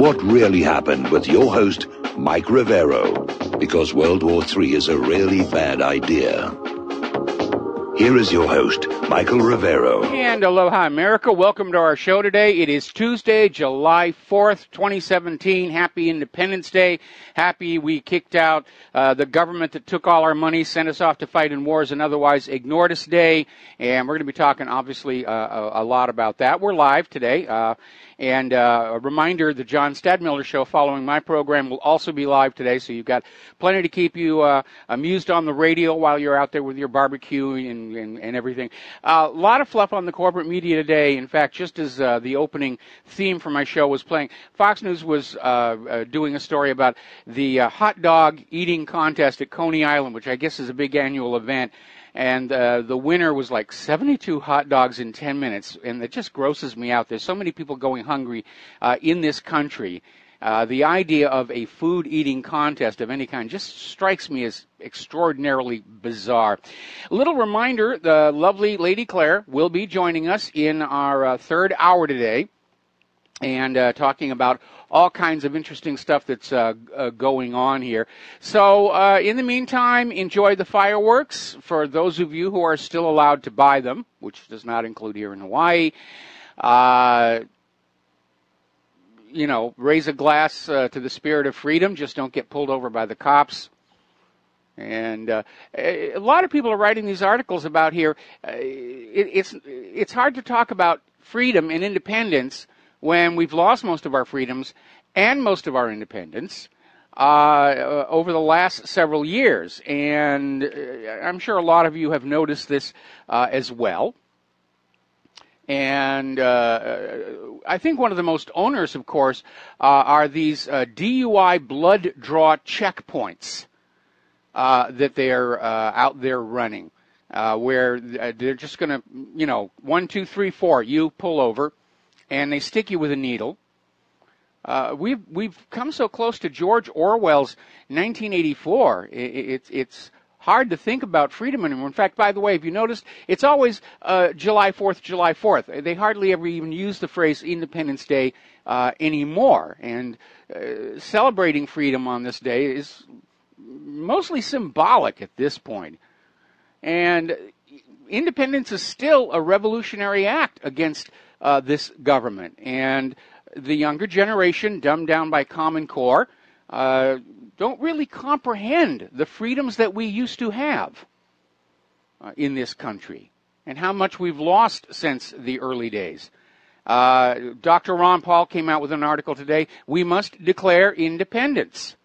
what really happened with your host, Mike Rivero, because World War III is a really bad idea. Here is your host, Michael Rivero. And aloha, America. Welcome to our show today. It is Tuesday, July 4th, 2017. Happy Independence Day. Happy we kicked out the government that took all our money, sent us off to fight in wars, and otherwise ignored us day. And we're going to be talking, obviously, a lot about that. We're live today. And a reminder, the John Stadmiller Show following my program will also be live today, so you've got plenty to keep you amused on the radio while you're out there with your barbecue and everything. A lot of fluff on the corporate media today. In fact, just as the opening theme for my show was playing, Fox News was doing a story about the hot dog eating contest at Coney Island, which I guess is a big annual event. And the winner was like 72 hot dogs in 10 minutes, and it just grosses me out. There's so many people going hungry in this country. The idea of a food-eating contest of any kind just strikes me as extraordinarily bizarre. A little reminder, the lovely Lady Claire will be joining us in our third hour today and talking about all kinds of interesting stuff that's going on here. So in the meantime, enjoy the fireworks for those of you who are still allowed to buy them, which does not include here in Hawaii. You know, raise a glass to the spirit of freedom. Just don't get pulled over by the cops. And a lot of people are writing these articles about here. It's hard to talk about freedom and independence when we've lost most of our freedoms and most of our independence over the last several years. And I'm sure a lot of you have noticed this as well. And I think one of the most onerous, of course, are these DUI blood draw checkpoints that they're out there running, where they're just going to, you know, 1, 2, 3, 4, you pull over, and they stick you with a needle. We've come so close to George Orwell's 1984. It's hard to think about freedom anymore. In fact, by the way, if you noticed, it's always July 4th, July 4th. They hardly ever even use the phrase Independence Day anymore. And celebrating freedom on this day is mostly symbolic at this point. And independence is still a revolutionary act against this government. And the younger generation, dumbed down by Common Core, don't really comprehend the freedoms that we used to have in this country and how much we've lost since the early days. Dr. Ron Paul came out with an article today, "We must declare independence."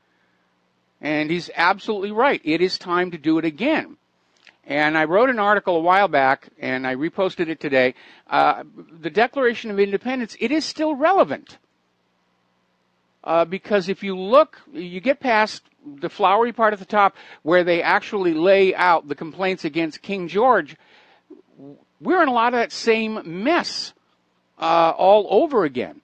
And he's absolutely right. It is time to do it again. And I wrote an article a while back, and I reposted it today. The Declaration of Independence, it is still relevant. Because if you look, you get past the flowery part at the top where they actually lay out the complaints against King George, we're in a lot of that same mess all over again.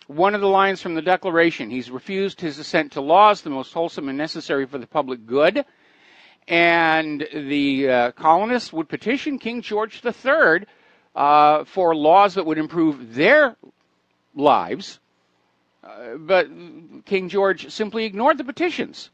One of the lines from the Declaration, he's refused his assent to laws, the most wholesome and necessary for the public good. And the colonists would petition King George III for laws that would improve their lives. But King George simply ignored the petitions.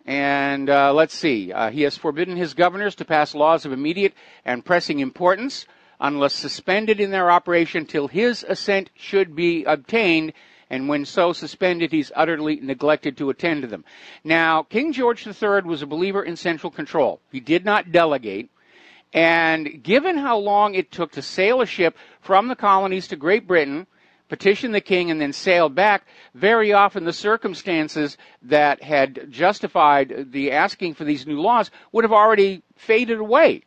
And let's see, he has forbidden his governors to pass laws of immediate and pressing importance unless suspended in their operation till his assent should be obtained, and when so suspended, he's utterly neglected to attend to them. Now, King George III was a believer in central control. He did not delegate. And given how long it took to sail a ship from the colonies to Great Britain, petition the king, and then sail back, very often the circumstances that had justified the asking for these new laws would have already faded away.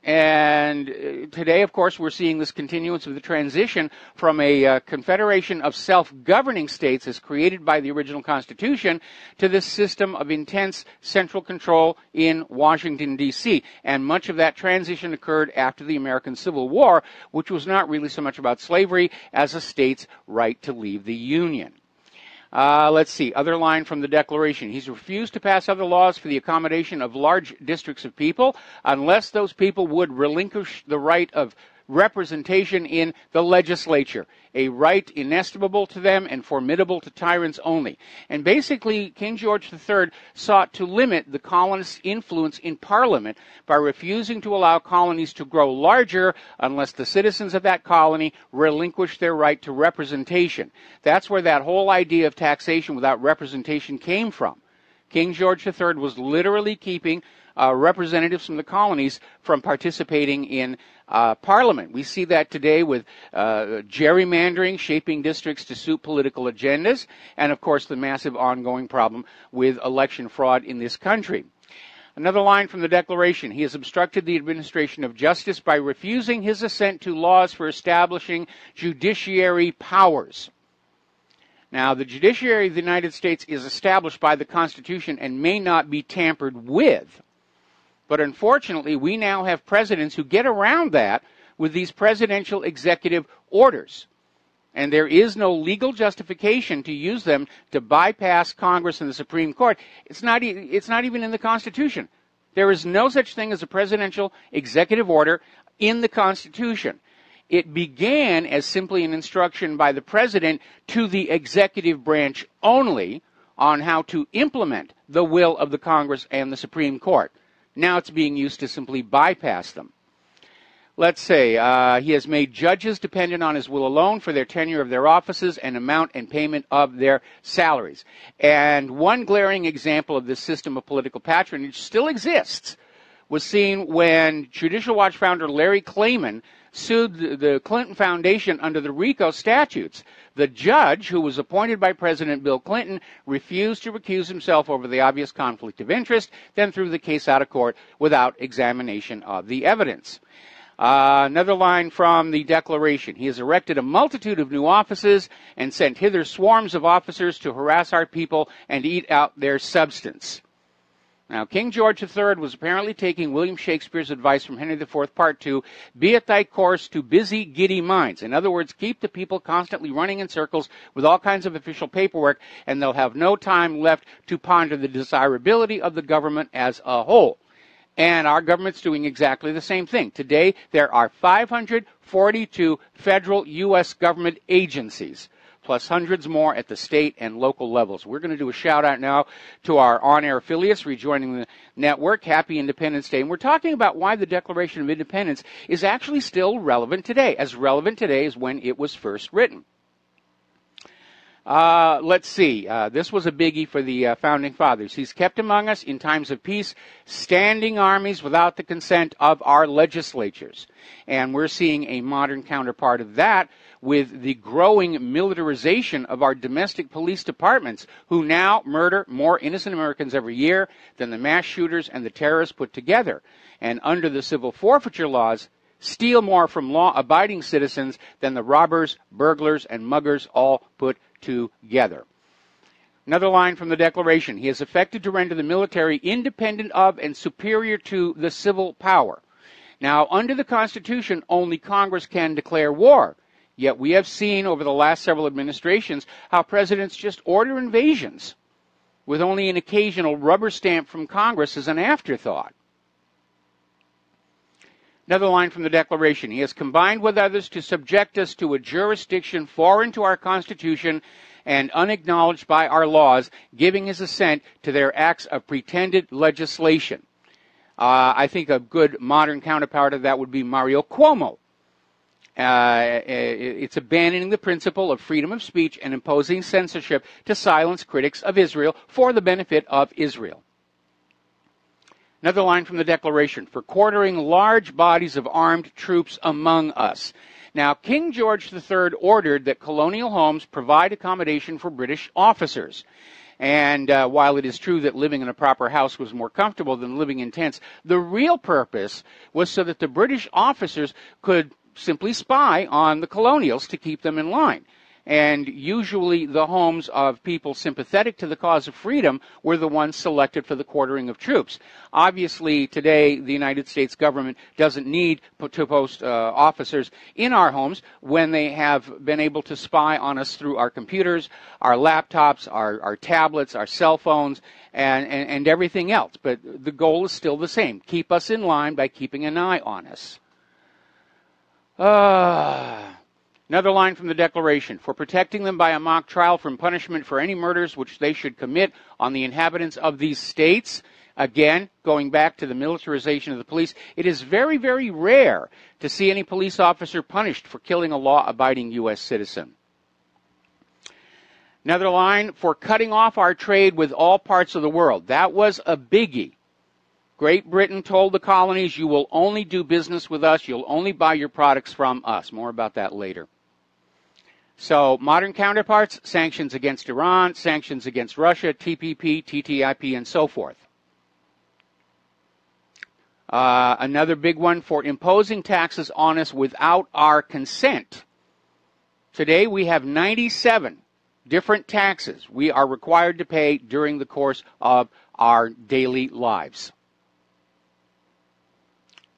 And today, of course, we're seeing this continuance of the transition from a confederation of self-governing states as created by the original Constitution to this system of intense central control in Washington, D.C. And much of that transition occurred after the American Civil War, which was not really so much about slavery as a state's right to leave the Union. Let's see, other line from the Declaration. He's refused to pass other laws for the accommodation of large districts of people unless those people would relinquish the right of representation in the legislature, a right inestimable to them and formidable to tyrants only. And basically, King George III sought to limit the colonists' influence in Parliament by refusing to allow colonies to grow larger unless the citizens of that colony relinquished their right to representation. That's where that whole idea of taxation without representation came from. King George III was literally keeping representatives from the colonies from participating in Parliament. We see that today with gerrymandering, shaping districts to suit political agendas, and of course the massive ongoing problem with election fraud in this country. Another line from the Declaration: he has obstructed the administration of justice by refusing his assent to laws for establishing judiciary powers. Now, the judiciary of the United States is established by the Constitution and may not be tampered with. But unfortunately, we now have presidents who get around that with these presidential executive orders. And there is no legal justification to use them to bypass Congress and the Supreme Court. It's not even in the Constitution. There is no such thing as a presidential executive order in the Constitution. It began as simply an instruction by the president to the executive branch only on how to implement the will of the Congress and the Supreme Court. Now it's being used to simply bypass them. Let's say he has made judges dependent on his will alone for their tenure of their offices and amount and payment of their salaries. And one glaring example of this system of political patronage still exists was seen when Judicial Watch founder Larry Klayman sued the Clinton Foundation under the RICO statutes. The judge, who was appointed by President Bill Clinton, refused to recuse himself over the obvious conflict of interest, then threw the case out of court without examination of the evidence. Another line from the Declaration: he has erected a multitude of new offices and sent hither swarms of officers to harass our people and eat out their substance. Now, King George III was apparently taking William Shakespeare's advice from Henry IV, Part 2, be at thy course to busy, giddy minds. In other words, keep the people constantly running in circles with all kinds of official paperwork, and they'll have no time left to ponder the desirability of the government as a whole. And our government's doing exactly the same thing. Today, there are 542 federal U.S. government agencies, plus hundreds more at the state and local levels. We're going to do a shout-out now to our on-air affiliates rejoining the network. Happy Independence Day. And we're talking about why the Declaration of Independence is actually still relevant today, as relevant today as when it was first written. Let's see. This was a biggie for the Founding Fathers. He's kept among us in times of peace standing armies without the consent of our legislatures. And we're seeing a modern counterpart of that with the growing militarization of our domestic police departments, who now murder more innocent Americans every year than the mass shooters and the terrorists put together. And under the civil forfeiture laws, steal more from law-abiding citizens than the robbers, burglars, and muggers all put together. Another line from the Declaration: he has effected to render the military independent of and superior to the civil power. Now, under the Constitution, only Congress can declare war. Yet we have seen over the last several administrations how presidents just order invasions with only an occasional rubber stamp from Congress as an afterthought. Another line from the Declaration: he has combined with others to subject us to a jurisdiction foreign to our Constitution and unacknowledged by our laws, giving his assent to their acts of pretended legislation. I think a good modern counterpart of that would be Mario Cuomo. It's abandoning the principle of freedom of speech and imposing censorship to silence critics of Israel for the benefit of Israel. Another line from the Declaration: for quartering large bodies of armed troops among us. Now, King George III ordered that colonial homes provide accommodation for British officers. And while it is true that living in a proper house was more comfortable than living in tents, the real purpose was so that the British officers could simply spy on the colonials to keep them in line. And usually the homes of people sympathetic to the cause of freedom were the ones selected for the quartering of troops. Obviously, today, the United States government doesn't need to post officers in our homes when they have been able to spy on us through our computers, our laptops, our tablets, our cell phones, and everything else. But the goal is still the same: keep us in line by keeping an eye on us. Another line from the Declaration. For protecting them by a mock trial from punishment for any murders which they should commit on the inhabitants of these states. Again, going back to the militarization of the police, it is very, very rare to see any police officer punished for killing a law-abiding U.S. citizen. Another line, for cutting off our trade with all parts of the world. That was a biggie. Great Britain told the colonies, you will only do business with us, you'll only buy your products from us. More about that later. So, modern counterparts, sanctions against Iran, sanctions against Russia, TPP, TTIP, and so forth. Another big one, for imposing taxes on us without our consent. Today we have 97 different taxes we are required to pay during the course of our daily lives.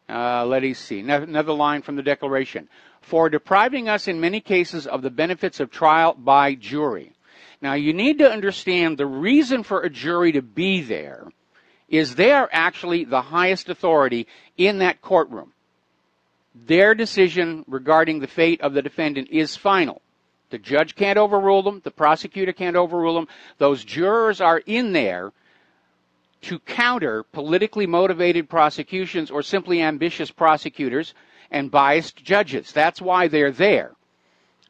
Let us see. Another line from the Declaration. For depriving us in many cases of the benefits of trial by jury. Now you need to understand the reason for a jury to be there is they are actually the highest authority in that courtroom. Their decision regarding the fate of the defendant is final. The judge can't overrule them. The prosecutor can't overrule them. Those jurors are in there to counter politically motivated prosecutions or simply ambitious prosecutors and biased judges. That's why they're there.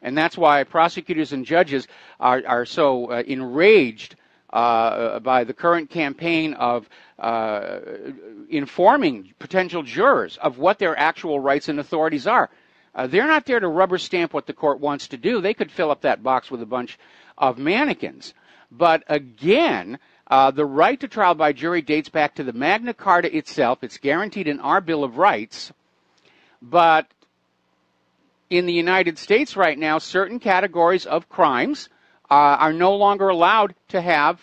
And that's why prosecutors and judges are so enraged by the current campaign of informing potential jurors of what their actual rights and authorities are. They're not there to rubber stamp what the court wants to do. They could fill up that box with a bunch of mannequins. But again, the right to trial by jury dates back to the Magna Carta itself. It's guaranteed in our Bill of Rights. But in the United States right now, certain categories of crimes are no longer allowed to have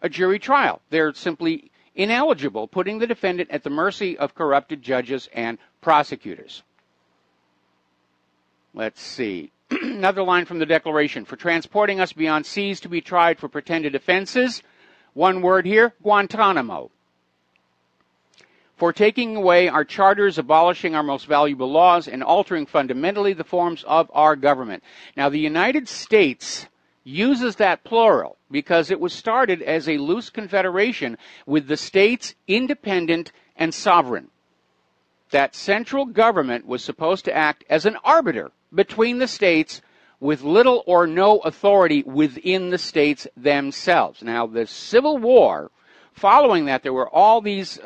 a jury trial. They're simply ineligible, putting the defendant at the mercy of corrupted judges and prosecutors. Let's see. Another line from the Declaration. For transporting us beyond seas to be tried for pretended offenses. One word here, Guantanamo. For taking away our charters, abolishing our most valuable laws, and altering fundamentally the forms of our government. Now, the United States uses that plural because it was started as a loose confederation with the states independent and sovereign. That central government was supposed to act as an arbiter between the states with little or no authority within the states themselves. Now, the Civil War, following that, there were all these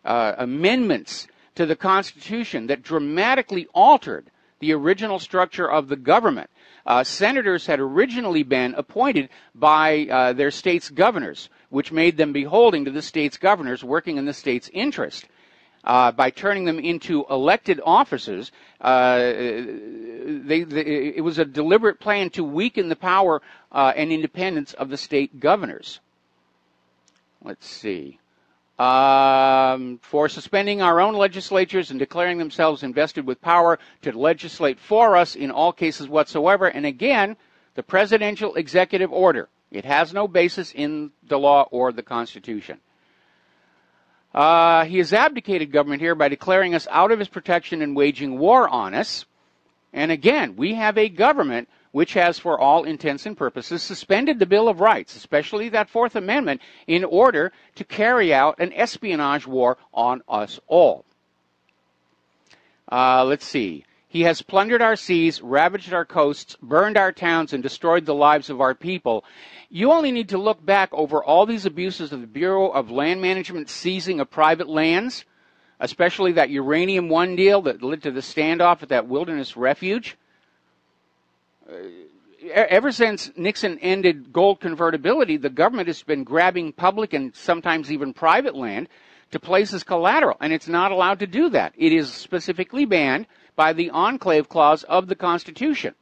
amendments to the Constitution that dramatically altered the original structure of the government. Senators had originally been appointed by their state's governors, which made them beholden to the state's governors working in the state's interest. By turning them into elected officers, it was a deliberate plan to weaken the power and independence of the state governors. Let's see. For suspending our own legislatures and declaring themselves invested with power to legislate for us in all cases whatsoever. And again, the presidential executive order. It has no basis in the law or the Constitution. He has abdicated government here by declaring us out of his protection and waging war on us. And again, we have a government which has, for all intents and purposes, suspended the Bill of Rights, especially that Fourth Amendment, in order to carry out an espionage war on us all. Let's see. He has plundered our seas, ravaged our coasts, burned our towns, and destroyed the lives of our people. You only need to look back over all these abuses of the Bureau of Land Management seizing of private lands, especially that Uranium One deal that led to the standoff at that wilderness refuge. Ever since Nixon ended gold convertibility, the government has been grabbing public and sometimes even private land to place as collateral, and it's not allowed to do that. It is specifically banned by the Enclave Clause of the Constitution.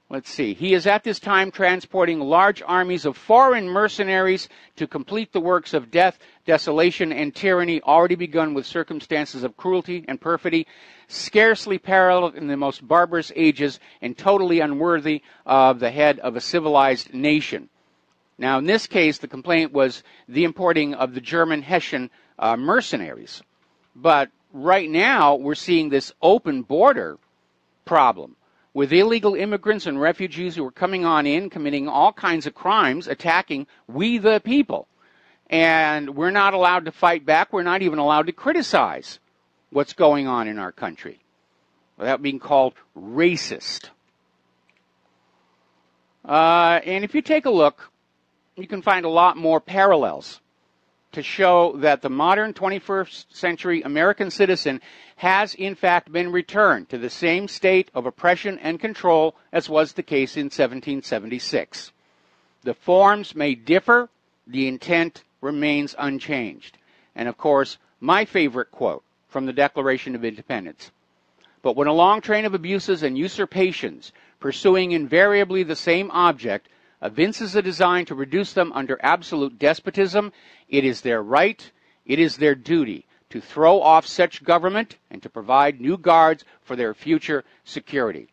Let's see. He is at this time transporting large armies of foreign mercenaries to complete the works of death, desolation, and tyranny already begun with circumstances of cruelty and perfidy, scarcely paralleled in the most barbarous ages and totally unworthy of the head of a civilized nation. Now, in this case, the complaint was the importing of the German Hessian mercenaries. But right now, we're seeing this open border problem with illegal immigrants and refugees who are coming on in, committing all kinds of crimes, attacking we the people. And we're not allowed to fight back. We're not even allowed to criticize what's going on in our country without being called racist. And if you take a look, you can find a lot more parallels to show that the modern 21st century American citizen has in fact been returned to the same state of oppression and control as was the case in 1776. The forms may differ, the intent remains unchanged. And of course, my favorite quote from the Declaration of Independence: "But when a long train of abuses and usurpations, pursuing invariably the same object, evinces a design to reduce them under absolute despotism, it is their right, it is their duty, to throw off such government and to provide new guards for their future security."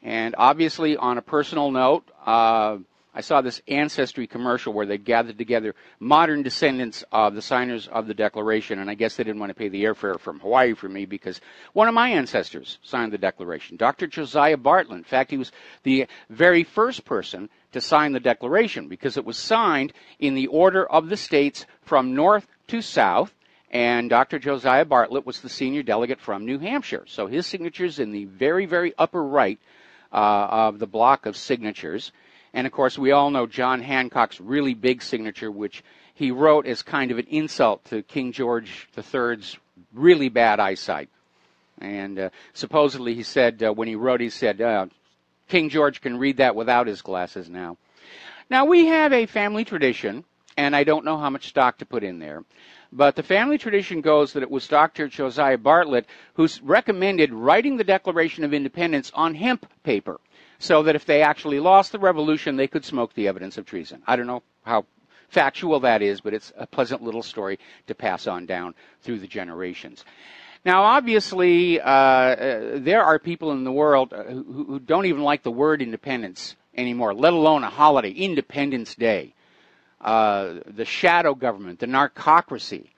And obviously, on a personal note, I saw this Ancestry commercial where they gathered together modern descendants of the signers of the Declaration, and I guess they didn't want to pay the airfare from Hawaii for me because one of my ancestors signed the Declaration, Dr. Josiah Bartlett. In fact, he was the very first person to sign the Declaration because it was signed in the order of the states from north to south, and Dr. Josiah Bartlett was the senior delegate from New Hampshire. So his signature's in the very, very upper right of the block of signatures. And, of course, we all know John Hancock's really big signature, which he wrote as kind of an insult to King George III's really bad eyesight. And supposedly he said, when he wrote, he said, King George can read that without his glasses now. Now, we have a family tradition, and I don't know how much stock to put in there, but the family tradition goes that it was Dr. Josiah Bartlett who recommended writing the Declaration of Independence on hemp paper, so that if they actually lost the revolution, they could smoke the evidence of treason. I don't know how factual that is, but it's a pleasant little story to pass on down through the generations. Now, obviously, there are people in the world who don't even like the word independence anymore, let alone a holiday, Independence Day. The shadow government, the narcocracy.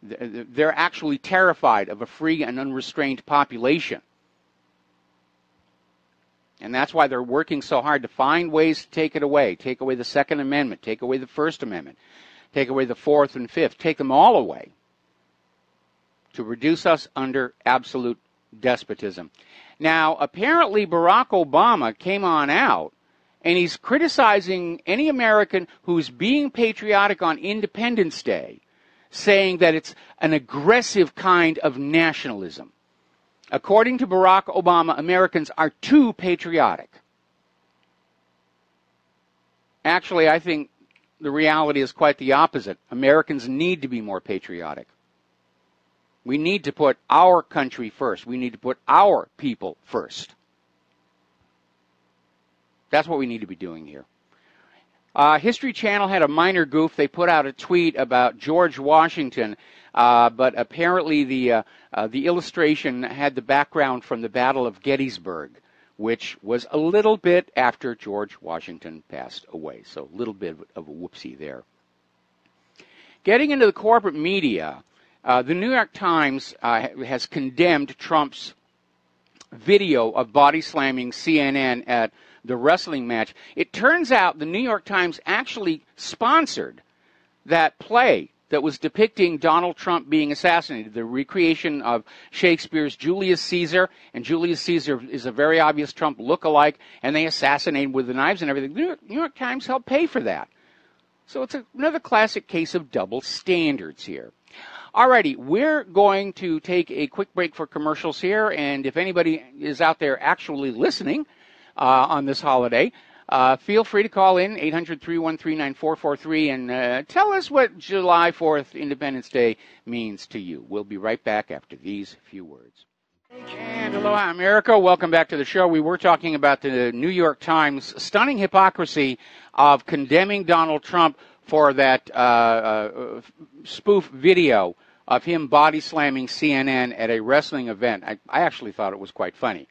They're actually terrified of a free and unrestrained population. And that's why they're working so hard to find ways to take it away. Take away the Second Amendment. Take away the First Amendment. Take away the Fourth and Fifth. Take them all away to reduce us under absolute despotism. Now, apparently Barack Obama came on out and he's criticizing any American who's being patriotic on Independence Day, saying that it's an aggressive kind of nationalism. According to Barack Obama, Americans are too patriotic. Actually, I think the reality is quite the opposite. Americans need to be more patriotic. We need to put our country first. We need to put our people first. That's what we need to be doing here. History Channel had a minor goof. They put out a tweet about George Washington, but apparently the illustration had the background from the Battle of Gettysburg, which was a little bit after George Washington passed away. So a little bit of a whoopsie there. Getting into the corporate media, the New York Times has condemned Trump's video of body slamming CNN at the wrestling match. It turns out the New York Times actually sponsored that play that was depicting Donald Trump being assassinated, the recreation of Shakespeare's Julius Caesar, and Julius Caesar is a very obvious Trump look-alike, and they assassinated with the knives and everything. The New York Times helped pay for that. So it's another classic case of double standards here. Alrighty, we're going to take a quick break for commercials here, and if anybody is out there actually listening on this holiday, feel free to call in, 800-313-9443, and tell us what July 4th, Independence Day, means to you. We'll be right back after these few words. And aloha, America. Welcome back to the show. We were talking about the New York Times' stunning hypocrisy of condemning Donald Trump for that spoof video of him body slamming CNN at a wrestling event. I actually thought it was quite funny.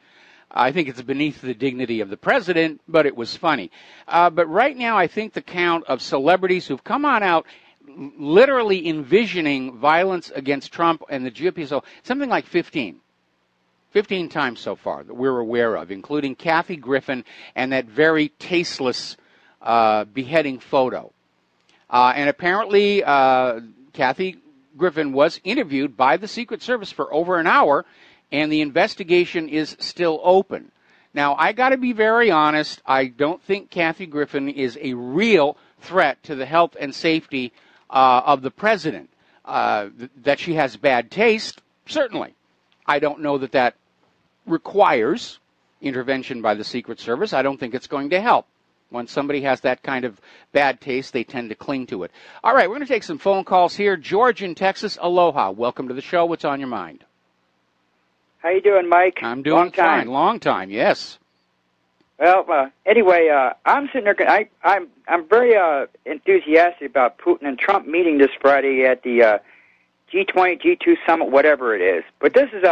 I think it's beneath the dignity of the president, but it was funny. But right now, I think the count of celebrities who've come on out literally envisioning violence against Trump and the GOP. So something like 15 times so far that we're aware of, including Kathy Griffin and that very tasteless beheading photo. And apparently Kathy Griffin was interviewed by the Secret Service for over an hour, and the investigation is still open. Now, I got to be very honest. I don't think Kathy Griffin is a real threat to the health and safety of the president. That she has bad taste, certainly. I don't know that that requires intervention by the Secret Service. I don't think it's going to help. When somebody has that kind of bad taste, they tend to cling to it. All right, we're going to take some phone calls here. George in Texas, aloha. Welcome to the show. What's on your mind? How you doing, Mike? I'm doing fine. Long time, yes. Well, anyway, I'm sitting there. I'm very enthusiastic about Putin and Trump meeting this Friday at the G20, G2 summit, whatever it is. But this is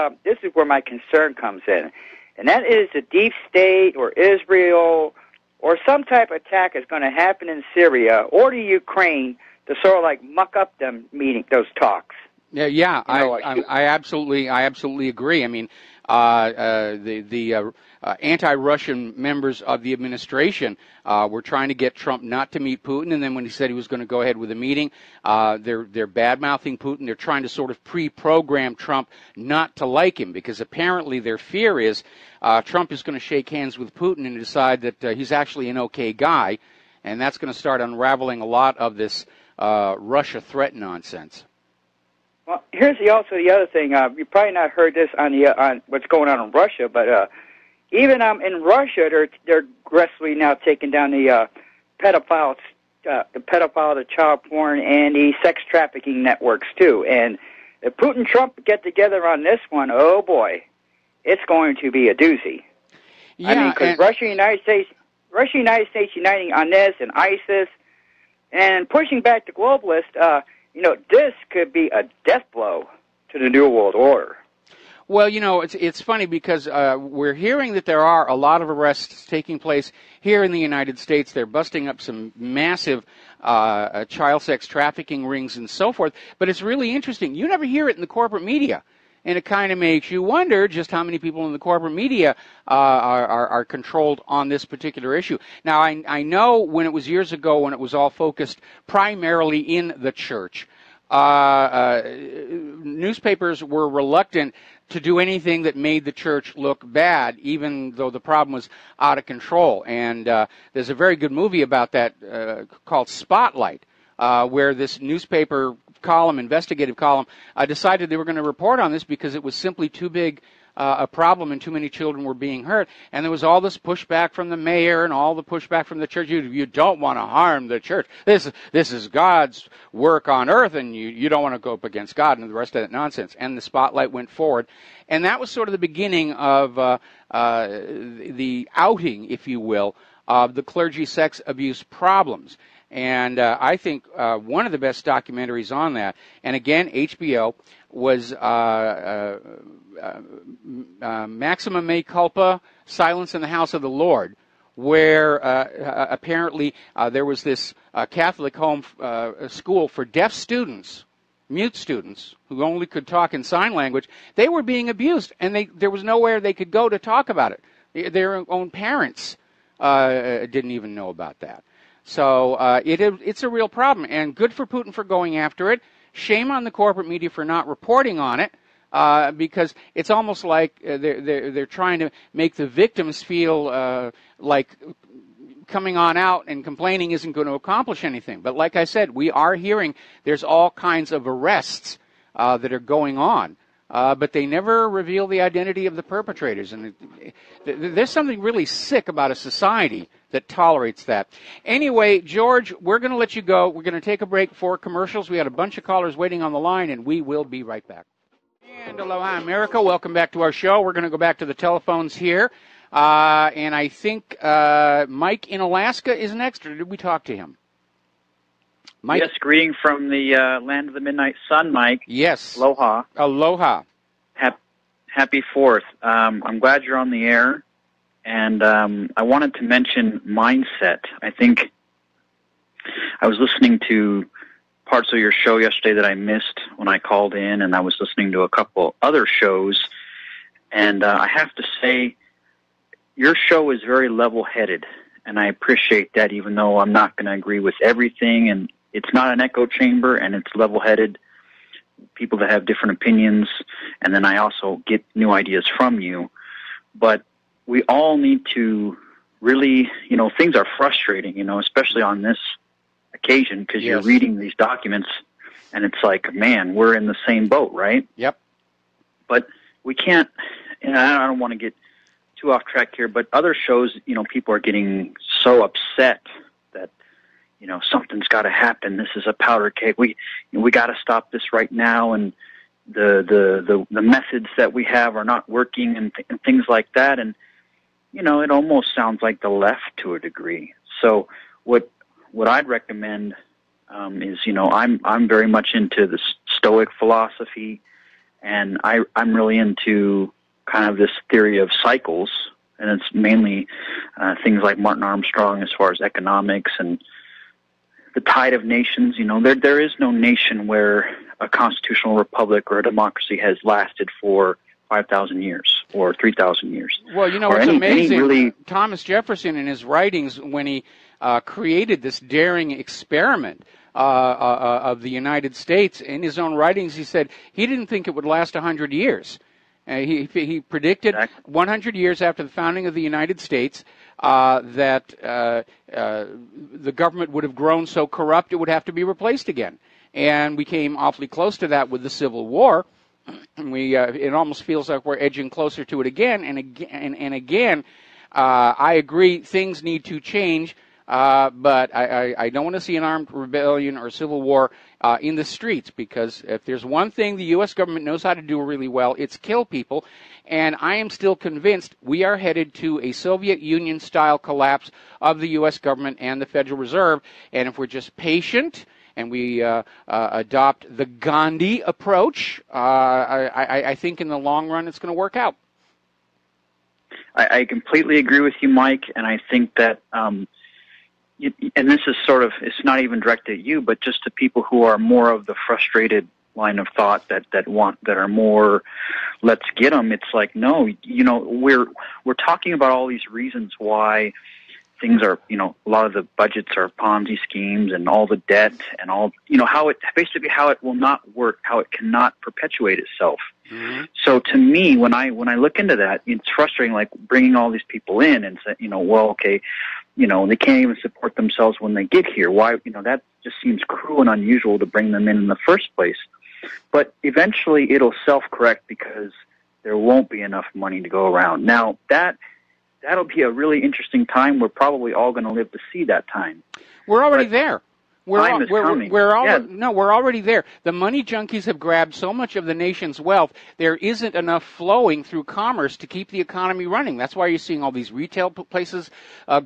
where my concern comes in, and that is the deep state or Israel or some type of attack is going to happen in Syria or to Ukraine to sort of like muck up those talks. Yeah, I absolutely agree. I mean, the anti-Russian members of the administration were trying to get Trump not to meet Putin, and then when he said he was going to go ahead with a meeting, they're bad-mouthing Putin. They're trying to sort of pre-program Trump not to like him, because apparently their fear is Trump is going to shake hands with Putin and decide that he's actually an okay guy, and that's going to start unraveling a lot of this Russia threat nonsense. Well, here's also the other thing. You probably not heard this on what's going on in Russia, but even in Russia, they're aggressively now taking down the pedophiles, the child porn, and the sex trafficking networks too. And if Putin and Trump get together on this one, oh boy, it's going to be a doozy. Yeah, I mean, because Russia and United States uniting on this, and ISIS, and pushing back the globalists. This could be a death blow to the New World Order. Well, it's funny because we're hearing that there are a lot of arrests taking place here in the United States. They're busting up some massive child sex trafficking rings and so forth. But it's really interesting. You never hear it in the corporate media. And it kind of makes you wonder just how many people in the corporate media are controlled on this particular issue. Now, I know when it was years ago, when it was all focused primarily in the church, newspapers were reluctant to do anything that made the church look bad, even though the problem was out of control. And there's a very good movie about that called Spotlight, where this newspaper investigative column, decided they were going to report on this because it was simply too big a problem and too many children were being hurt. And there was all this pushback from the mayor and all the pushback from the church. You don't want to harm the church. This is God's work on earth, and you don't want to go up against God and the rest of that nonsense. And the spotlight went forward. And that was sort of the beginning of the outing, if you will, of the clergy sex abuse problems. And I think one of the best documentaries on that, and again, HBO, was Maxima Mea Culpa, Silence in the House of the Lord, where apparently there was this Catholic home school for deaf students, mute students, who only could talk in sign language. They were being abused, and there was nowhere they could go to talk about it. Their own parents didn't even know about that. So it's a real problem, and good for Putin for going after it. Shame on the corporate media for not reporting on it, because it's almost like they're trying to make the victims feel like coming on out and complaining isn't going to accomplish anything. But like I said, we are hearing there's all kinds of arrests that are going on. But they never reveal the identity of the perpetrators. And there's something really sick about a society that tolerates that. Anyway, George, we're going to let you go. We're going to take a break for commercials. We had a bunch of callers waiting on the line, and we will be right back. And aloha, America. Welcome back to our show. We're going to go back to the telephones here. And I think Mike in Alaska is next, or did we talk to him? Mike? Yes, greeting from the land of the midnight sun, Mike. Yes. Aloha. Aloha. Happy 4th. I'm glad you're on the air, and I wanted to mention mindset. I think I was listening to parts of your show yesterday that I missed when I called in, and I was listening to a couple other shows. And I have to say, your show is very level-headed, and I appreciate that, even though I'm not going to agree with everything. And it's not an echo chamber, and it's level-headed. People that have different opinions, and then I also get new ideas from you. But we all need to really, things are frustrating, especially on this occasion, because Yes. you're reading these documents, and it's like, man, we're in the same boat, right? Yep. But we can't, and I don't want to get too off track here, but other shows, people are getting so upset that, something's got to happen. This is a powder keg. We got to stop this right now, and the methods that we have are not working, and things like that. And it almost sounds like the left to a degree. So what I'd recommend is, I'm very much into the Stoic philosophy, and I'm really into kind of this theory of cycles, and it's mainly things like Martin Armstrong as far as economics and the tide of nations. There is no nation where a constitutional republic or a democracy has lasted for 5,000 years or 3,000 years. Well, what's amazing, Thomas Jefferson in his writings, when he created this daring experiment of the United States, in his own writings, he said he didn't think it would last 100 years. He predicted 100 years after the founding of the United States that the government would have grown so corrupt it would have to be replaced again. And we came awfully close to that with the Civil War. It almost feels like we're edging closer to it again and again. I agree, things need to change, but I don't want to see an armed rebellion or civil war in the streets, because if there's one thing the U.S. government knows how to do really well, it's kill people. And I am still convinced we are headed to a Soviet Union-style collapse of the U.S. government and the Federal Reserve. And if we're just patient and we adopt the Gandhi approach, I think in the long run it's going to work out. I completely agree with you, Mike, and I think that, and this is it's not even directed at you, but just to people who are more of the frustrated line of thought that are more, let's get them. It's like, no, we're talking about all these reasons why things are, a lot of the budgets are Ponzi schemes, and all the debt, and all, how it will not work, how it cannot perpetuate itself. Mm-hmm. So to me, when I look into that, it's frustrating, like bringing all these people in and say, well, okay, they can't even support themselves when they get here. Why, that just seems cruel and unusual to bring them in the first place. But eventually it'll self-correct, because there won't be enough money to go around. Now, that'll be a really interesting time. We're probably all going to live to see that time. We're already there. We're already there. The money junkies have grabbed so much of the nation's wealth, there isn't enough flowing through commerce to keep the economy running. That's why you're seeing all these retail places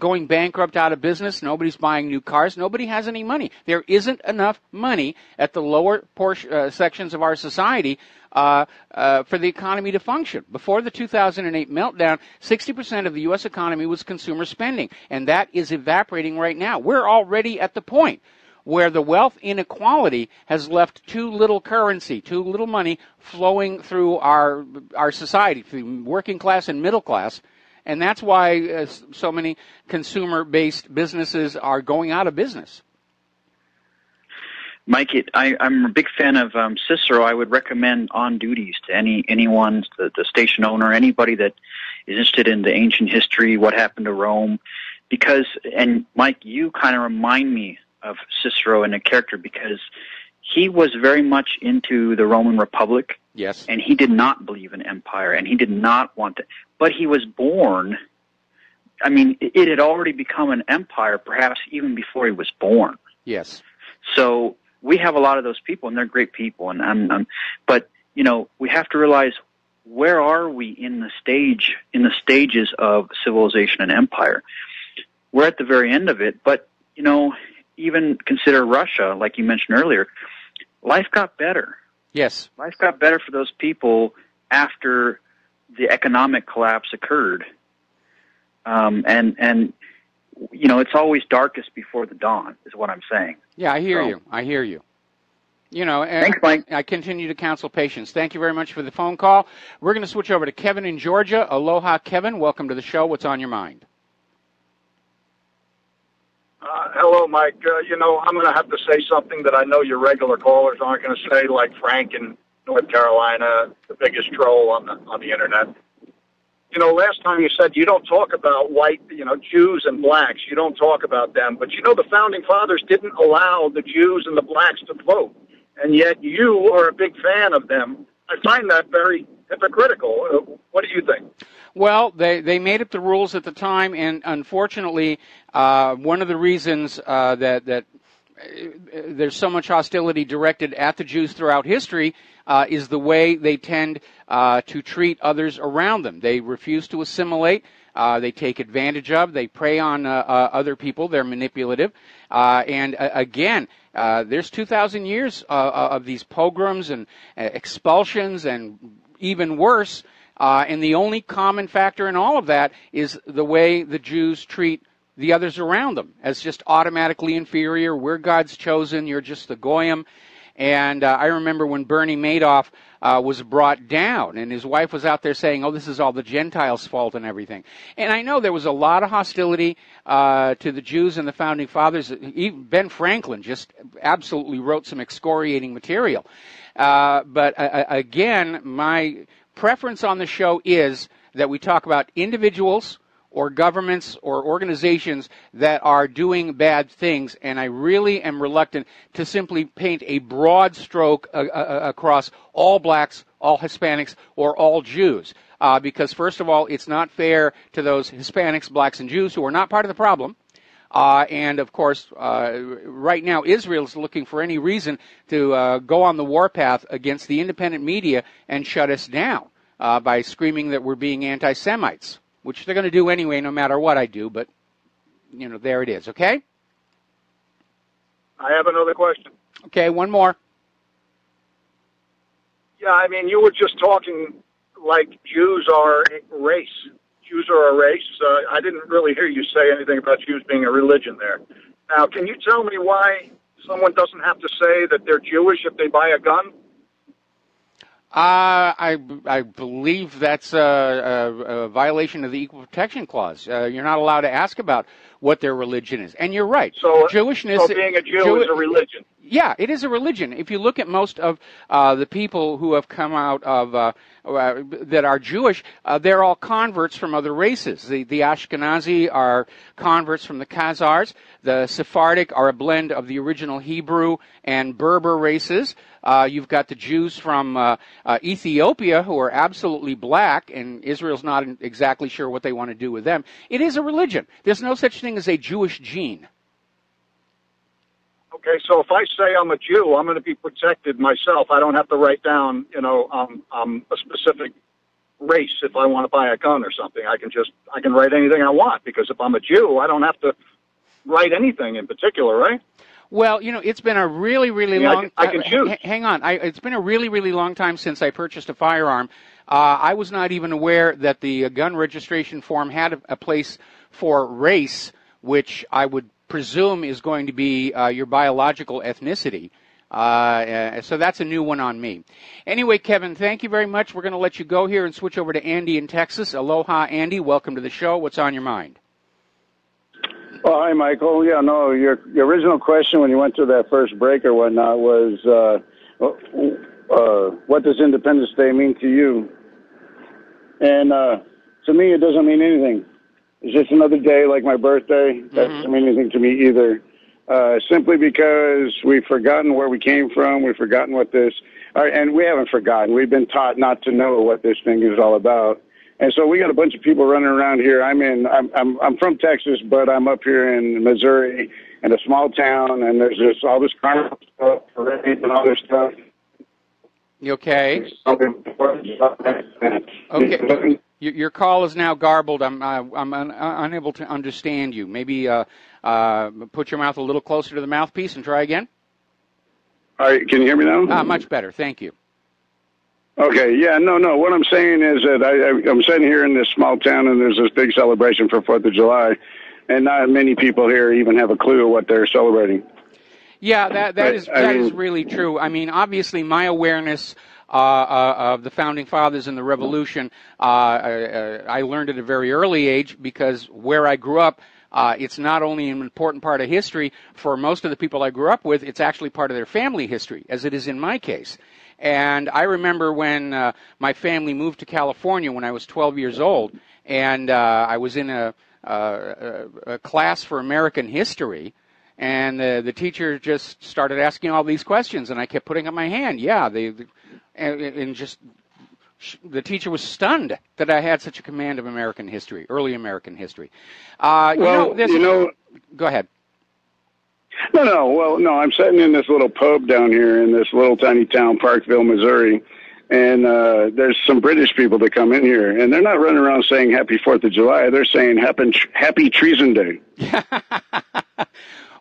going bankrupt, out of business. Nobody's buying new cars. Nobody has any money. There isn't enough money at the lower sections of our society for the economy to function. Before the 2008 meltdown, 60% of the U.S. economy was consumer spending, and that is evaporating right now. We're already at the point where the wealth inequality has left too little currency, too little money flowing through our society, through working class and middle class, and that's why so many consumer-based businesses are going out of business. Mike, I'm a big fan of Cicero. I would recommend On Duties to anyone, the station owner, anybody that is interested in the ancient history, what happened to Rome, because, and Mike, you kind of remind me of Cicero and a character, because he was very much into the Roman Republic. Yes. And he did not believe in empire, and he did not want to, but he was born, it had already become an empire perhaps even before he was born. Yes. So we have a lot of those people, and they're great people, but we have to realize, where are we in the stages of civilization and empire? We're at the very end of it, but even consider Russia, like you mentioned earlier. Life got better. Yes. Life got better for those people after the economic collapse occurred. It's always darkest before the dawn, is what I'm saying. Yeah, I hear you. You know, Thanks, Mike. I continue to counsel patients. Thank you very much for the phone call. We're going to switch over to Kevin in Georgia. Aloha, Kevin. Welcome to the show. What's on your mind? Hello, Mike. I'm going to have to say something that I know your regular callers aren't going to say, like Frank in North Carolina, the biggest troll on the internet. Last time you said you don't talk about white, Jews and blacks. You don't talk about them. But the Founding Fathers didn't allow the Jews and the blacks to vote. And yet you are a big fan of them. I find that very hypocritical. What do you think? Well, they made up the rules at the time, and unfortunately, one of the reasons that there's so much hostility directed at the Jews throughout history is the way they tend to treat others around them. They refuse to assimilate. They take advantage of. They prey on other people. They're manipulative. And again, there's 2,000 years of these pogroms and expulsions, and even worse. And the only common factor in all of that is the way the Jews treat the others around them as just automatically inferior. We're God's chosen. You're just the goyim. And I remember when Bernie Madoff was brought down, and his wife was out there saying, oh, this is all the Gentiles' fault and everything. And I know there was a lot of hostility to the Jews and the Founding Fathers. Even Ben Franklin just absolutely wrote some excoriating material. But again, my preference on the show is that we talk about individuals or governments or organizations that are doing bad things, and I really am reluctant to simply paint a broad stroke across all blacks, all Hispanics, or all Jews. Because, first of all, it's not fair to those Hispanics, blacks, and Jews who are not part of the problem. And, of course, right now Israel is looking for any reason to go on the warpath against the independent media and shut us down by screaming that we're being anti-Semites, which they're going to do anyway no matter what I do. But, there it is, okay? I have another question. Okay, one more. Yeah, you were just talking like Jews are a race. Jews are a race. I didn't really hear you say anything about Jews being a religion there. Now, can you tell me why someone doesn't have to say that they're Jewish if they buy a gun? I believe that's a violation of the Equal Protection Clause. You're not allowed to ask about what their religion is. And you're right. So Jewishness, so being a Jew is a religion. Yeah, it is a religion. If you look at most of the people who have come out of that are Jewish, they're all converts from other races. The Ashkenazi are converts from the Khazars. The Sephardic are a blend of the original Hebrew and Berber races. You've got the Jews from Ethiopia who are absolutely black, and Israel's not exactly sure what they want to do with them. It is a religion. There's no such thing as a Jewish gene. Okay, so if I say I'm a Jew, I'm going to be protected myself. I don't have to write down, a specific race if I want to buy a gun or something. I can write anything I want, because if I'm a Jew, I don't have to write anything in particular, right? Well, it's been a really, really long. I can choose. Hang on, it's been a really, really long time since I purchased a firearm. I was not even aware that the gun registration form had a place for race, which I would presume is going to be your biological ethnicity. So that's a new one on me. Anyway, Kevin, thank you very much. We're going to let you go here and switch over to Andy in Texas. Aloha, Andy. Welcome to the show. What's on your mind? Oh, hi, Michael. Yeah, no, your original question when you went through that first break or whatnot was, what does Independence Day mean to you? And to me, it doesn't mean anything. It's just another day like my birthday. That doesn't mean anything to me either. Simply because we've forgotten where we came from. We've forgotten what this, and we haven't forgotten. We've been taught not to know what this thing is all about. And so we got a bunch of people running around here. I'm from Texas, but I'm up here in Missouri in a small town, and there's just all this carnival stuff and all this stuff. You okay? Okay. Your call is now garbled. I'm unable to understand you. Maybe put your mouth a little closer to the mouthpiece and try again. All right, can you hear me now? Much better. Thank you. Okay, yeah, no. What I'm saying is that I'm sitting here in this small town, and there's this big celebration for 4th of July, and not many people here even have a clue of what they're celebrating. Yeah, that is really true. I mean, obviously, my awareness of the founding fathers and the Revolution, I learned at a very early age because where I grew up, it's not only an important part of history for most of the people I grew up with, it's actually part of their family history, as it is in my case. And I remember when my family moved to California when I was 12 years old, and I was in a class for American history, and the teacher just started asking all these questions, and I kept putting up my hand. Yeah, and just the teacher was stunned that I had such a command of American history, early American history. Go ahead. No, I'm sitting in this little pub down here in this little tiny town, Parkville, Missouri, and there's some British people that come in here, and they're not running around saying Happy 4th of July. They're saying Happy Treason Day.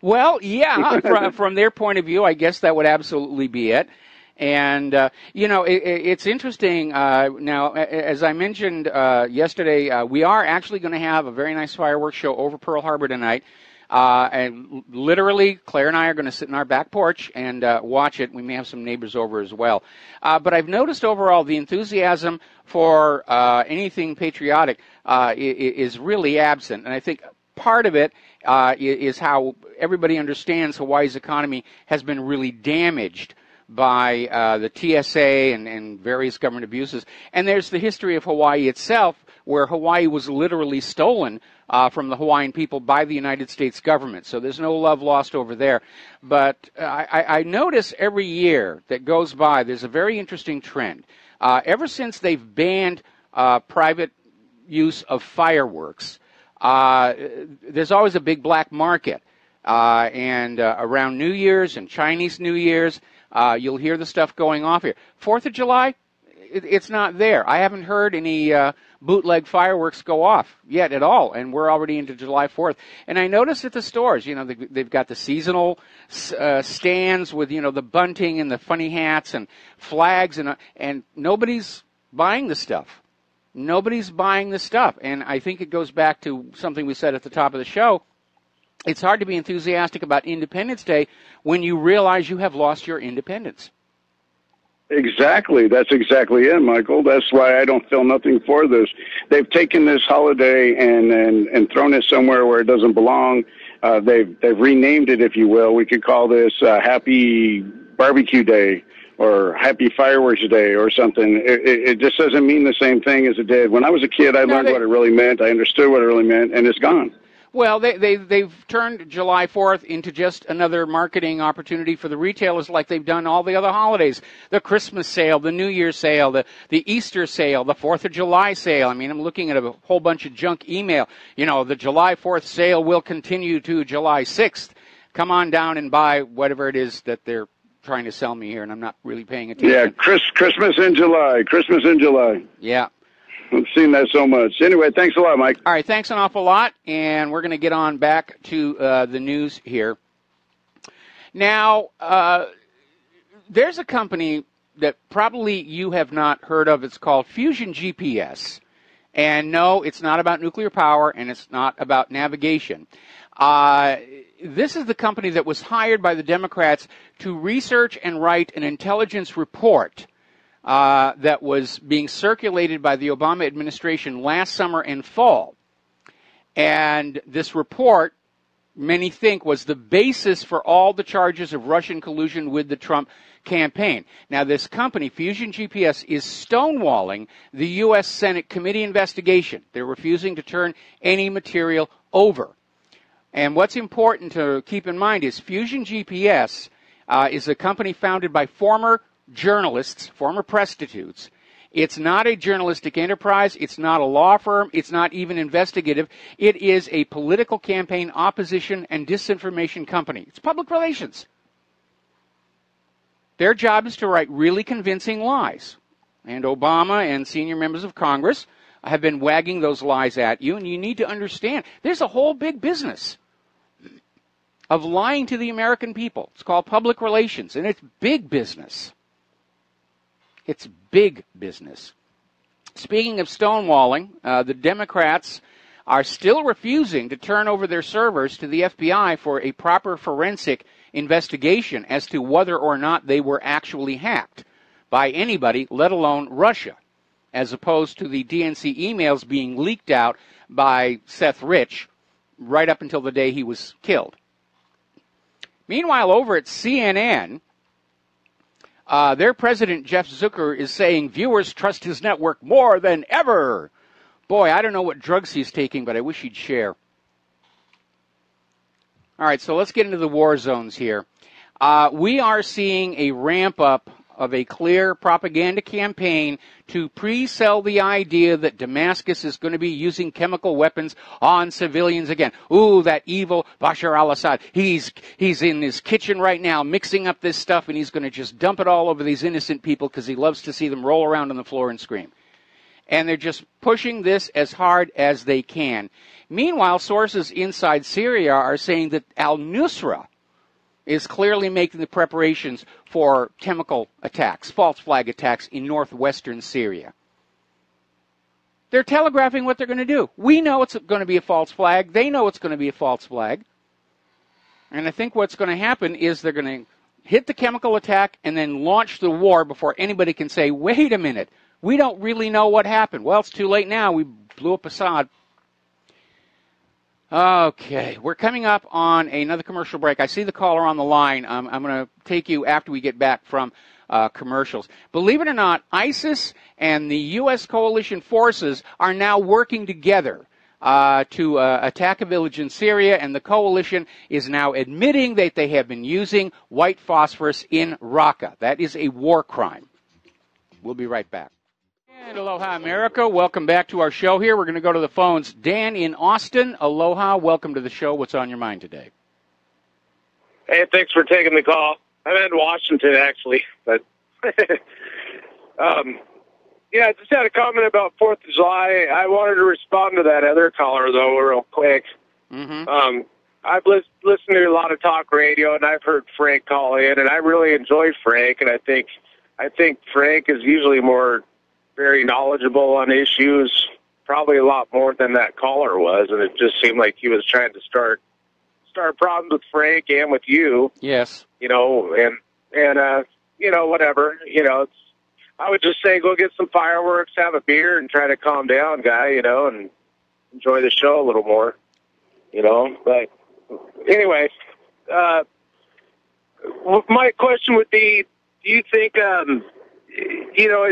Well, yeah, from their point of view, I guess that would absolutely be it. And, it's interesting. Now, as I mentioned yesterday, we are actually going to have a very nice fireworks show over Pearl Harbor tonight. And literally, Claire and I are going to sit in our back porch and watch it. We may have some neighbors over as well. But I've noticed overall the enthusiasm for anything patriotic is really absent. And I think part of it is how everybody understands Hawaii's economy has been really damaged by the TSA and various government abuses. And there's the history of Hawaii itself, where Hawaii was literally stolen from the Hawaiian people by the United States government. So there's no love lost over there. But I notice every year that goes by, there's a very interesting trend. Ever since they've banned private use of fireworks, there's always a big black market. And around New Year's and Chinese New Year's, you'll hear the stuff going off here. 4th of July, it's not there. I haven't heard any bootleg fireworks go off yet at all, and we're already into July 4th. And I noticed at the stores, they've got the seasonal stands with, the bunting and the funny hats and flags, and nobody's buying the stuff. Nobody's buying the stuff. And I think it goes back to something we said at the top of the show. It's hard to be enthusiastic about Independence Day when you realize you have lost your independence. Exactly. That's exactly it, Michael. That's why I don't feel nothing for this. They've taken this holiday and thrown it somewhere where it doesn't belong. They've renamed it, if you will. We could call this Happy Barbecue Day or Happy Fireworks Day or something. It just doesn't mean the same thing as it did. When I was a kid, I learned what it really meant. I understood what it really meant, and it's gone. Well, they've turned July 4th into just another marketing opportunity for the retailers like they've done all the other holidays. The Christmas sale, the New Year's sale, the Easter sale, the 4th of July sale. I mean, I'm looking at a whole bunch of junk email. The July 4th sale will continue to July 6th. Come on down and buy whatever it is that they're trying to sell me here, and I'm not really paying attention. Yeah, Christmas in July. Christmas in July. Yeah. I've seen that so much. Anyway, thanks a lot, Mike. All right, thanks an awful lot, and we're going to get on back to the news here. Now, there's a company that probably you have not heard of. It's called Fusion GPS. And no, it's not about nuclear power, and it's not about navigation. This is the company that was hired by the Democrats to research and write an intelligence report that was being circulated by the Obama administration last summer and fall. And this report, many think, was the basis for all the charges of Russian collusion with the Trump campaign. Now, this company, Fusion GPS, is stonewalling the U.S. Senate committee investigation. They're refusing to turn any material over. And what's important to keep in mind is Fusion GPS is a company founded by former journalists, former prostitutes. It's not a journalistic enterprise. It's not a law firm. It's not even investigative. It is a political campaign opposition and disinformation company. It's public relations. Their job is to write really convincing lies. And Obama and senior members of Congress have been wagging those lies at you, and you need to understand there's a whole big business of lying to the American people. It's called public relations, and it's big business. It's big business. Speaking of stonewalling, the Democrats are still refusing to turn over their servers to the FBI for a proper forensic investigation as to whether or not they were actually hacked by anybody, let alone Russia, as opposed to the DNC emails being leaked out by Seth Rich right up until the day he was killed. Meanwhile, over at CNN, their president, Jeff Zucker, is saying viewers trust his network more than ever. Boy, I don't know what drugs he's taking, but I wish he'd share. All right, so let's get into the war zones here. We are seeing a ramp up of a clear propaganda campaign to pre-sell the idea that Damascus is going to be using chemical weapons on civilians again. Ooh, that evil Bashar al-Assad. He's in his kitchen right now mixing up this stuff, and he's going to just dump it all over these innocent people because he loves to see them roll around on the floor and scream. And they're just pushing this as hard as they can. Meanwhile, sources inside Syria are saying that al-Nusra is clearly making the preparations for chemical attacks, false flag attacks in northwestern Syria. They're telegraphing what they're going to do. We know it's going to be a false flag. They know it's going to be a false flag. And I think what's going to happen is they're going to hit the chemical attack and then launch the war before anybody can say, wait a minute, we don't really know what happened. Well, it's too late now. We blew up Assad. Okay, we're coming up on another commercial break. I see the caller on the line. I'm going to take you after we get back from commercials. Believe it or not, ISIS and the U.S. coalition forces are now working together to attack a village in Syria, and the coalition is now admitting that they have been using white phosphorus in Raqqa. That is a war crime. We'll be right back. And aloha, America. Welcome back to our show here. We're going to go to the phones. Dan in Austin, aloha. Welcome to the show. What's on your mind today? Hey, thanks for taking the call. I'm in Washington, actually. But yeah, I just had a comment about 4th of July. I wanted to respond to that other caller, though, real quick. Mm-hmm. I've listened to a lot of talk radio, and I've heard Frank call in, and I really enjoy Frank, and I think Frank is usually very knowledgeable on issues, probably a lot more than that caller was, and it just seemed like he was trying to start problems with Frank and with you. Yes. You know, and you know, whatever. You know, I would just say go get some fireworks, have a beer, and try to calm down, guy, you know, and enjoy the show a little more, you know. But anyway, my question would be, do you think, you know,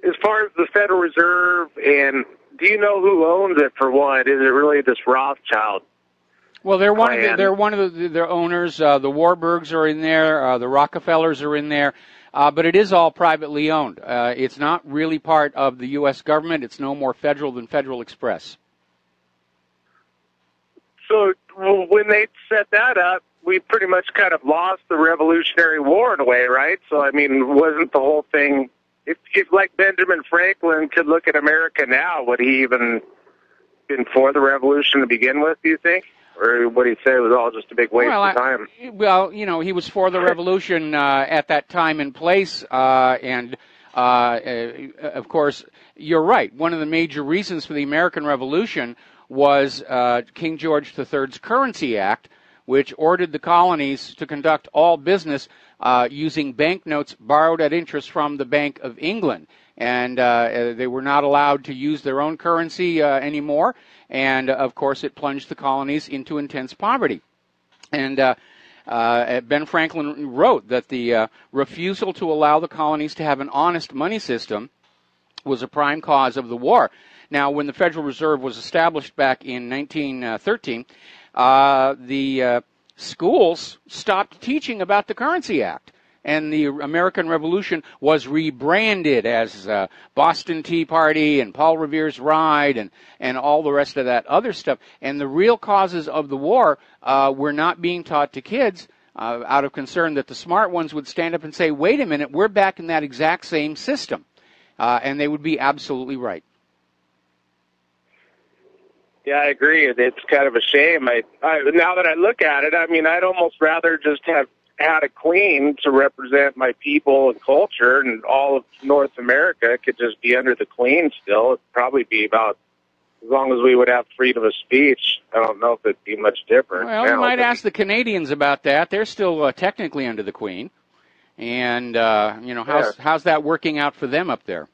as far as the Federal Reserve, and do you know who owns it for what? Is it really this Rothschild? Well, they're one of their owners. The Warburgs are in there. The Rockefellers are in there. But it is all privately owned. It's not really part of the U.S. government. It's no more federal than Federal Express. So when they set that up, we pretty much kind of lost the Revolutionary War in a way, right? So, I mean, wasn't the whole thing... If like Benjamin Franklin could look at America now, would he even been for the revolution to begin with, do you think? Or would he say it was all just a big waste of time? Well, you know, he was for the revolution at that time and place, and of course, you're right. One of the major reasons for the American Revolution was King George III's Currency Act, which ordered the colonies to conduct all business using banknotes borrowed at interest from the Bank of England. And they were not allowed to use their own currency anymore. And, of course, it plunged the colonies into intense poverty. And Ben Franklin wrote that the refusal to allow the colonies to have an honest money system was a prime cause of the war. Now, when the Federal Reserve was established back in 1913, the schools stopped teaching about the Currency Act, and the American Revolution was rebranded as Boston Tea Party and Paul Revere's Ride and all the rest of that other stuff. And the real causes of the war were not being taught to kids out of concern that the smart ones would stand up and say, wait a minute, we're back in that exact same system. And they would be absolutely right. Yeah, I agree. It's kind of a shame. Now that I look at it, I mean, I'd almost rather just have had a queen to represent my people and culture, and all of North America could just be under the queen still. It'd probably be about as long as we would have freedom of speech, I don't know if it'd be much different. Well, you might ask the Canadians about that. They're still technically under the Queen. And, how's that working out for them up there?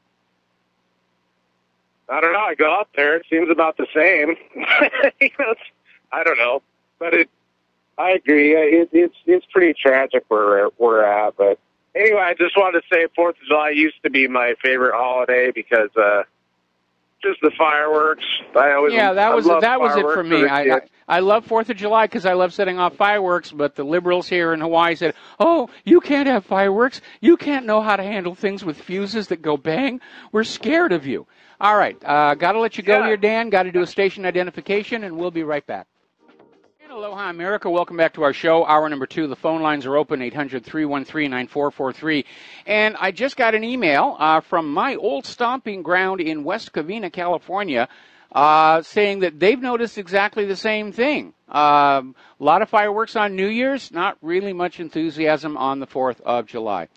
I don't know. I go up there. It seems about the same. I don't know. But I agree. It's pretty tragic where we're at. But anyway, I just wanted to say 4th of July used to be my favorite holiday because just the fireworks. That was it for me. I love 4th of July because I love setting off fireworks, but the liberals here in Hawaii said, oh, you can't have fireworks. You can't know how to handle things with fuses that go bang. We're scared of you. All right, got to let you go here, Dan. Got to do a station identification, and we'll be right back. Aloha, America. Welcome back to our show. Hour number 2. The phone lines are open, 800-313-9443. And I just got an email from my old stomping ground in West Covina, California, saying that they've noticed exactly the same thing. A lot of fireworks on New Year's, not really much enthusiasm on the 4th of July.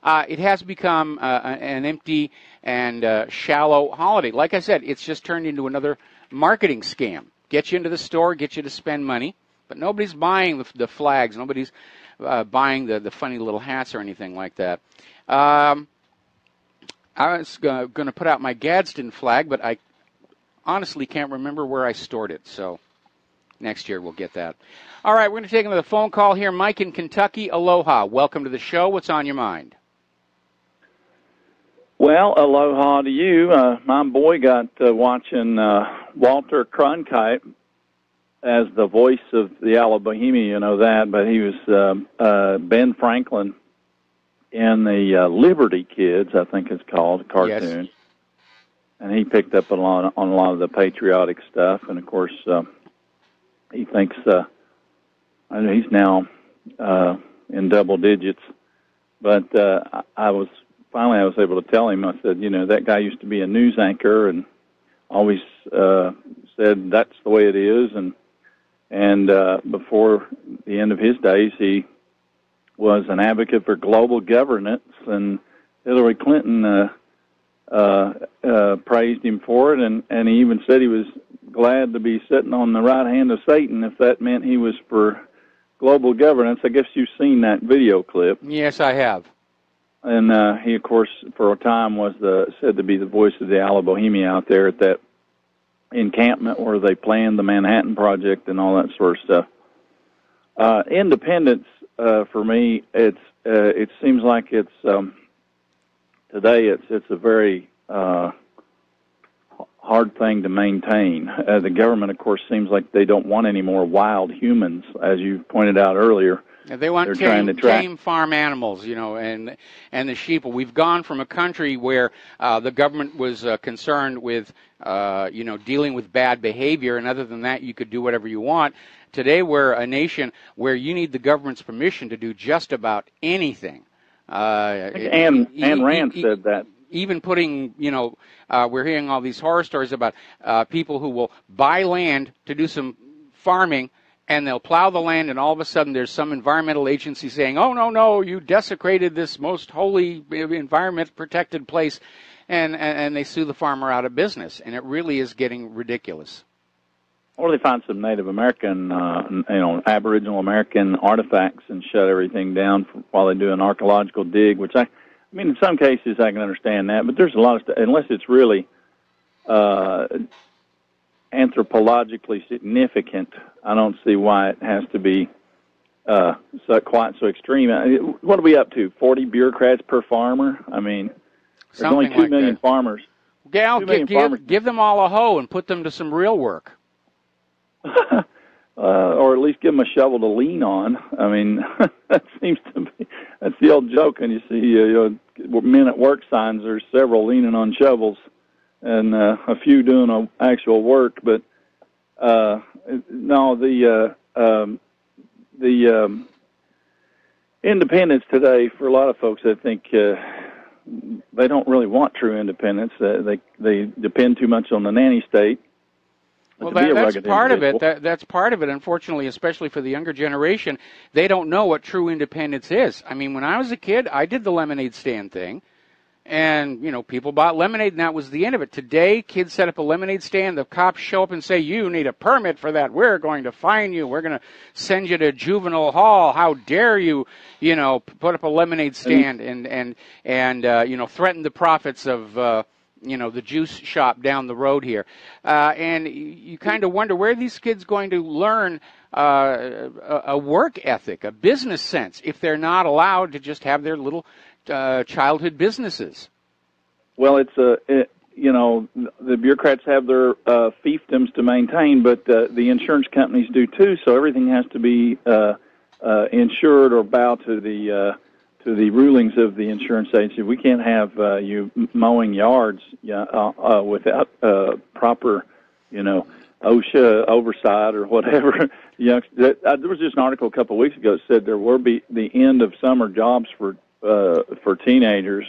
It has become an empty and shallow holiday. Like I said, it's just turned into another marketing scam. Get you into the store, get you to spend money, but nobody's buying the flags. Nobody's buying the funny little hats or anything like that. I was going to put out my Gadsden flag, but I honestly can't remember where I stored it, so next year we'll get that. All right, we're going to take another phone call here. Mike in Kentucky, aloha. Welcome to the show. What's on your mind? Well, aloha to you. My boy got watching Walter Cronkite as the voice of the Alabohemia, you know that, but he was Ben Franklin in the Liberty Kids, I think it's called, cartoon. Yes. And he picked up on a lot of the patriotic stuff, and of course, he thinks I know he's now in double digits, but I was able to tell him, I said, that guy used to be a news anchor and always said that's the way it is. And before the end of his days, he was an advocate for global governance, and Hillary Clinton praised him for it, and he even said he was glad to be sitting on the right hand of Satan if that meant he was for global governance. I guess you've seen that video clip. Yes, I have. And he, of course, for a time was said to be the voice of the Alabohemia out there at that encampment where they planned the Manhattan Project and all that sort of stuff. Independence, for me, it seems like it's today. It's a very hard thing to maintain. The government, of course, seems like they don't want any more wild humans, as you pointed out earlier. They want tame farm animals, and the sheep. We've gone from a country where the government was concerned with, dealing with bad behavior, and other than that, you could do whatever you want. Today, we're a nation where you need the government's permission to do just about anything. Anne Rand said that. Even putting, we're hearing all these horror stories about people who will buy land to do some farming, and they'll plow the land, and all of a sudden there's some environmental agency saying, oh, no, you desecrated this most holy environment-protected place, and they sue the farmer out of business. And it really is getting ridiculous. Or they find some Native American, Aboriginal American artifacts and shut everything down while they do an archaeological dig, which I mean, in some cases I can understand that, but there's a lot of stuff, unless it's really anthropologically significant, I don't see why it has to be quite so extreme. What are we up to, 40 bureaucrats per farmer? I mean, there's only 2 million farmers. Gal, give them all a hoe and put them to some real work. Or at least give them a shovel to lean on. I mean, that seems to be, that's the old joke. And you see men at work signs, there's several leaning on shovels and a few doing actual work. But no, the independence today, for a lot of folks, I think they don't really want true independence. They depend too much on the nanny state. Well, that's part of it. That's part of it, unfortunately, especially for the younger generation. They don't know what true independence is. I mean, when I was a kid, I did the lemonade stand thing. And, people bought lemonade, and that was the end of it. Today, kids set up a lemonade stand. The cops show up and say, you need a permit for that. We're going to fine you. We're going to send you to juvenile hall. How dare you, put up a lemonade stand and threaten the profits of, the juice shop down the road here. And you kind of wonder, where are these kids going to learn a work ethic, a business sense, if they're not allowed to just have their little childhood businesses? Well, the bureaucrats have their fiefdoms to maintain, but the insurance companies do too. So everything has to be insured or bow to the rulings of the insurance agency. We can't have you mowing yards without proper, OSHA oversight or whatever. There was just an article a couple of weeks ago that said there will be the end of summer jobs for teenagers.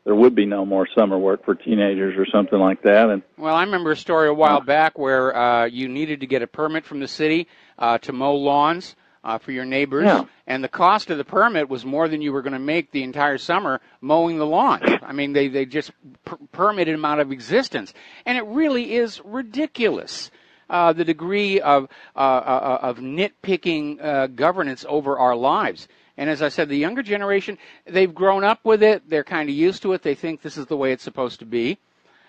There would be no more summer work for teenagers or something like that. And well, I remember a story a while back where you needed to get a permit from the city to mow lawns for your neighbors, and the cost of the permit was more than you were going to make the entire summer mowing the lawn. I mean, they just permitted them out of existence, and it really is ridiculous. The degree of nitpicking governance over our lives. And as I said, the younger generation, they've grown up with it. They're kind of used to it. They think this is the way it's supposed to be.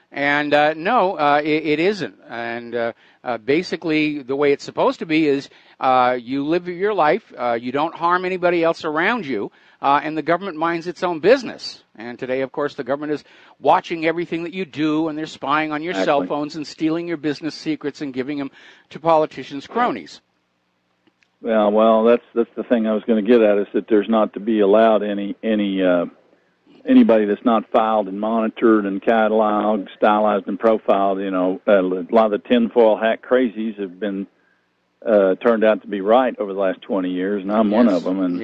And no, it isn't. And basically, the way it's supposed to be is you live your life, you don't harm anybody else around you, and the government minds its own business. And today, of course, the government is watching everything that you do, and they're spying on your cell phones and stealing your business secrets and giving them to politicians' cronies. Well, that's the thing I was going to get at, is that there's not to be allowed anybody that's not filed and monitored and cataloged, stylized and profiled. A lot of the tinfoil hat crazies have been turned out to be right over the last 20 years, and I'm one of them. And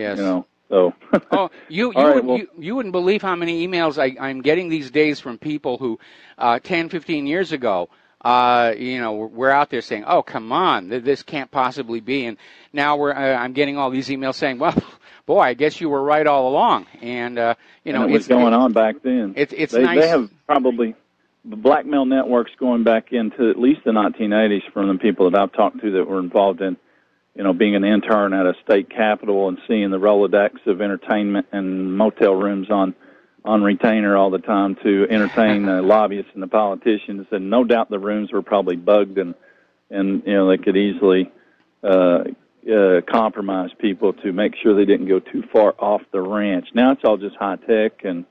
so. Oh, you wouldn't believe how many emails I'm getting these days from people who 10, 15 years ago. We're out there saying, "Oh, come on, this can't possibly be." And now I'm getting all these emails saying, "Well, boy, I guess you were right all along." And it was going on back then. It's nice. They have probably the blackmail networks going back into at least the 1980s from the people that I've talked to that were involved in, being an intern at a state capitol and seeing the Rolodex of entertainment and motel rooms on retainer all the time to entertain the lobbyists and the politicians, and no doubt the rooms were probably bugged and they could easily compromise people to make sure they didn't go too far off the ranch. Now it's all just high tech, and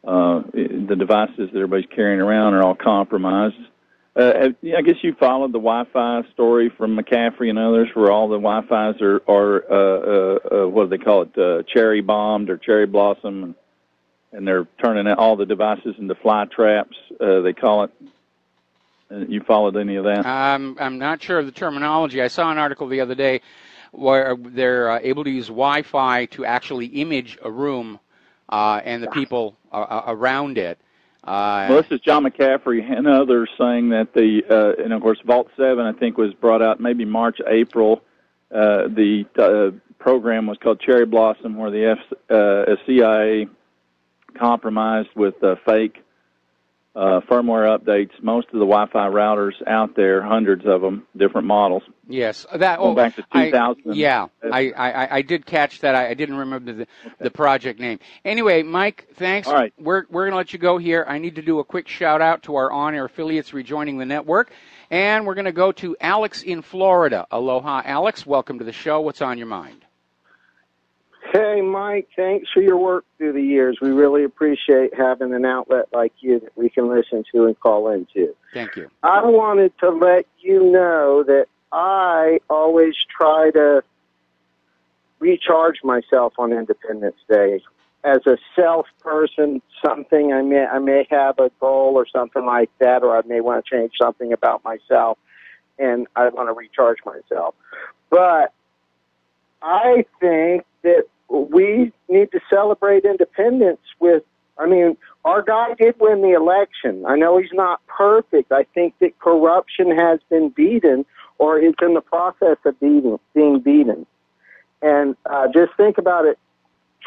the devices that everybody's carrying around are all compromised. I guess you followed the Wi-Fi story from McCaffrey and others, where all the Wi-Fis are what do they call it, cherry bombed or cherry blossom, and they're turning all the devices into fly traps, they call it. You followed any of that? I'm not sure of the terminology. I saw an article the other day where they're able to use Wi-Fi to actually image a room and the people around it. Well, this is John McCaffrey and others saying that and of course, Vault 7, I think, was brought out maybe March, April. The program was called Cherry Blossom, where the CIA compromised with fake firmware updates. Most of the Wi-Fi routers out there, hundreds of them, different models. Yes, going back to 2000. I did catch that. I didn't remember the project name. Anyway, Mike, thanks. All right. We're going to let you go here. I need to do a quick shout-out to our on-air affiliates rejoining the network. And we're going to go to Alex in Florida. Aloha, Alex. Welcome to the show. What's on your mind? Hey, Mike, thanks for your work through the years. We really appreciate having an outlet like you that we can listen to and call into. Thank you. I wanted to let you know that I always try to recharge myself on Independence Day. As a self person, something I may have a goal or something like that, or I may want to change something about myself, and I want to recharge myself. But I think that we need to celebrate independence with, our guy did win the election. I know he's not perfect. I think that corruption has been beaten or is in the process of being beaten. And just think about it.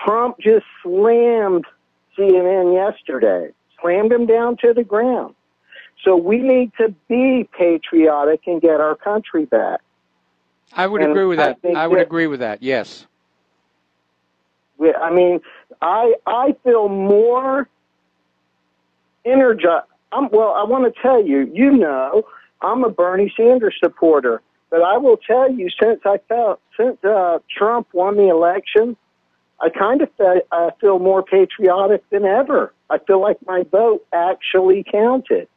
Trump just slammed CNN yesterday. Slammed him down to the ground. So we need to be patriotic and get our country back. I would agree with that. I would agree with that, yes. I mean, I feel more energized. I want to tell you, I'm a Bernie Sanders supporter. But I will tell you, since Trump won the election, I kind of feel more patriotic than ever. I feel like my vote actually counted.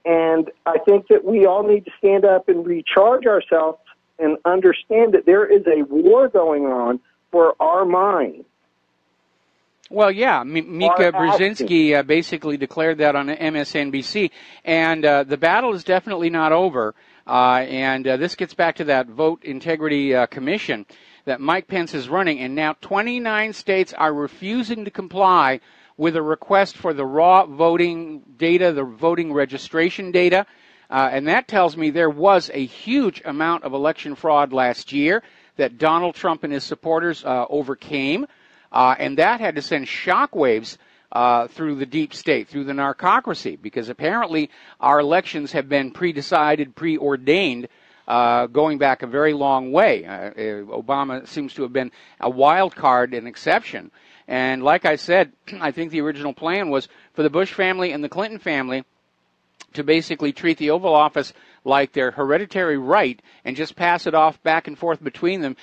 And I think that we all need to stand up and recharge ourselves and understand that there is a war going on for our minds. Well, yeah, Mika Brzezinski basically declared that on MSNBC, and the battle is definitely not over. And this gets back to that vote integrity commission that Mike Pence is running, and now 29 states are refusing to comply with a request for the raw voting data, the voting registration data. And that tells me there was a huge amount of election fraud last year that Donald Trump and his supporters overcame. And that had to send shockwaves through the deep state, through the narcocracy, because apparently our elections have been pre-decided, preordained, going back a very long way. Obama seems to have been a wild card, an exception. And like I said, I think the original plan was for the Bush family and the Clinton family to basically treat the Oval Office like their hereditary right and just pass it off back and forth between them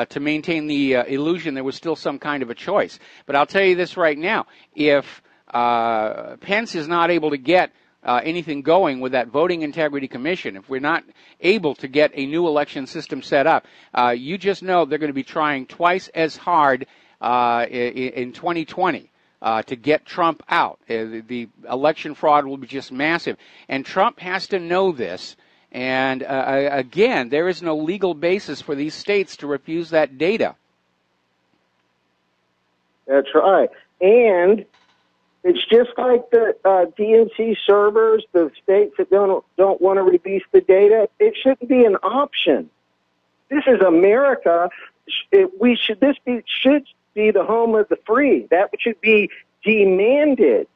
to maintain the illusion there was still some kind of a choice. But I'll tell you this right now, if Pence is not able to get anything going with that Voting Integrity Commission, if we're not able to get a new election system set up, you just know they're going to be trying twice as hard in 2020. To get Trump out. The election fraud will be just massive. And Trump has to know this. And again, there is no legal basis for these states to refuse that data. That's right. And it's just like the DNC servers, the states that don't want to release the data. It shouldn't be an option. This is America. This should be the home of the free. That should be demanded.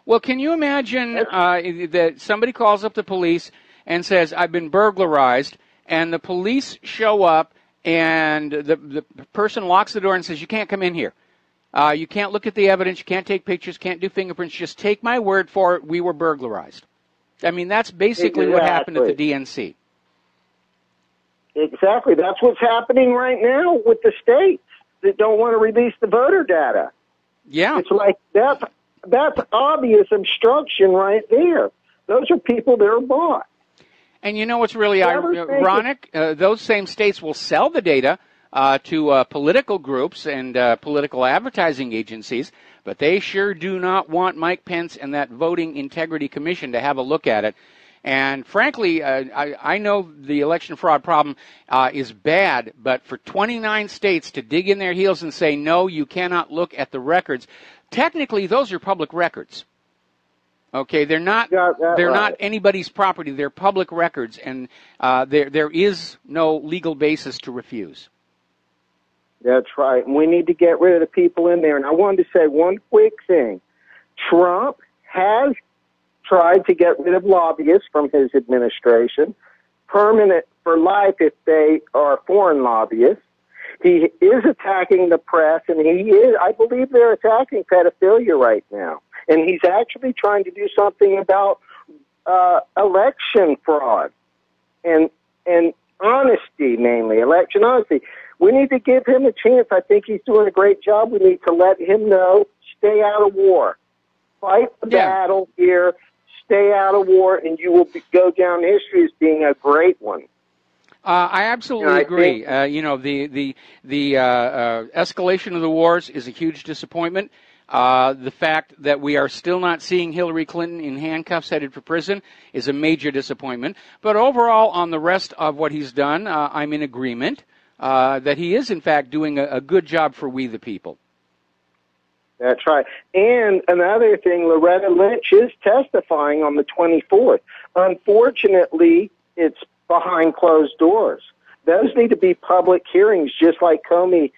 Well, can you imagine that somebody calls up the police and says, I've been burglarized, and the police show up and the person locks the door and says, you can't come in here. You can't look at the evidence, you can't take pictures, can't do fingerprints, just take my word for it, we were burglarized. I mean, that's basically what happened at the DNC. Exactly. That's what's happening right now with the states that don't want to release the voter data. Yeah. It's like that's obvious obstruction right there. Those are people that are bought. And you know what's really ironic? Those same states will sell the data to political groups and political advertising agencies, but they sure do not want Mike Pence and that Voting Integrity Commission to have a look at it. And frankly, I know the election fraud problem is bad, but for 29 states to dig in their heels and say, no, you cannot look at the records, technically those are public records. Okay, they're not not anybody's property. They're public records, and there is no legal basis to refuse. That's right. And we need to get rid of the people in there. And I wanted to say one quick thing. Trump has tried to get rid of lobbyists from his administration, permanent for life if they are foreign lobbyists. He is attacking the press, and I believe they're attacking pedophilia right now. And he's actually trying to do something about election fraud and honesty, mainly, election honesty. We need to give him a chance. I think he's doing a great job. We need to let him know, stay out of war. Fight the battle here, stay out of war, and you will go down history as being a great one. I absolutely agree. The escalation of the wars is a huge disappointment. The fact that we are still not seeing Hillary Clinton in handcuffs headed for prison is a major disappointment. But overall, on the rest of what he's done, I'm in agreement that he is, in fact, doing a good job for we the people. That's right. And another thing, Loretta Lynch is testifying on the 24th. Unfortunately, it's behind closed doors. Those need to be public hearings, just like Comey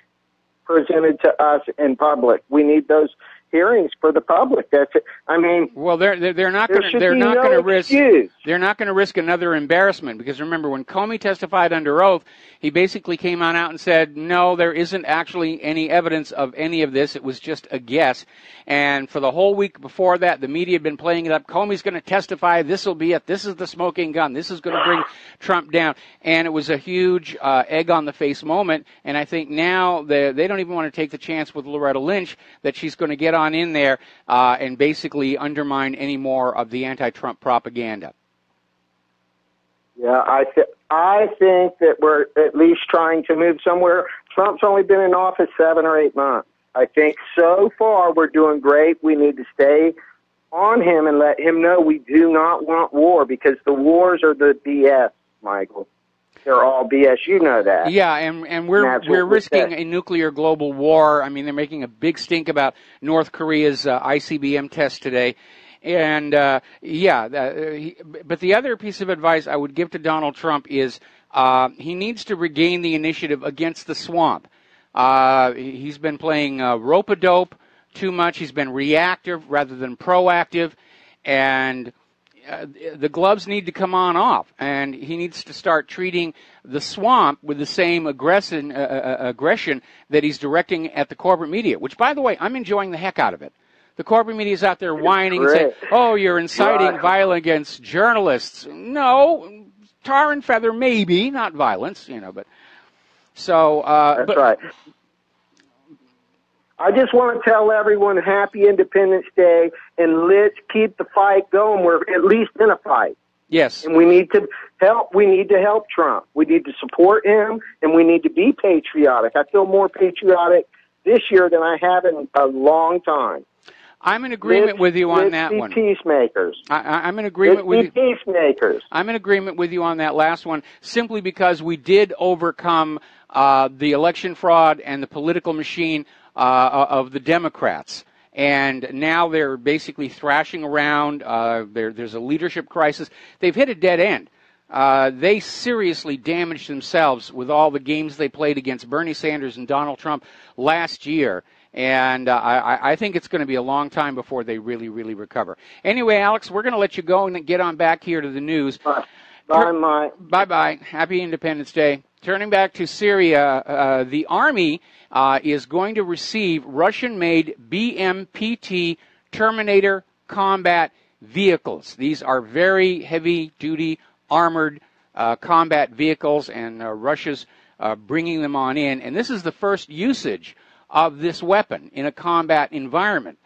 presented to us in public. We need those hearings for the public. That's it. I mean, well, they're not going to risk another embarrassment, because remember, when Comey testified under oath, he basically came on out and said, no, there isn't actually any evidence of any of this. It was just a guess. And for the whole week before that, the media had been playing it up. Comey's going to testify. This will be it. This is the smoking gun. This is going to bring Trump down. And it was a huge egg on the face moment. And I think now they don't even want to take the chance with Loretta Lynch that she's going to get on in there and basically undermine any more of the anti-Trump propaganda. Yeah, I think that we're at least trying to move somewhere. Trump's only been in office 7 or 8 months. I think so far we're doing great. We need to stay on him and let him know we do not want war, because the wars are the BS, Michael. They're all BS. You know that. Yeah, and we're risking a nuclear global war. I mean, they're making a big stink about North Korea's ICBM test today. And, but the other piece of advice I would give to Donald Trump is he needs to regain the initiative against the swamp. He's been playing rope-a-dope too much. He's been reactive rather than proactive. And the gloves need to come on off, and he needs to start treating the swamp with the same aggression that he's directing at the corporate media, which, by the way, I'm enjoying the heck out of it. The corporate media is out there whining and saying, oh, you're inciting violence against journalists. No, tar and feather, maybe, not violence, but so. That's right. I just want to tell everyone happy Independence Day, and let's keep the fight going. We're at least in a fight. Yes. And we need to help. We need to help Trump. We need to support him, and we need to be patriotic. I feel more patriotic this year than I have in a long time. I'm in agreement with you on that one. Let's be peacemakers. I'm in agreement with you. Peacemakers. I'm in agreement with you on that last one, simply because we did overcome the election fraud and the political machine of the Democrats. And now they're basically thrashing around. There's a leadership crisis. They've hit a dead end. They seriously damaged themselves with all the games they played against Bernie Sanders and Donald Trump last year. And I think it's going to be a long time before they really, really recover. Anyway, Alex, we're going to let you go and get on back here to the news. Bye, Mike. Bye-bye. Happy Independence Day. Turning back to Syria, the Army is going to receive Russian-made BMPT Terminator combat vehicles. These are very heavy-duty armored combat vehicles, and Russia's bringing them on in. And this is the first usage of this weapon in a combat environment,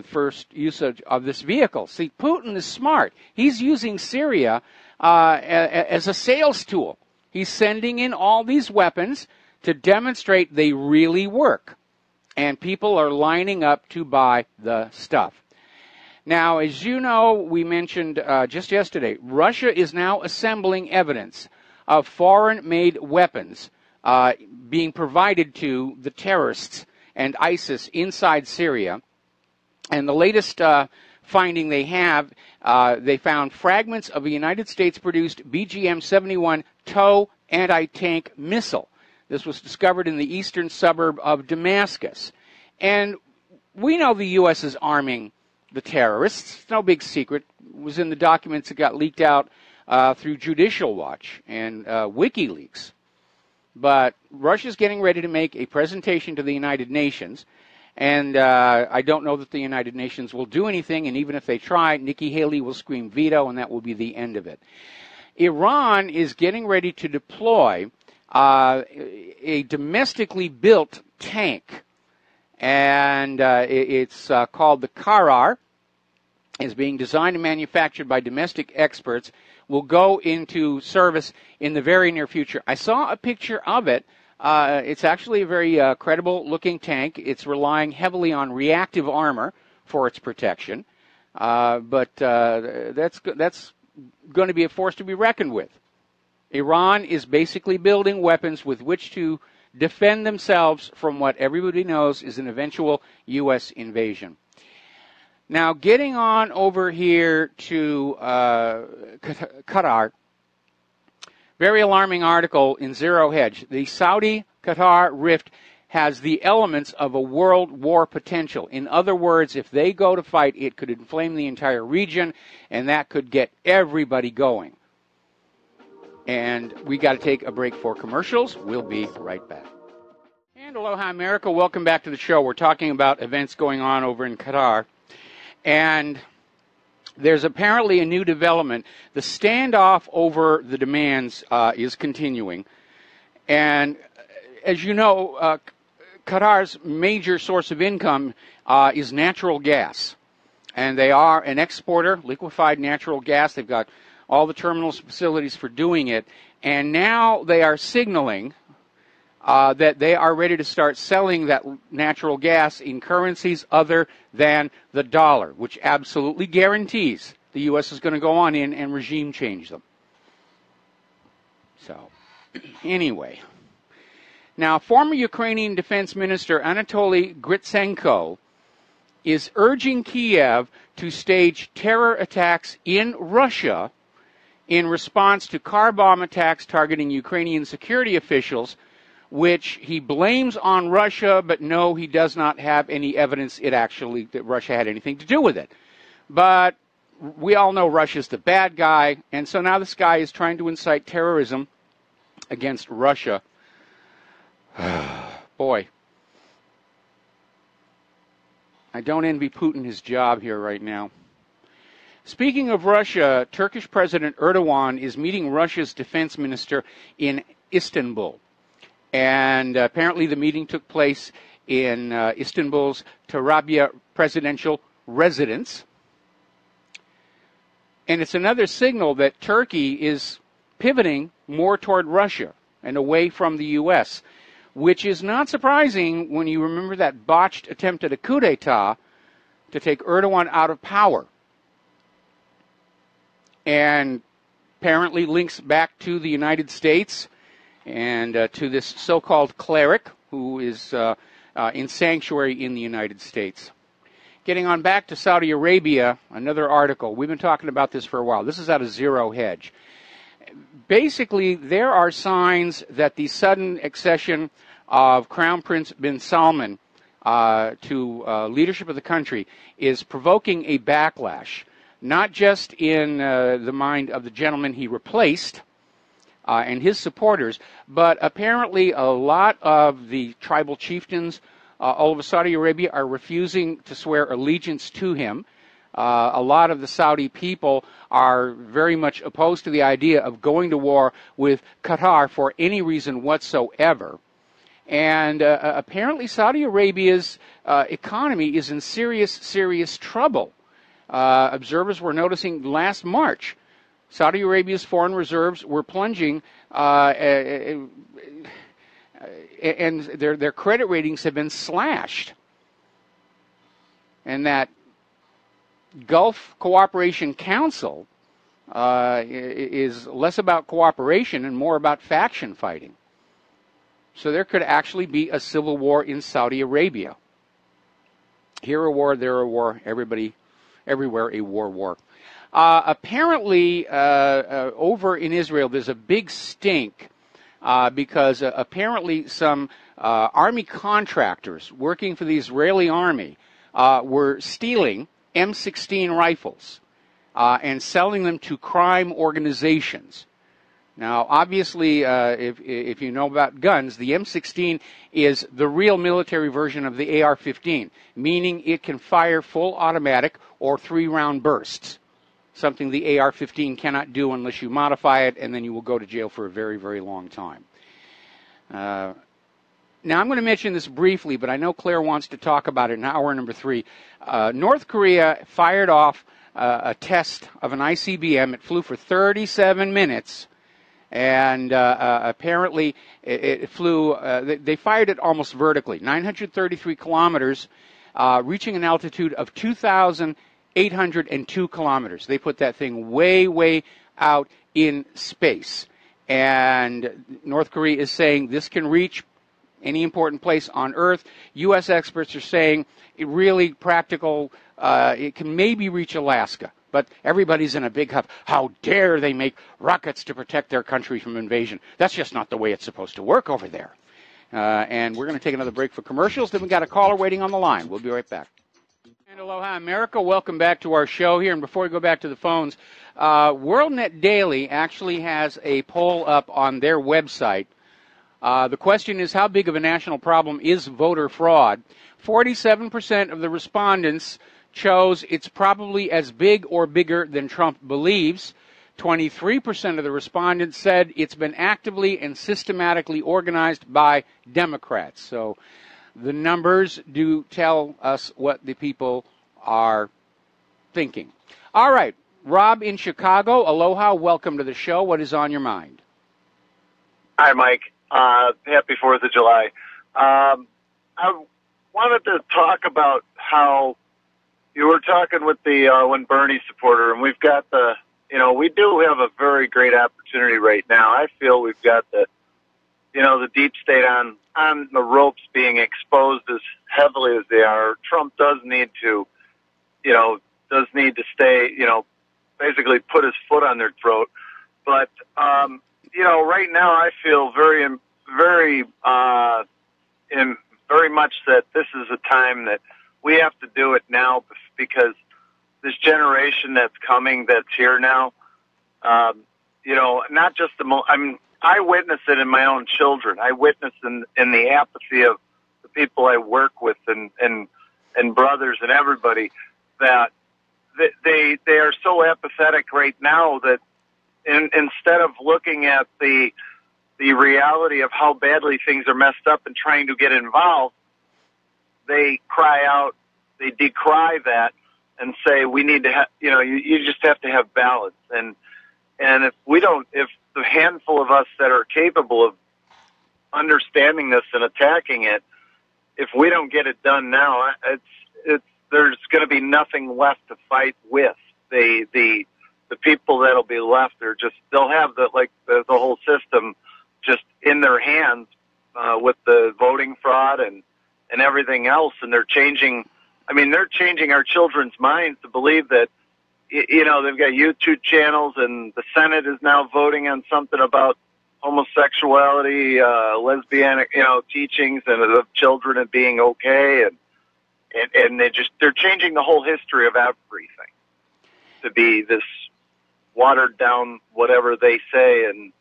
first usage of this vehicle. See, Putin is smart. He's using Syria as a sales tool. He's sending in all these weapons to demonstrate they really work. And people are lining up to buy the stuff. Now, as you know, we mentioned just yesterday, Russia is now assembling evidence of foreign-made weapons being provided to the terrorists and ISIS inside Syria. And the latest finding they have, they found fragments of a United States-produced BGM-71 TOW anti-tank missile. This was discovered in the eastern suburb of Damascus. And we know the U.S. is arming the terrorists. It's no big secret. It was in the documents that got leaked out through Judicial Watch and WikiLeaks. But Russia's getting ready to make a presentation to the United Nations, and I don't know that the United Nations will do anything, and even if they try, Nikki Haley will scream veto, and that will be the end of it. Iran is getting ready to deploy a domestically built tank, and it's called the Karar. It's being designed and manufactured by domestic experts, will go into service in the very near future. I saw a picture of it. It's actually a very credible-looking tank. It's relying heavily on reactive armor for its protection, but that's going to be a force to be reckoned with. Iran is basically building weapons with which to defend themselves from what everybody knows is an eventual U.S. invasion. Now, getting on over here to Qatar, very alarming article in Zero Hedge. The Saudi-Qatar rift has the elements of a world war potential. In other words, if they go to fight, it could inflame the entire region, and that could get everybody going. And we got to take a break for commercials. We'll be right back. And aloha, America. Welcome back to the show. We're talking about events going on over in Qatar. And there's apparently a new development. The standoff over the demands is continuing. And as you know, Qatar's major source of income is natural gas. And they are an exporter, liquefied natural gas. They've got all the terminals, facilities for doing it. And now they are signaling that they are ready to start selling that natural gas in currencies other than the dollar, which absolutely guarantees the U.S. is going to go on in and regime change them. So, anyway. Now, former Ukrainian Defense Minister Anatoly Gritsenko is urging Kiev to stage terror attacks in Russia in response to car bomb attacks targeting Ukrainian security officials, which he blames on Russia, but no, he does not have any evidence that Russia had anything to do with it. But we all know Russia's the bad guy, and so now this guy is trying to incite terrorism against Russia. Boy, I don't envy Putin his job here right now. Speaking of Russia, Turkish President Erdogan is meeting Russia's defense minister in Istanbul. And apparently the meeting took place in Istanbul's Tarabya presidential residence. And it's another signal that Turkey is pivoting more toward Russia and away from the U.S., which is not surprising when you remember that botched attempt at a coup d'etat to take Erdogan out of power. And apparently links back to the United States and to this so-called cleric who is in sanctuary in the United States. Getting on back to Saudi Arabia, another article. We've been talking about this for a while. This is out of Zero Hedge. Basically, there are signs that the sudden accession of Crown Prince bin Salman to leadership of the country is provoking a backlash, not just in the mind of the gentleman he replaced and his supporters, but apparently a lot of the tribal chieftains all over Saudi Arabia are refusing to swear allegiance to him. A lot of the Saudi people are very much opposed to the idea of going to war with Qatar for any reason whatsoever. And apparently Saudi Arabia's economy is in serious, serious trouble. Observers were noticing last March, Saudi Arabia's foreign reserves were plunging, and their credit ratings have been slashed. And that Gulf Cooperation Council is less about cooperation and more about faction fighting. So there could actually be a civil war in Saudi Arabia. Here a war, there a war, everywhere a war. Apparently, over in Israel, there's a big stink because apparently some army contractors working for the Israeli army were stealing M16 rifles and selling them to crime organizations. Now, obviously, if you know about guns, the M16 is the real military version of the AR-15, meaning it can fire full automatic or 3-round bursts, something the AR-15 cannot do unless you modify it, and then you will go to jail for a very, very long time. Now, I'm going to mention this briefly, but I know Claire wants to talk about it in hour number 3. North Korea fired off a test of an ICBM. It flew for 37 minutes. And apparently it flew, they fired it almost vertically, 933 kilometers, reaching an altitude of 2,802 kilometers. They put that thing way, way out in space. And North Korea is saying this can reach any important place on Earth. U.S. experts are saying it really practical, it can maybe reach Alaska. But everybody's in a big huff. How dare they make rockets to protect their country from invasion? That's just not the way it's supposed to work over there. And we're going to take another break for commercials. Then we got a caller waiting on the line. We'll be right back. And aloha, America. Welcome back to our show here. And before we go back to the phones, WorldNet Daily actually has a poll up on their website. The question is, how big of a national problem is voter fraud? 47% of the respondents chose it's probably as big or bigger than Trump believes. 23% of the respondents said it's been actively and systematically organized by Democrats. So the numbers do tell us what the people are thinking. All right, Rob in Chicago, aloha, welcome to the show. What is on your mind? Hi, Mike. Happy 4th of July. I wanted to talk about how you were talking with the When Bernie supporter, and we've got the, we do have a very great opportunity right now. I feel we've got the deep state on the ropes being exposed as heavily as they are. Trump does need to stay, basically put his foot on their throat. But, right now I feel very much that this is a time that we have to do it now, because this generation that's coming, that's here now, not just I witness it in my own children. I witness in the apathy of the people I work with and brothers and everybody, that they are so apathetic right now that instead of looking at the reality of how badly things are messed up and trying to get involved, they cry out, they decry that and say we need to have, you just have to have balance. And if the handful of us that are capable of understanding this and attacking it, if we don't get it done now, there's going to be nothing left to fight with. The people that'll be left they'll have the whole system just in their hands with the voting fraud and everything else, and they're changing our children's minds to believe that they've got YouTube channels, and the Senate is now voting on something about homosexuality, lesbianic, teachings, and of children and being okay, and they're changing the whole history of everything to be this watered down whatever they say, and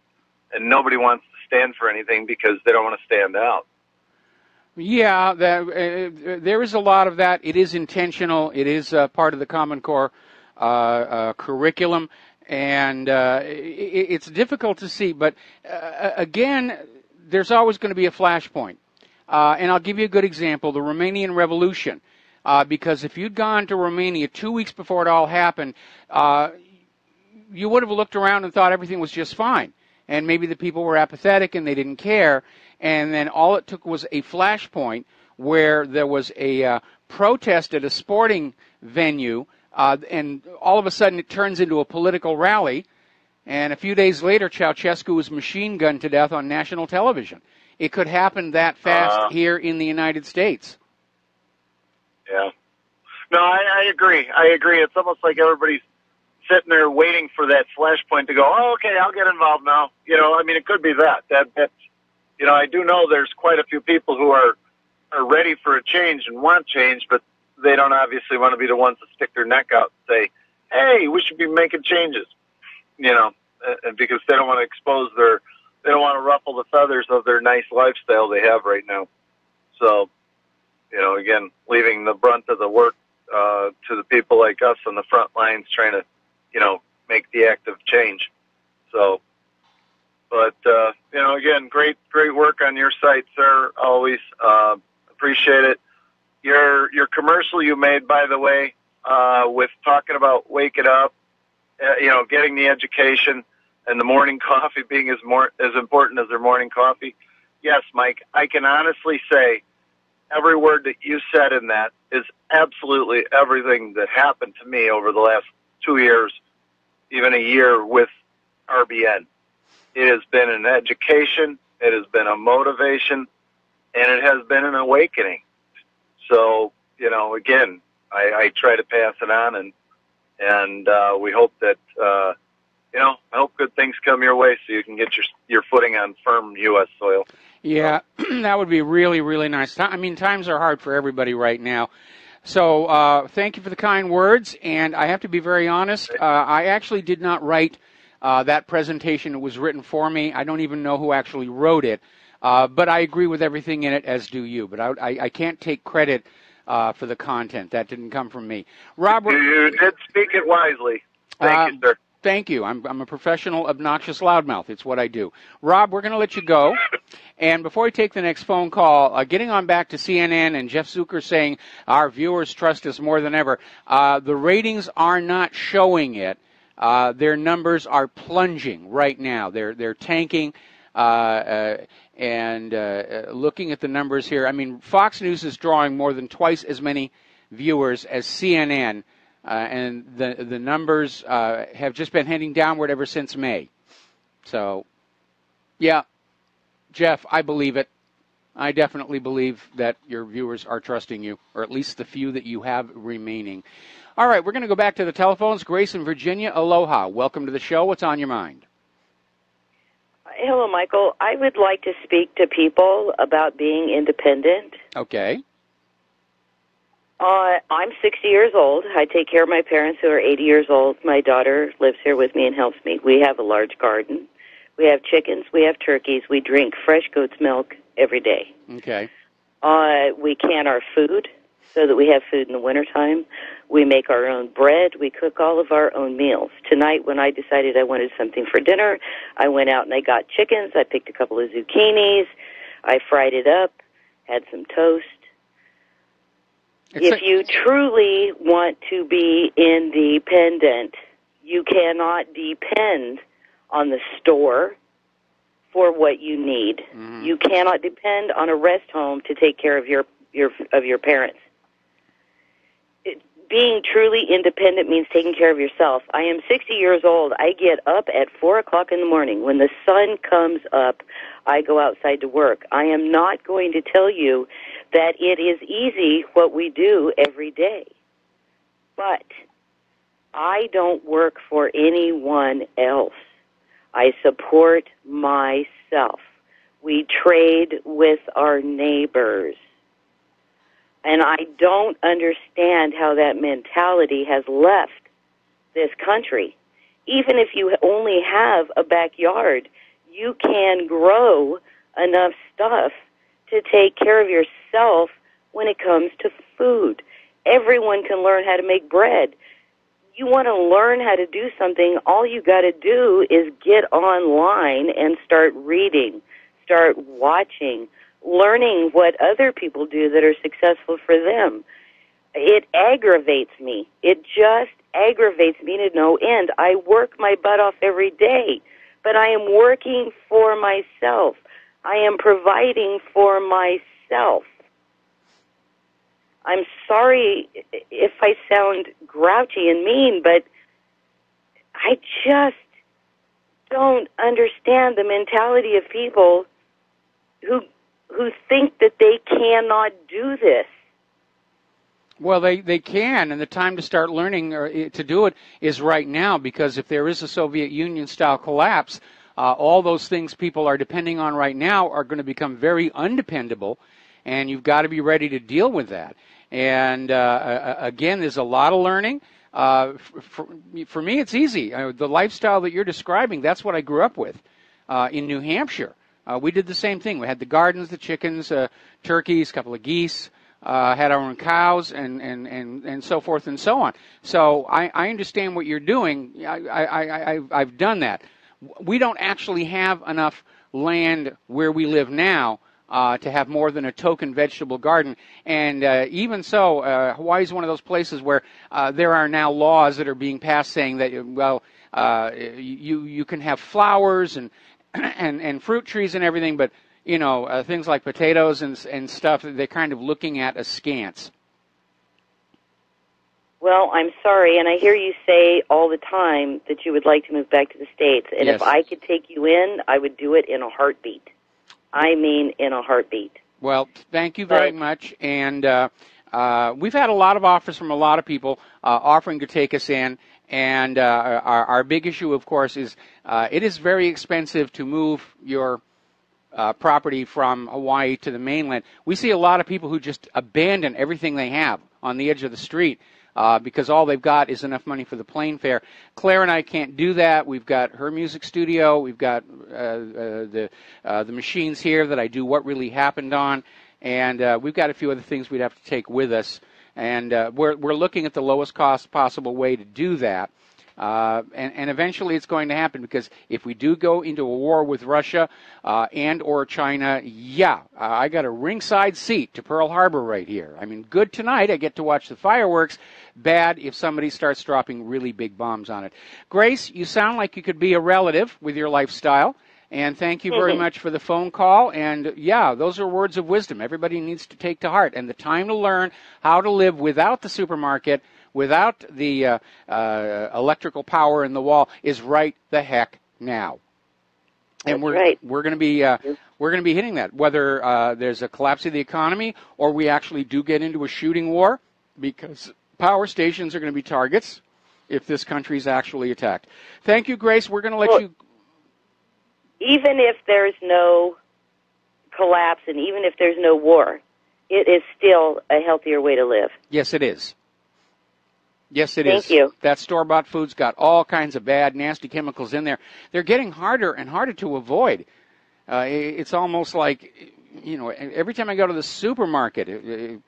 nobody wants to stand for anything because they don't want to stand out. Yeah, there is a lot of that. It is intentional. It is part of the Common Core curriculum, and it's difficult to see. But again, there's always going to be a flashpoint. And I'll give you a good example, the Romanian Revolution. Because if you'd gone to Romania 2 weeks before it all happened, you would have looked around and thought everything was just fine. And maybe the people were apathetic and they didn't care. And then all it took was a flashpoint where there was a protest at a sporting venue, and all of a sudden it turns into a political rally. And a few days later, Ceausescu was machine gunned to death on national television. It could happen that fast here in the United States. Yeah. No, I agree. It's almost like everybody's sitting there waiting for that flashpoint to go, oh, okay, I'll get involved now. It could be that. I do know there's quite a few people who are ready for a change and want change, but they don't obviously want to be the ones to stick their neck out and say, hey, we should be making changes, because they don't want to they don't want to ruffle the feathers of their nice lifestyle they have right now. So, again, leaving the brunt of the work to the people like us on the front lines trying to, make the active change. So, but, again, great work on your site, sir. Always appreciate it. Your commercial you made, by the way, with talking about wake it up, getting the education and the morning coffee being as important as their morning coffee. Yes, Mike, I can honestly say every word that you said in that is absolutely everything that happened to me over the last 2 years, even a year with RBN. It has been an education, it has been a motivation, and it has been an awakening. So, again, I try to pass it on, and we hope that, hope good things come your way so you can get your footing on firm U.S. soil. Yeah, that would be really, really nice. I mean, times are hard for everybody right now. So thank you for the kind words, and I have to be very honest, I actually did not write that presentation. It was written for me. I don't even know who actually wrote it, but I agree with everything in it, as do you. But I can't take credit for the content. That didn't come from me. Robert, you did speak it wisely. Thank you, sir. Thank you. I'm a professional, obnoxious loudmouth. It's what I do. Rob, we're going to let you go. And before we take the next phone call, getting on back to CNN and Jeff Zucker saying our viewers trust us more than ever, the ratings are not showing it. Their numbers are plunging right now. They're tanking. And looking at the numbers here, I mean, Fox News is drawing more than twice as many viewers as CNN. And the numbers have just been heading downward ever since May. So, yeah, Jeff, I believe it. I definitely believe that your viewers are trusting you, or at least the few that you have remaining. All right, we're going to go back to the telephones. Grace in Virginia, aloha. Welcome to the show. What's on your mind? Hello, Michael. I would like to speak to people about being independent. Okay. I'm 60 years old. I take care of my parents who are 80 years old. My daughter lives here with me and helps me. We have a large garden. We have chickens. We have turkeys. We drink fresh goat's milk every day. Okay. We can our food so that we have food in the wintertime. We make our own bread. We cook all of our own meals. Tonight, when I decided I wanted something for dinner, I went out and I got chickens. I picked a couple of zucchinis. I fried it up, had some toast. If you truly want to be independent, you cannot depend on the store for what you need. Mm-hmm. You cannot depend on a rest home to take care of your parents. Being truly independent means taking care of yourself. I am 60 years old. I get up at 4 o'clock in the morning. When the sun comes up, I go outside to work. I am not going to tell you that it is easy what we do every day. But I don't work for anyone else. I support myself. We trade with our neighbors. And I don't understand how that mentality has left this country. Even if you only have a backyard, you can grow enough stuff to take care of yourself when it comes to food. Everyone can learn how to make bread. You want to learn how to do something, all you got to do is get online and start reading, start watching, learning what other people do that are successful for them. It aggravates me. It just aggravates me to no end. I work my butt off every day, but I am working for myself. I am providing for myself. I'm sorry if I sound grouchy and mean, but I just don't understand the mentality of people who think that they cannot do this. Well, they can, and the time to start learning to do it is right now, because if there is a Soviet Union-style collapse, all those things people are depending on right now are going to become very undependable, and you've got to be ready to deal with that. And again, there's a lot of learning. For me, it's easy. The lifestyle that you're describing, that's what I grew up with in New Hampshire. We did the same thing. We had the gardens, the chickens, turkeys, a couple of geese, had our own cows, and so forth and so on. So I understand what you're doing. I've done that. We don't actually have enough land where we live now to have more than a token vegetable garden. And even so, Hawaii is one of those places where there are now laws that are being passed saying that, well, you can have flowers and fruit trees and everything, but, you know, things like potatoes and stuff, they're kind of looking at askance. Well, I'm sorry, and I hear you say all the time that you would like to move back to the States. And yes. If I could take you in, I would do it in a heartbeat. I mean, in a heartbeat. Well, thank you very much. And we've had a lot of offers from a lot of people offering to take us in. And our big issue, of course, is it is very expensive to move your property from Hawaii to the mainland. We see a lot of people who just abandon everything they have on the edge of the street because all they've got is enough money for the plane fare. Claire and I can't do that. We've got her music studio. We've got the machines here that I do What Really Happened on. And we've got a few other things we'd have to take with us. And we're looking at the lowest cost possible way to do that. And eventually it's going to happen, because if we do go into a war with Russia and or China, I got a ringside seat to Pearl Harbor right here. I mean, good tonight. I get to watch the fireworks. Bad if somebody starts dropping really big bombs on it. Grace, you sound like you could be a relative with your lifestyle. And thank you very much for the phone call. And, those are words of wisdom everybody needs to take to heart. And the time to learn how to live without the supermarket, without the electrical power in the wall, is right the heck now. And we're going to be hitting that, whether there's a collapse of the economy or we actually do get into a shooting war, because power stations are going to be targets if this country is actually attacked. Thank you, Grace. We're going to let you. Even if there's no collapse and even if there's no war, it is still a healthier way to live. Yes, it is. Yes, it is. Thank you. That store-bought food's got all kinds of bad, nasty chemicals in there. They're getting harder and harder to avoid. It's almost like, every time I go to the supermarket,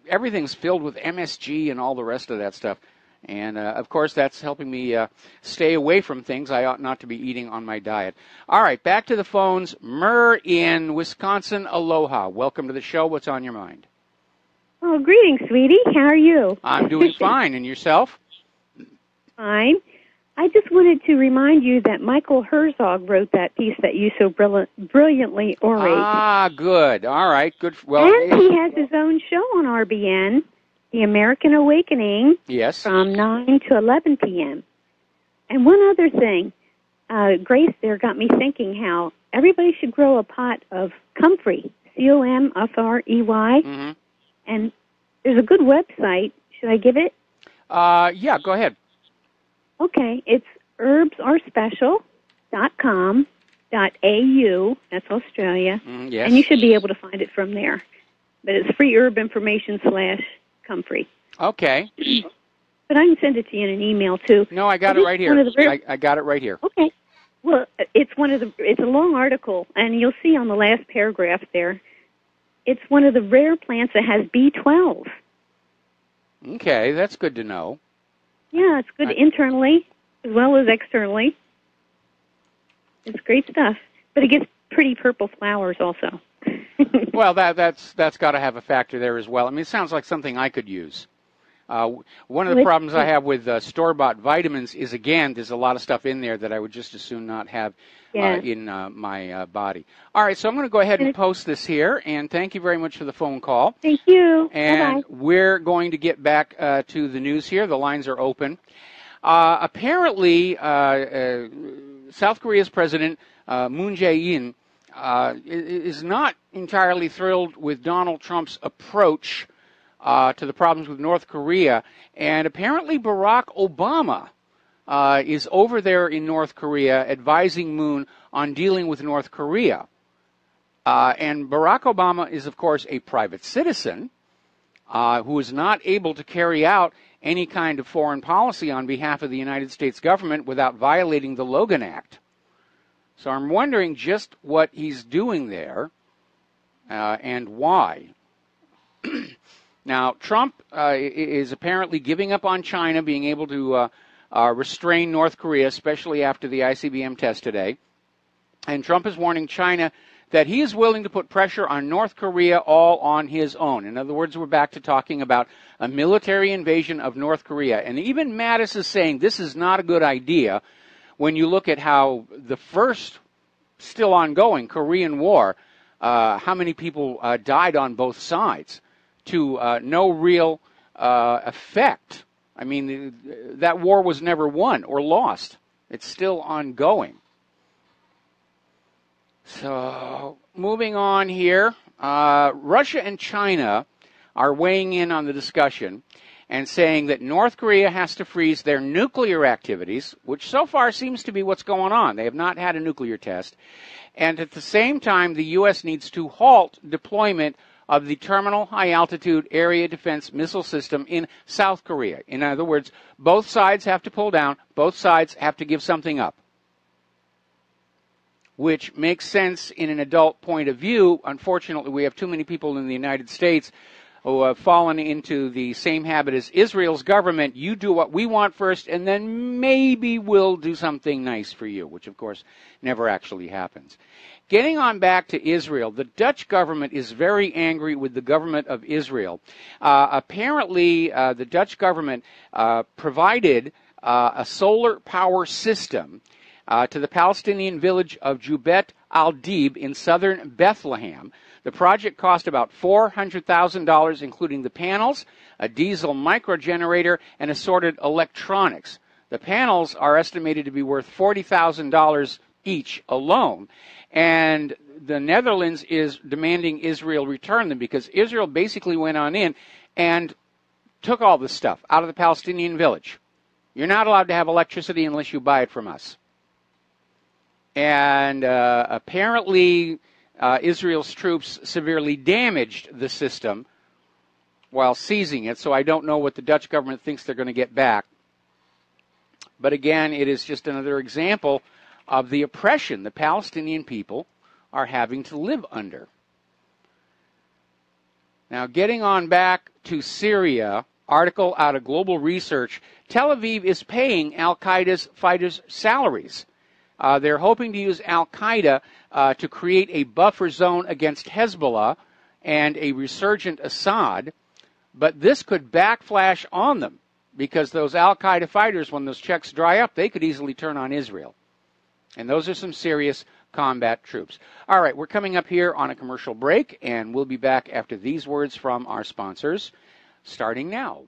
everything's filled with MSG and all the rest of that stuff. And, of course, that's helping me stay away from things I ought not to be eating on my diet. All right, back to the phones. Murr in Wisconsin, aloha. Welcome to the show. What's on your mind? Oh, greetings, sweetie. How are you? I'm doing fine. And yourself? Fine. I just wanted to remind you that Michael Herzog wrote that piece that you so brilliantly orate. Ah, good. All right. Good. Well, and he has his own show on RBN, The American Awakening, yes, from 9 to 11 p.m. And one other thing, Grace there got me thinking how everybody should grow a pot of comfrey, C-O-M-F-R-E-Y. Mm-hmm. And there's a good website. Should I give it? Yeah, go ahead. Okay, it's herbsorspecial.com.au. That's Australia. Yes. And you should be able to find it from there. But it's free herb information /comfrey. Okay. But I can send it to you in an email, too. No, I got it right here. I got it right here. Okay. Well, it's a long article, and you'll see on the last paragraph there, it's one of the rare plants that has B12. Okay, that's good to know. Yeah, it's good internally as well as externally. It's great stuff. But it gets pretty purple flowers also. Well, that's got to have a factor there as well. I mean, it sounds like something I could use. One of the problems I have with store-bought vitamins is, again, there's a lot of stuff in there that I would just as soon not have in my body. All right, so I'm going to go ahead and post this here, and thank you very much for the phone call. Thank you. And Bye-bye. we're going to get back to the news here. The lines are open. Apparently, South Korea's President Moon Jae-in is not entirely thrilled with Donald Trump's approach to the problems with North Korea, and apparently Barack Obama is over there in North Korea advising Moon on dealing with North Korea. And Barack Obama is, of course, a private citizen who is not able to carry out any kind of foreign policy on behalf of the United States government without violating the Logan Act. So I'm wondering just what he's doing there and why. Now, Trump is apparently giving up on China being able to restrain North Korea, especially after the ICBM test today. And Trump is warning China that he is willing to put pressure on North Korea all on his own. In other words, we're back to talking about a military invasion of North Korea. And even Mattis is saying this is not a good idea when you look at how the first, still ongoing, Korean War, how many people died on both sides to no real effect. I mean, that war was never won or lost. It's still ongoing. So, moving on here, Russia and China are weighing in on the discussion, and saying that North Korea has to freeze their nuclear activities, which so far seems to be what's going on. They have not had a nuclear test. And at the same time, the U.S. needs to halt deployment of the Terminal High Altitude Area Defense Missile System in South Korea. In other words, both sides have to pull down, both sides have to give something up, which makes sense in an adult point of view. Unfortunately, we have too many people in the United States who have fallen into the same habit as Israel's government. You do what we want first, and then maybe we'll do something nice for you, which, of course, never actually happens. Getting on back to Israel, the Dutch government is very angry with the government of Israel. Apparently, the Dutch government provided a solar power system to the Palestinian village of Jubet al-Dib in southern Bethlehem. The project cost about $400,000, including the panels, a diesel microgenerator, and assorted electronics. The panels are estimated to be worth $40,000 each alone. And the Netherlands is demanding Israel return them because Israel basically went on in and took all this stuff out of the Palestinian village. You're not allowed to have electricity unless you buy it from us. And apparently Israel's troops severely damaged the system while seizing it, so I don't know what the Dutch government thinks they're going to get back. But again, it is just another example of the oppression the Palestinian people are having to live under. Now, getting on back to Syria, article out of Global Research, Tel Aviv is paying al-Qaeda's fighters' salaries. They're hoping to use al-Qaeda to create a buffer zone against Hezbollah and a resurgent Assad, but this could backflash on them because those al-Qaeda fighters, when those checks dry up, they could easily turn on Israel. And those are some serious combat troops. All right, we're coming up here on a commercial break, and we'll be back after these words from our sponsors, starting now.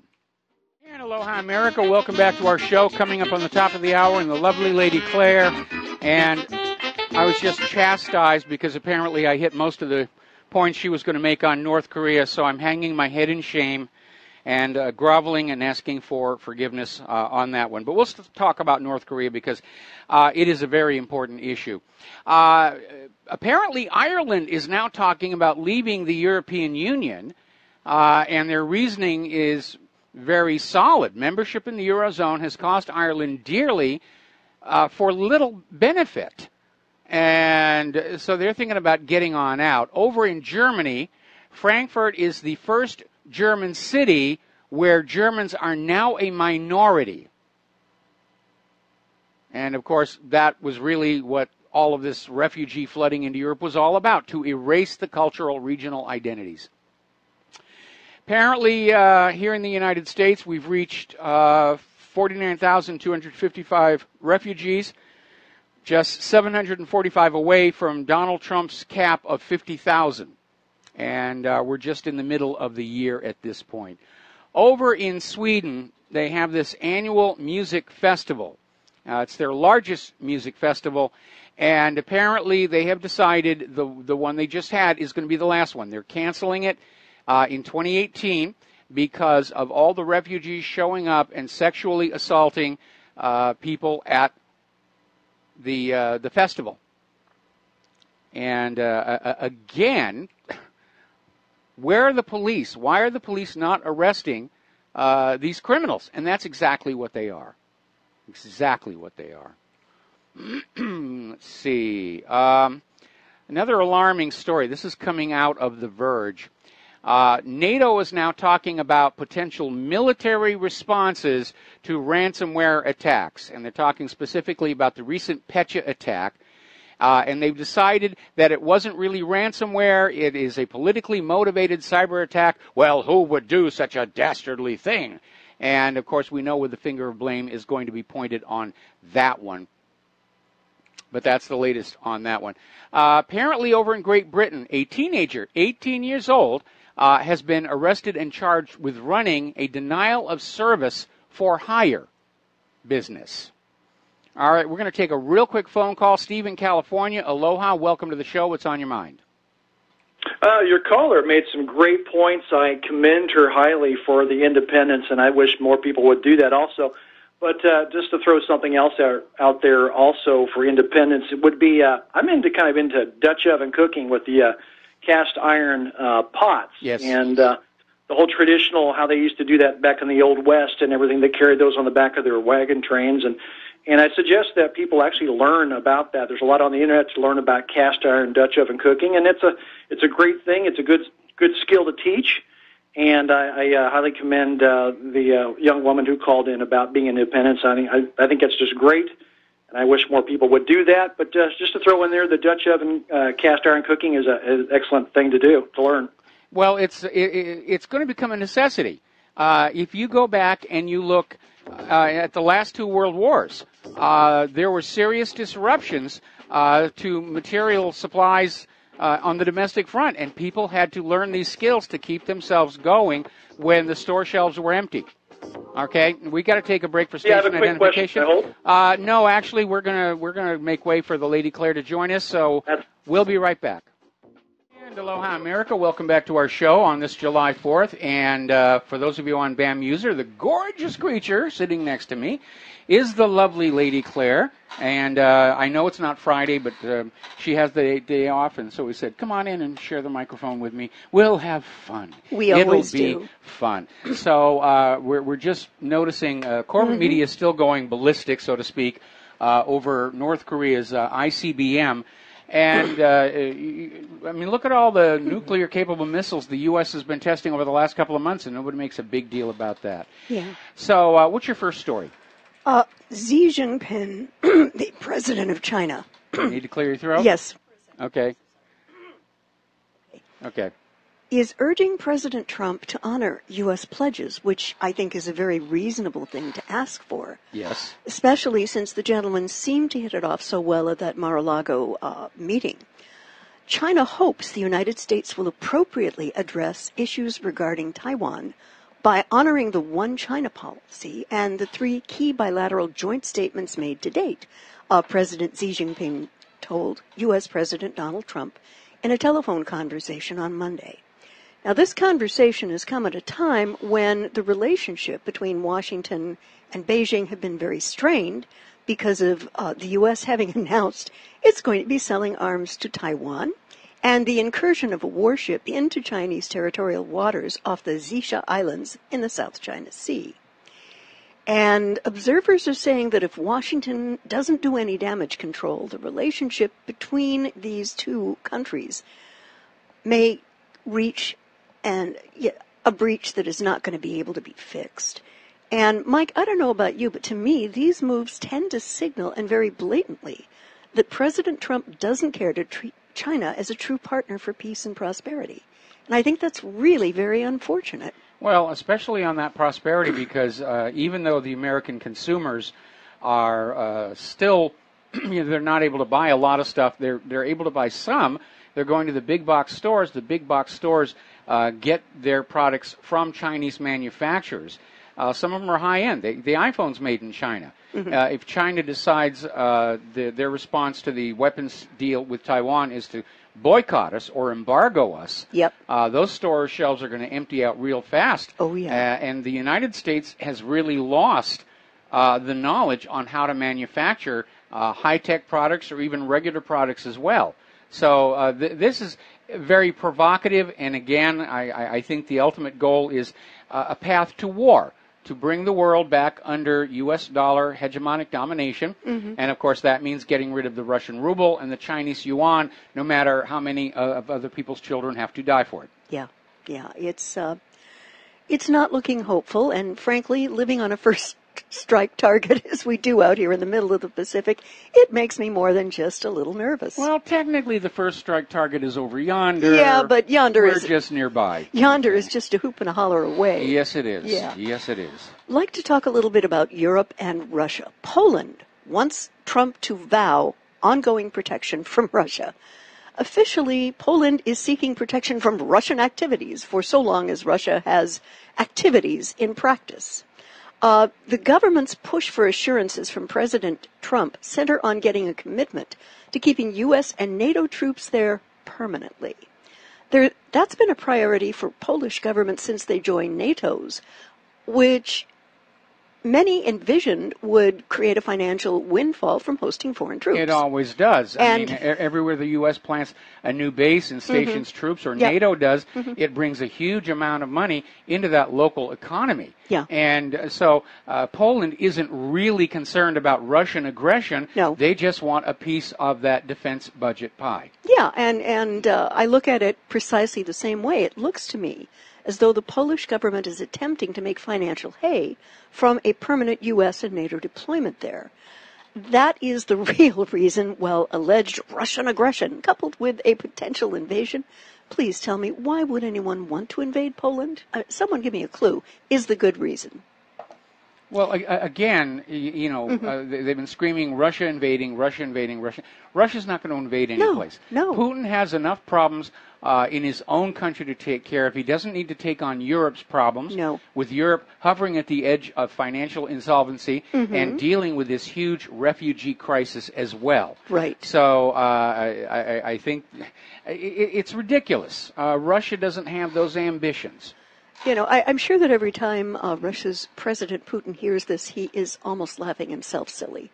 And aloha, America. Welcome back to our show. Coming up on the top of the hour, and the lovely Lady Claire. And I was just chastised because apparently I hit most of the points she was going to make on North Korea, so I'm hanging my head in shame and groveling and asking for forgiveness on that one. But we'll talk about North Korea because it is a very important issue. Apparently, Ireland is now talking about leaving the European Union, and their reasoning is very solid. Membership in the Eurozone has cost Ireland dearly for little benefit. And so they're thinking about getting on out. Over in Germany, Frankfurt is the first German city where Germans are now a minority. And, of course, that was really what all of this refugee flooding into Europe was all about, to erase the cultural regional identities. Apparently, here in the United States, we've reached 49,255 refugees, just 745 away from Donald Trump's cap of 50,000. And we're just in the middle of the year at this point. Over in Sweden, they have this annual music festival. It's their largest music festival, and apparently they have decided the one they just had is going to be the last one. They're canceling it in 2018 because of all the refugees showing up and sexually assaulting people at the festival. And again, where are the police? Why are the police not arresting these criminals? And that's exactly what they are. Exactly what they are. Let's see. Another alarming story. This is coming out of The Verge. NATO is now talking about potential military responses to ransomware attacks. And they're talking specifically about the recent Petya attack. And they've decided that it wasn't really ransomware. It is a politically motivated cyber attack. Well, who would do such a dastardly thing? And, of course, we know where the finger of blame is going to be pointed on that one. But that's the latest on that one. Apparently, over in Great Britain, a teenager, 18 years old, has been arrested and charged with running a denial of service for hire business. All right, we're going to take a real quick phone call. Steve in California, aloha, welcome to the show. What's on your mind? Your caller made some great points. I commend her highly for the independence, and I wish more people would do that also. But just to throw something else out there also for independence, it would be I'm into Dutch oven cooking with the cast iron pots. Yes. And the whole traditional, how they used to do that back in the Old West and everything. They carried those on the back of their wagon trains. And I suggest that people actually learn about that. There's a lot on the internet to learn about cast iron Dutch oven cooking, and it's a great thing. It's a good skill to teach. And I highly commend the young woman who called in about being independent. I think that's just great, and I wish more people would do that. But just to throw in there, the Dutch oven cast iron cooking is an excellent thing to learn. Well, it's going to become a necessity. If you go back and you look at the last two world wars, there were serious disruptions to material supplies on the domestic front, and people had to learn these skills to keep themselves going when the store shelves were empty. Okay, we got to take a break for station identification. Question, I hope. No, actually, we're gonna make way for the Lady Claire to join us. So we'll be right back. And aloha, America! Welcome back to our show on this July 4th. And for those of you on BAM User, the gorgeous creature sitting next to me is the lovely Lady Claire. And I know it's not Friday, but she has the day off, and so we said, come on in and share the microphone with me. We'll have fun. It'll be fun. So we're just noticing corporate media is still going ballistic, so to speak, over North Korea's ICBM. And, I mean, look at all the nuclear-capable missiles the U.S. has been testing over the last couple of months, and nobody makes a big deal about that. Yeah. So what's your first story? Xi Jinping, the president of China. You need to clear your throat? Yes. Okay. Is urging President Trump to honor U.S. pledges, which I think is a very reasonable thing to ask for. Yes. Especially since the gentlemen seemed to hit it off so well at that Mar-a-Lago meeting. China hopes the United States will appropriately address issues regarding Taiwan by honoring the One China policy and the 3 key bilateral joint statements made to date, President Xi Jinping told U.S. President Donald Trump in a telephone conversation on Monday. Now, this conversation has come at a time when the relationship between Washington and Beijing have been very strained because of the U.S. having announced it's going to be selling arms to Taiwan, and the incursion of a warship into Chinese territorial waters off the Xisha Islands in the South China Sea. And observers are saying that if Washington doesn't do any damage control, the relationship between these two countries may reach a breach that is not going to be able to be fixed. And, Mike, I don't know about you, but to me, these moves tend to signal, and very blatantly, that President Trump doesn't care to treat China as a true partner for peace and prosperity. And I think that's really very unfortunate. Well, especially on that prosperity, because even though the American consumers are still, they're not able to buy a lot of stuff, they're able to buy some. They're going to the big box stores. The big box stores get their products from Chinese manufacturers. Some of them are high-end. The iPhone's made in China. If China decides their response to the weapons deal with Taiwan is to boycott us or embargo us, those store shelves are going to empty out real fast. Oh, yeah. And the United States has really lost the knowledge on how to manufacture high-tech products or even regular products as well. So this is very provocative, and again, I think the ultimate goal is a path to war, to bring the world back under U.S. dollar hegemonic domination. And, of course, that means getting rid of the Russian ruble and the Chinese yuan, no matter how many of other people's children have to die for it. Yeah. It's not looking hopeful, and frankly, living on a first strike target as we do out here in the middle of the Pacific, it makes me more than just a little nervous. Well, technically the first strike target is over yonder. Yeah, but we're just nearby. Yonder is just a hoop and a holler away. Yes, it is. Yeah. Yes, it is. I'd like to talk a little bit about Europe and Russia. Poland wants Trump to vow ongoing protection from Russia. Officially, Poland is seeking protection from Russian activities for so long as Russia has activities in practice. The government's push for assurances from President Trump center on getting a commitment to keeping U.S. and NATO troops there permanently. That's been a priority for Polish government since they joined NATO's, which many envisioned would create a financial windfall from hosting foreign troops. It always does. And I mean, everywhere the U.S. plants a new base and stations troops, or NATO does, it brings a huge amount of money into that local economy. Yeah. And so Poland isn't really concerned about Russian aggression. No. They just want a piece of that defense budget pie. Yeah, and I look at it precisely the same way. It looks to me as though the Polish government is attempting to make financial hay from a permanent U.S. and NATO deployment there. That is the real reason, well, alleged Russian aggression coupled with a potential invasion. Please tell me, why would anyone want to invade Poland? Someone give me a clue. Is the good reason? Well, again, they've been screaming Russia invading, Russia invading, Russia. Russia's not going to invade any place. No. Putin has enough problems in his own country to take care of. He doesn't need to take on Europe's problems. No. With Europe hovering at the edge of financial insolvency and dealing with this huge refugee crisis as well. Right. So I think it's ridiculous. Russia doesn't have those ambitions. You know, I'm sure that every time Russia's President Putin hears this, he is almost laughing himself silly.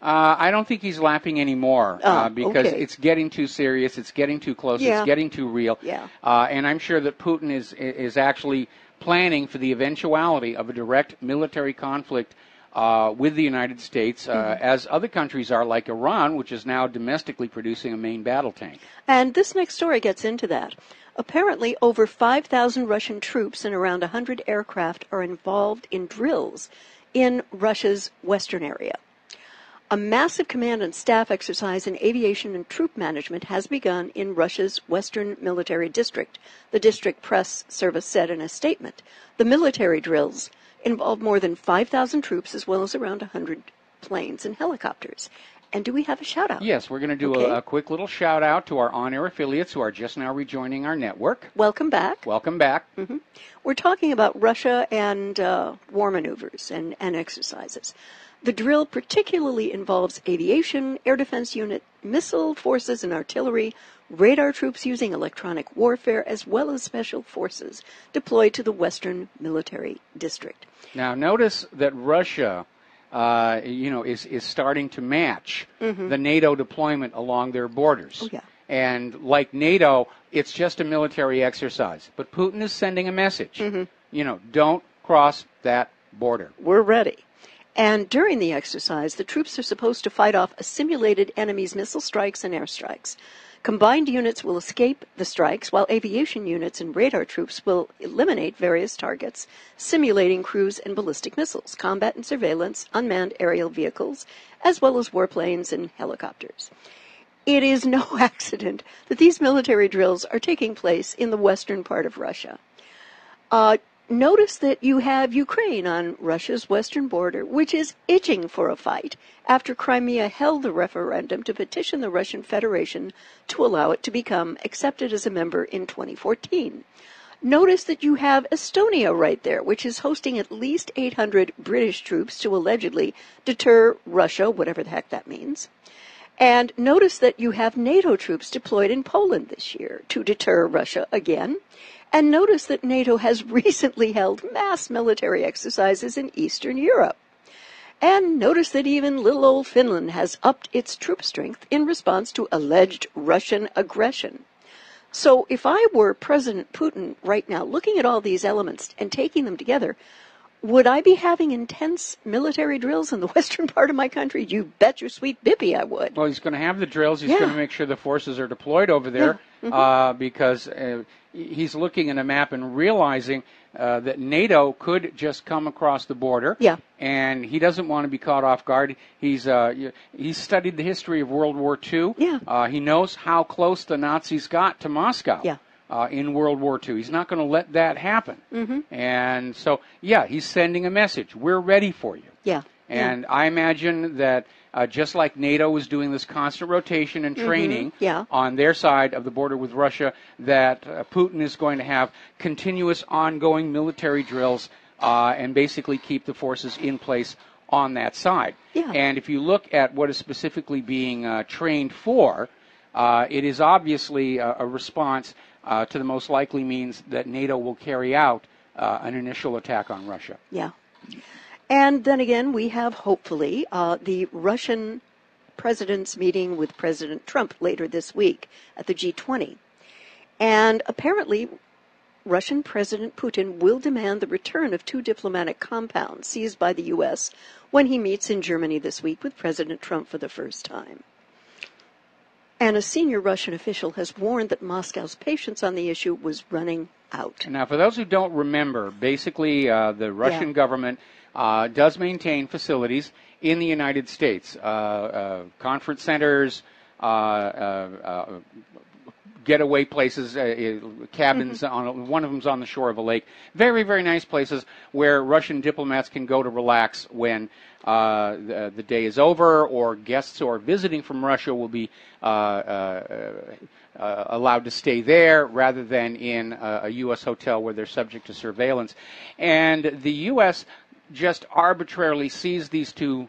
I don't think he's laughing anymore because it's getting too serious, it's getting too close, it's getting too real. Yeah. And I'm sure that Putin is actually planning for the eventuality of a direct military conflict with the United States, as other countries are, like Iran, which is now domestically producing a main battle tank. And this next story gets into that. Apparently, over 5,000 Russian troops and around 100 aircraft are involved in drills in Russia's western area. A massive command and staff exercise in aviation and troop management has begun in Russia's western military district, the district press service said in a statement. The military drills involve more than 5,000 troops as well as around 100 planes and helicopters. And do we have a shout-out? Yes, we're going to do a quick little shout-out to our on-air affiliates who are just now rejoining our network. Welcome back. Welcome back. We're talking about Russia and war maneuvers and exercises. The drill particularly involves aviation, air defense unit, missile forces and artillery, radar troops using electronic warfare, as well as special forces deployed to the Western Military District. Now, notice that Russia, is starting to match the NATO deployment along their borders. Oh, yeah. And like NATO, it's just a military exercise. But Putin is sending a message. Don't cross that border. We're ready. And during the exercise, the troops are supposed to fight off a simulated enemy's missile strikes and airstrikes. Combined units will escape the strikes, while aviation units and radar troops will eliminate various targets, simulating cruise and ballistic missiles, combat and surveillance, unmanned aerial vehicles, as well as warplanes and helicopters. It is no accident that these military drills are taking place in the western part of Russia. Notice that you have Ukraine on Russia's western border, which is itching for a fight after Crimea held the referendum to petition the Russian Federation to allow it to become accepted as a member in 2014. Notice that you have Estonia right there, which is hosting at least 800 British troops to allegedly deter Russia, whatever the heck that means. And notice that you have NATO troops deployed in Poland this year to deter Russia again. And notice that NATO has recently held mass military exercises in Eastern Europe. And notice that even little old Finland has upped its troop strength in response to alleged Russian aggression. So if I were President Putin right now, looking at all these elements and taking them together, would I be having intense military drills in the western part of my country? You bet your sweet bippy I would. Well, he's going to have the drills. He's going to make sure the forces are deployed over there because he's looking at a map and realizing that NATO could just come across the border. Yeah. And he doesn't want to be caught off guard. He's studied the history of World War II. Yeah. He knows how close the Nazis got to Moscow. Yeah. In World War II. He's not going to let that happen. And so, he's sending a message. We're ready for you. Yeah. And I imagine that just like NATO is doing this constant rotation and training on their side of the border with Russia, that Putin is going to have continuous ongoing military drills and basically keep the forces in place on that side. Yeah. And if you look at what is specifically being trained for, it is obviously a response to the most likely means that NATO will carry out an initial attack on Russia. Yeah. And then again, we have hopefully the Russian president's meeting with President Trump later this week at the G20. And apparently, Russian President Putin will demand the return of 2 diplomatic compounds seized by the U.S. when he meets in Germany this week with President Trump for the first time. And a senior Russian official has warned that Moscow's patience on the issue was running out. Now, for those who don't remember, basically the Russian government does maintain facilities in the United States, conference centers, getaway places, cabins. One of them's on the shore of a lake. Very, very nice places where Russian diplomats can go to relax when the day is over, or guests who are visiting from Russia will be allowed to stay there rather than in a U.S. hotel where they're subject to surveillance. And the U.S. just arbitrarily seized these 2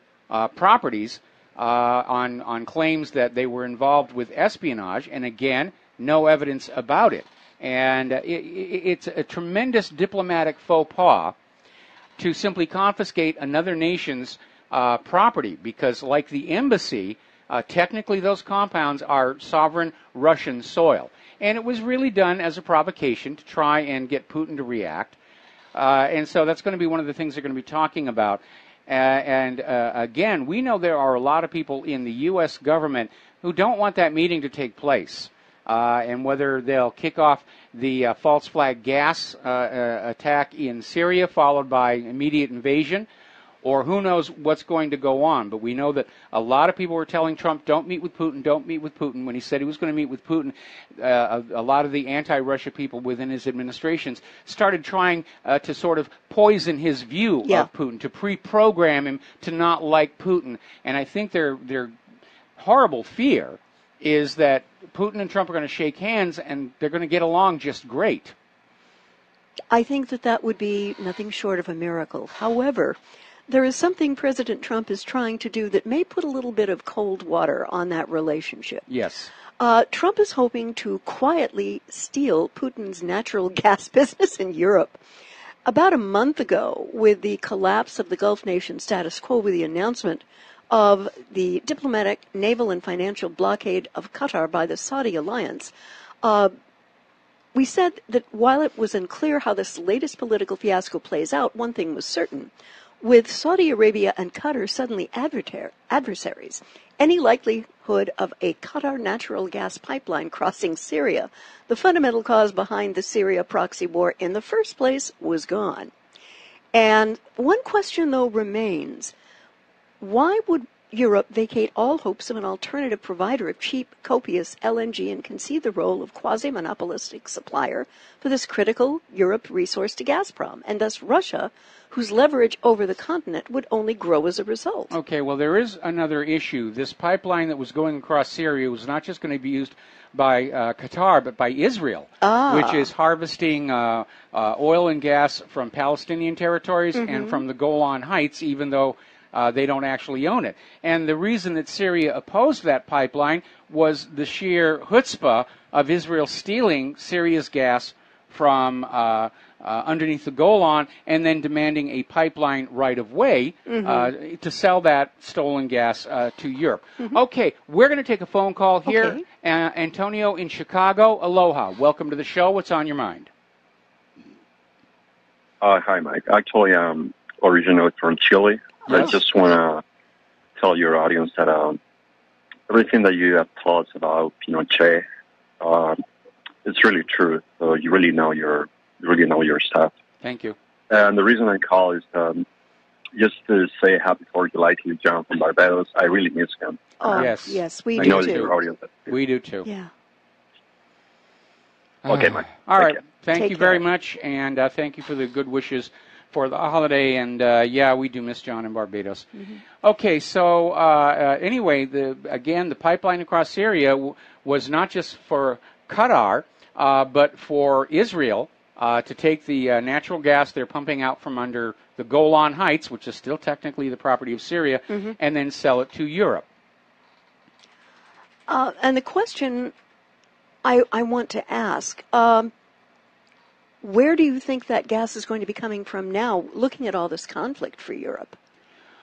properties on claims that they were involved with espionage, and again, no evidence about it. And it's a tremendous diplomatic faux pas to simply confiscate another nation's property, because like the embassy, technically those compounds are sovereign Russian soil. And it was really done as a provocation to try and get Putin to react. And so that's going to be one of the things they're going to be talking about. Again, we know there are a lot of people in the U.S. government who don't want that meeting to take place. And whether they'll kick off the false flag gas attack in Syria, followed by immediate invasion, or who knows what's going to go on. But we know that a lot of people were telling Trump, don't meet with Putin, don't meet with Putin. When he said he was going to meet with Putin, a lot of the anti-Russia people within his administrations started trying to sort of poison his view of Putin, to pre-program him to not like Putin. And I think their horrible fear is that Putin and Trump are going to shake hands and they're going to get along just great. I think that would be nothing short of a miracle. However, there is something President Trump is trying to do that may put a little bit of cold water on that relationship. Yes. Trump is hoping to quietly steal Putin's natural gas business in Europe. About a month ago, with the collapse of the Gulf nation status quo, with the announcement of the diplomatic, naval, and financial blockade of Qatar by the Saudi alliance, we said that while it was unclear how this latest political fiasco plays out, one thing was certain. With Saudi Arabia and Qatar suddenly adversaries, any likelihood of a Qatar natural gas pipeline crossing Syria, the fundamental cause behind the Syria proxy war in the first place, was gone. And one question, though, remains. Why would Europe vacate all hopes of an alternative provider of cheap, copious LNG and concede the role of quasi-monopolistic supplier for this critical Europe resource to Gazprom, and thus Russia, whose leverage over the continent would only grow as a result? Okay, well, there is another issue. This pipeline that was going across Syria was not just going to be used by Qatar, but by Israel, which is harvesting oil and gas from Palestinian territories and from the Golan Heights, even though they don't actually own it. And the reason that Syria opposed that pipeline was the sheer chutzpah of Israel stealing Syria's gas from underneath the Golan and then demanding a pipeline right-of-way to sell that stolen gas to Europe. Okay, we're going to take a phone call here. Okay. Antonio in Chicago, aloha. Welcome to the show. What's on your mind? Hi, Mike. Actually, I'm originally from Chile. Yes. I just want to tell your audience that everything that you have taught us about Pinochet, it's really true. So you really know your stuff. Thank you. And the reason I call is just to say happy 4th of July to John from Barbados. I really miss him. Oh, yes, we I do know too. Your audience. We do too. Yeah. Okay, Mike. All right. care. Thank you very much, and thank you for the good wishes for the holiday. And yeah, we do miss John in Barbados. Okay, so anyway, the pipeline across Syria was not just for Qatar, but for Israel to take the natural gas they're pumping out from under the Golan Heights, which is still technically the property of Syria, and then sell it to Europe. And the question I want to ask, where do you think that gas is going to be coming from now, looking at all this conflict for Europe?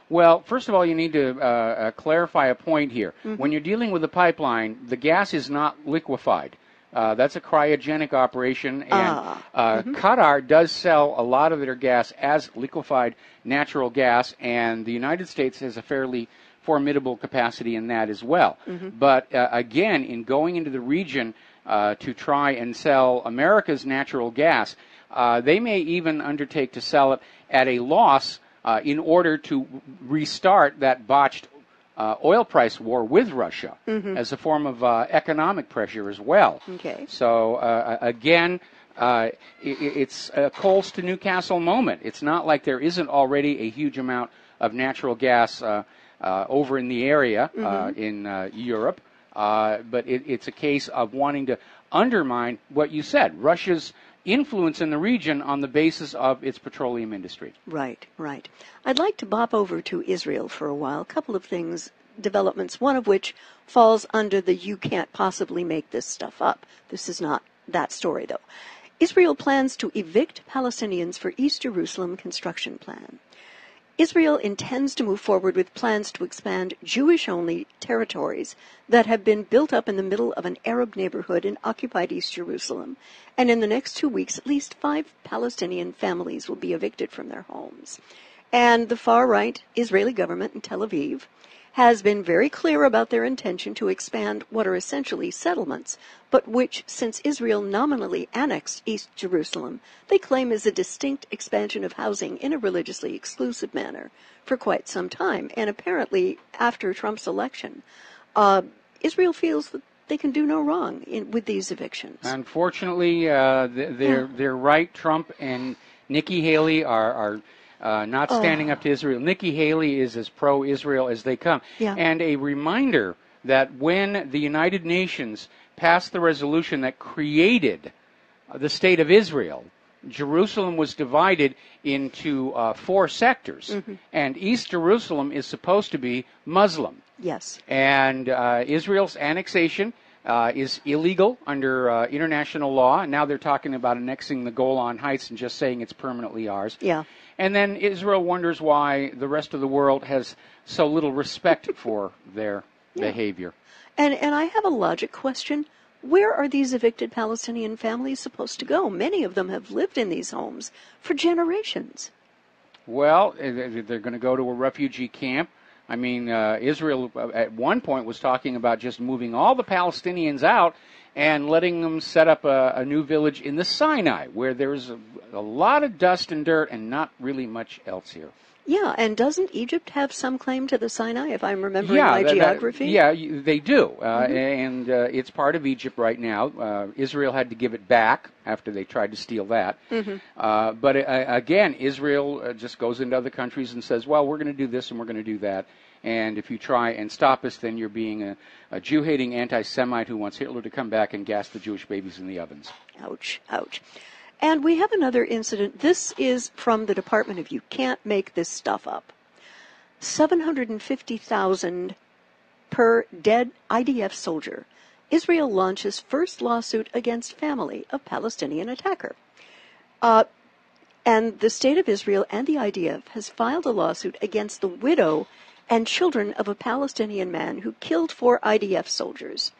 Well, first of all, you need to clarify a point here. Mm-hmm. When you're dealing with a pipeline, the gas is not liquefied. That's a cryogenic operation, and Qatar does sell a lot of their gas as liquefied natural gas, and the United States has a fairly formidable capacity in that as well. Mm-hmm. But again, in going into the region to try and sell America's natural gas, they may even undertake to sell it at a loss in order to restart that botched oil price war with Russia as a form of economic pressure as well. Okay. So again, it's a Coles to Newcastle moment. It's not like there isn't already a huge amount of natural gas over in the area in Europe, but it's a case of wanting to undermine what you said, Russia's influence in the region on the basis of its petroleum industry. Right, right. I'd like to bop over to Israel for a while. A couple of things, developments, one of which falls under the you can't possibly make this stuff up. This is not that story, though. Israel plans to evict Palestinians for East Jerusalem construction plan. Israel intends to move forward with plans to expand Jewish-only territories that have been built up in the middle of an Arab neighborhood in occupied East Jerusalem. And in the next 2 weeks, at least 5 Palestinian families will be evicted from their homes. And the far-right Israeli government in Tel Aviv has been very clear about their intention to expand what are essentially settlements, but which, since Israel nominally annexed East Jerusalem, they claim is a distinct expansion of housing in a religiously exclusive manner for quite some time. And apparently, after Trump's election, Israel feels that they can do no wrong with these evictions. Unfortunately, they're right. Trump and Nikki Haley are not standing up to Israel. Nikki Haley is as pro-Israel as they come. Yeah. And a reminder that when the United Nations passed the resolution that created the State of Israel, Jerusalem was divided into 4 sectors. And East Jerusalem is supposed to be Muslim. Yes. And Israel's annexation is illegal under international law. And now they're talking about annexing the Golan Heights and just saying it's permanently ours. Yeah. And then Israel wonders why the rest of the world has so little respect for their behavior. And I have a logic question. Where are these evicted Palestinian families supposed to go? Many of them have lived in these homes for generations. Well, they're going to go to a refugee camp. I mean, Israel at one point was talking about just moving all the Palestinians out and letting them set up a new village in the Sinai, where there's a lot of dust and dirt and not really much else here. Yeah, and doesn't Egypt have some claim to the Sinai, if I'm remembering my geography? Yeah, they do, and it's part of Egypt right now. Israel had to give it back after they tried to steal that. But again, Israel just goes into other countries and says, well, we're going to do this and we're going to do that. And if you try and stop us, then you're being a Jew-hating anti-Semite who wants Hitler to come back and gas the Jewish babies in the ovens. Ouch, ouch. And we have another incident. This is from the Department of You Can't Make This Stuff Up. $750,000 per dead IDF soldier. Israel launches first lawsuit against family of Palestinian attacker. And the State of Israel and the IDF has filed a lawsuit against the widow and children of a Palestinian man who killed 4 IDF soldiers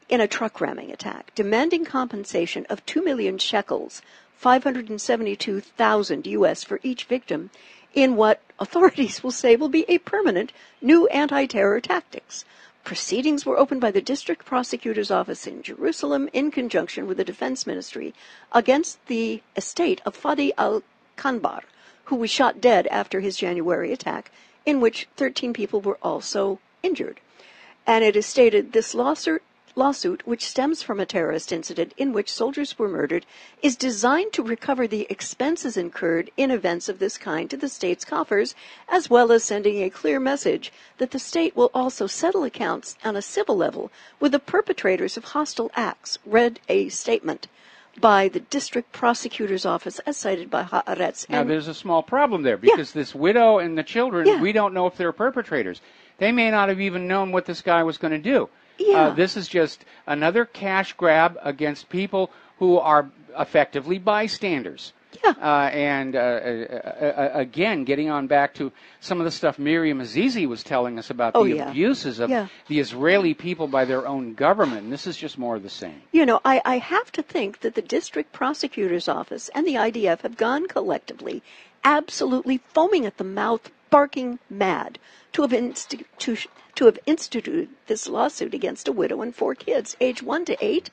in a truck ramming attack, demanding compensation of 2 million shekels, $572,000 U.S. for each victim, in what authorities will say will be a permanent new anti-terror tactics. Proceedings were opened by the District Prosecutor's Office in Jerusalem in conjunction with the Defense Ministry against the estate of Fadi al-Kanbar, who was shot dead after his January attack, in which 13 people were also injured. And it is stated this lawsuit, which stems from a terrorist incident in which soldiers were murdered, is designed to recover the expenses incurred in events of this kind to the state's coffers, as well as sending a clear message that the state will also settle accounts on a civil level with the perpetrators of hostile acts, read a statement by the District Prosecutor's Office, as cited by Haaretz. Now, there's a small problem there, because this widow and the children, we don't know if they're perpetrators. They may not have even known what this guy was going to do. Yeah. This is just another cash grab against people who are effectively bystanders. Yeah. Again, getting on back to some of the stuff Miriam Azizi was telling us about the abuses of the Israeli people by their own government, and this is just more of the same. You know, I have to think that the district prosecutor's office and the IDF have gone collectively absolutely foaming at the mouth, barking mad to have instituted this lawsuit against a widow and 4 kids, age 1 to 8.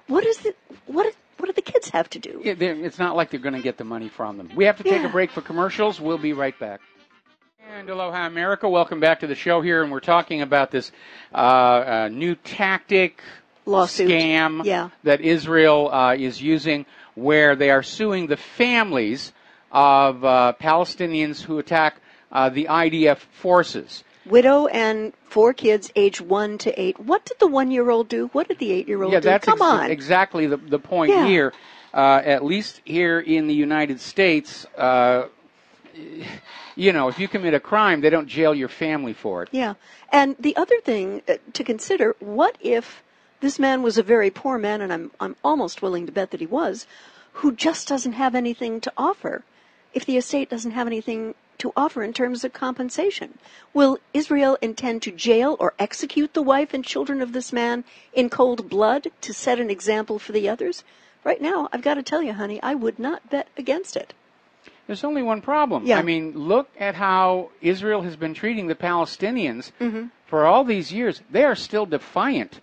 What do the kids have to do? Yeah, it's not like they're going to get the money from them. We have to take a break for commercials. We'll be right back. And aloha, America. Welcome back to the show here, and we're talking about this new tactic lawsuit scam that Israel is using, where they are suing the families of Palestinians who attack the IDF forces. Widow and 4 kids, age 1 to 8. What did the 1-year-old do? What did the 8-year-old do? That's Come on. exactly the point here. At least here in the United States, you know, if you commit a crime, they don't jail your family for it. Yeah. And the other thing to consider, what if this man was a very poor man, and I'm almost willing to bet that he was, who just doesn't have anything to offer? If the estate doesn't have anything to offer in terms of compensation, will Israel intend to jail or execute the wife and children of this man in cold blood to set an example for the others? Right now, I've got to tell you, honey, I would not bet against it. There's only one problem. Yeah. I mean, look at how Israel has been treating the Palestinians for all these years. They are still defiant.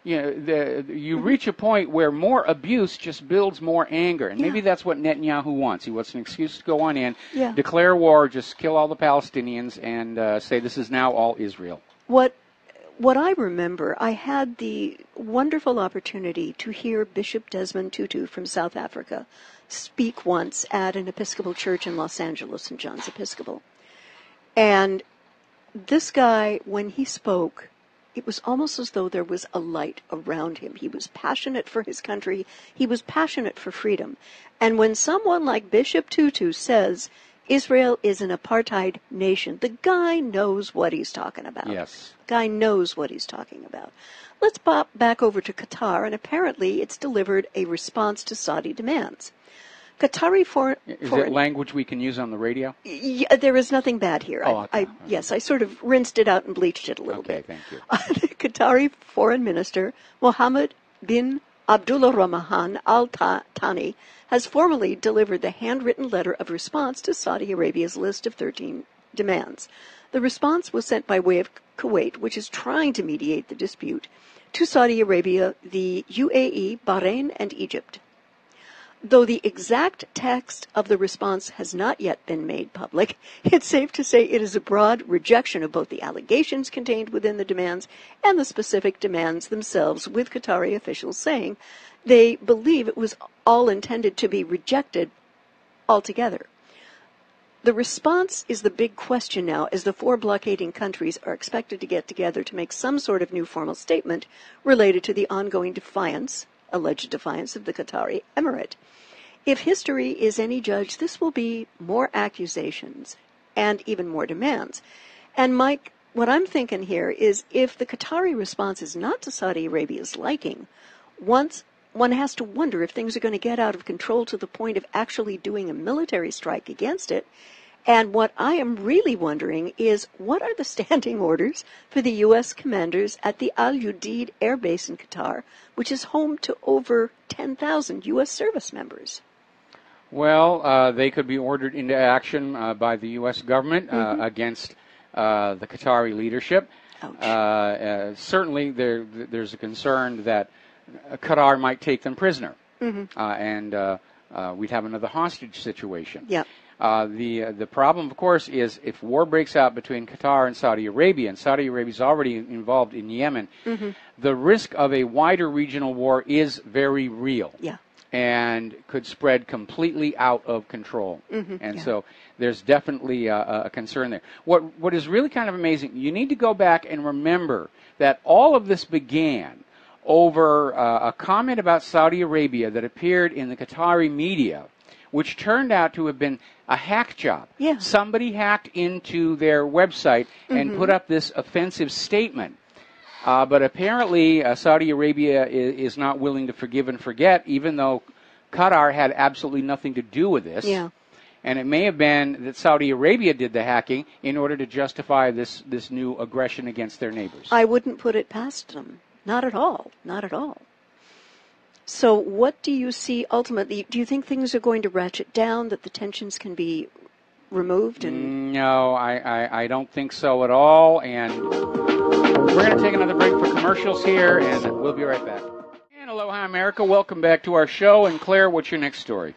You know, you reach a point where more abuse just builds more anger, and maybe that's what Netanyahu wants. He wants an excuse to go on in, declare war, just kill all the Palestinians, and say this is now all Israel. What I remember, I had the wonderful opportunity to hear Bishop Desmond Tutu from South Africa speak once at an Episcopal church in Los Angeles, St. John's Episcopal. And this guy, when he spoke, it was almost as though there was a light around him. He was passionate for his country. He was passionate for freedom. And when someone like Bishop Tutu says Israel is an apartheid nation, the guy knows what he's talking about. Yes. Guy knows what he's talking about. Let's pop back over to Qatar, and apparently it's delivered a response to Saudi demands. Qatari foreign... Is it language we can use on the radio? Yeah, there is nothing bad here. Okay. Yes, I sort of rinsed it out and bleached it a little bit. Okay, thank you. The Qatari Foreign Minister, Mohammed bin Abdullah Rahman Al Thani, has formally delivered the handwritten letter of response to Saudi Arabia's list of 13 demands. The response was sent by way of Kuwait, which is trying to mediate the dispute, to Saudi Arabia, the UAE, Bahrain, and Egypt. Though the exact text of the response has not yet been made public, it's safe to say it is a broad rejection of both the allegations contained within the demands and the specific demands themselves, with Qatari officials saying they believe it was all intended to be rejected altogether. The response is the big question now, as the 4 blockading countries are expected to get together to make some sort of new formal statement related to the ongoing alleged defiance of the Qatari Emirate. If history is any judge, this will be more accusations and even more demands. And Mike, what I'm thinking here is if the Qatari response is not to Saudi Arabia's liking, one has to wonder if things are going to get out of control to the point of actually doing a military strike against it. And what I am really wondering is, what are the standing orders for the U.S. commanders at the Al Udeid Air Base in Qatar, which is home to over 10,000 U.S. service members? Well, they could be ordered into action by the U.S. government against the Qatari leadership. Certainly, there's a concern that Qatar might take them prisoner, and we'd have another hostage situation. Yeah. The problem, of course, is if war breaks out between Qatar and Saudi Arabia is already involved in Yemen, the risk of a wider regional war is very real. Yeah. And could spread completely out of control. So there's definitely a concern there. What is really kind of amazing, you need to go back and remember that all of this began over a comment about Saudi Arabia that appeared in the Qatari media, which turned out to have been a hack job. Yeah. Somebody hacked into their website and put up this offensive statement. But apparently Saudi Arabia is not willing to forgive and forget, even though Qatar had absolutely nothing to do with this. Yeah. And it may have been that Saudi Arabia did the hacking in order to justify this new aggression against their neighbors. I wouldn't put it past them. Not at all. Not at all. So what do you see ultimately? Do you think things are going to ratchet down, that the tensions can be removed? No, I don't think so at all. And we're going to take another break for commercials here, and we'll be right back. And aloha, America. Welcome back to our show. And Claire, what's your next story?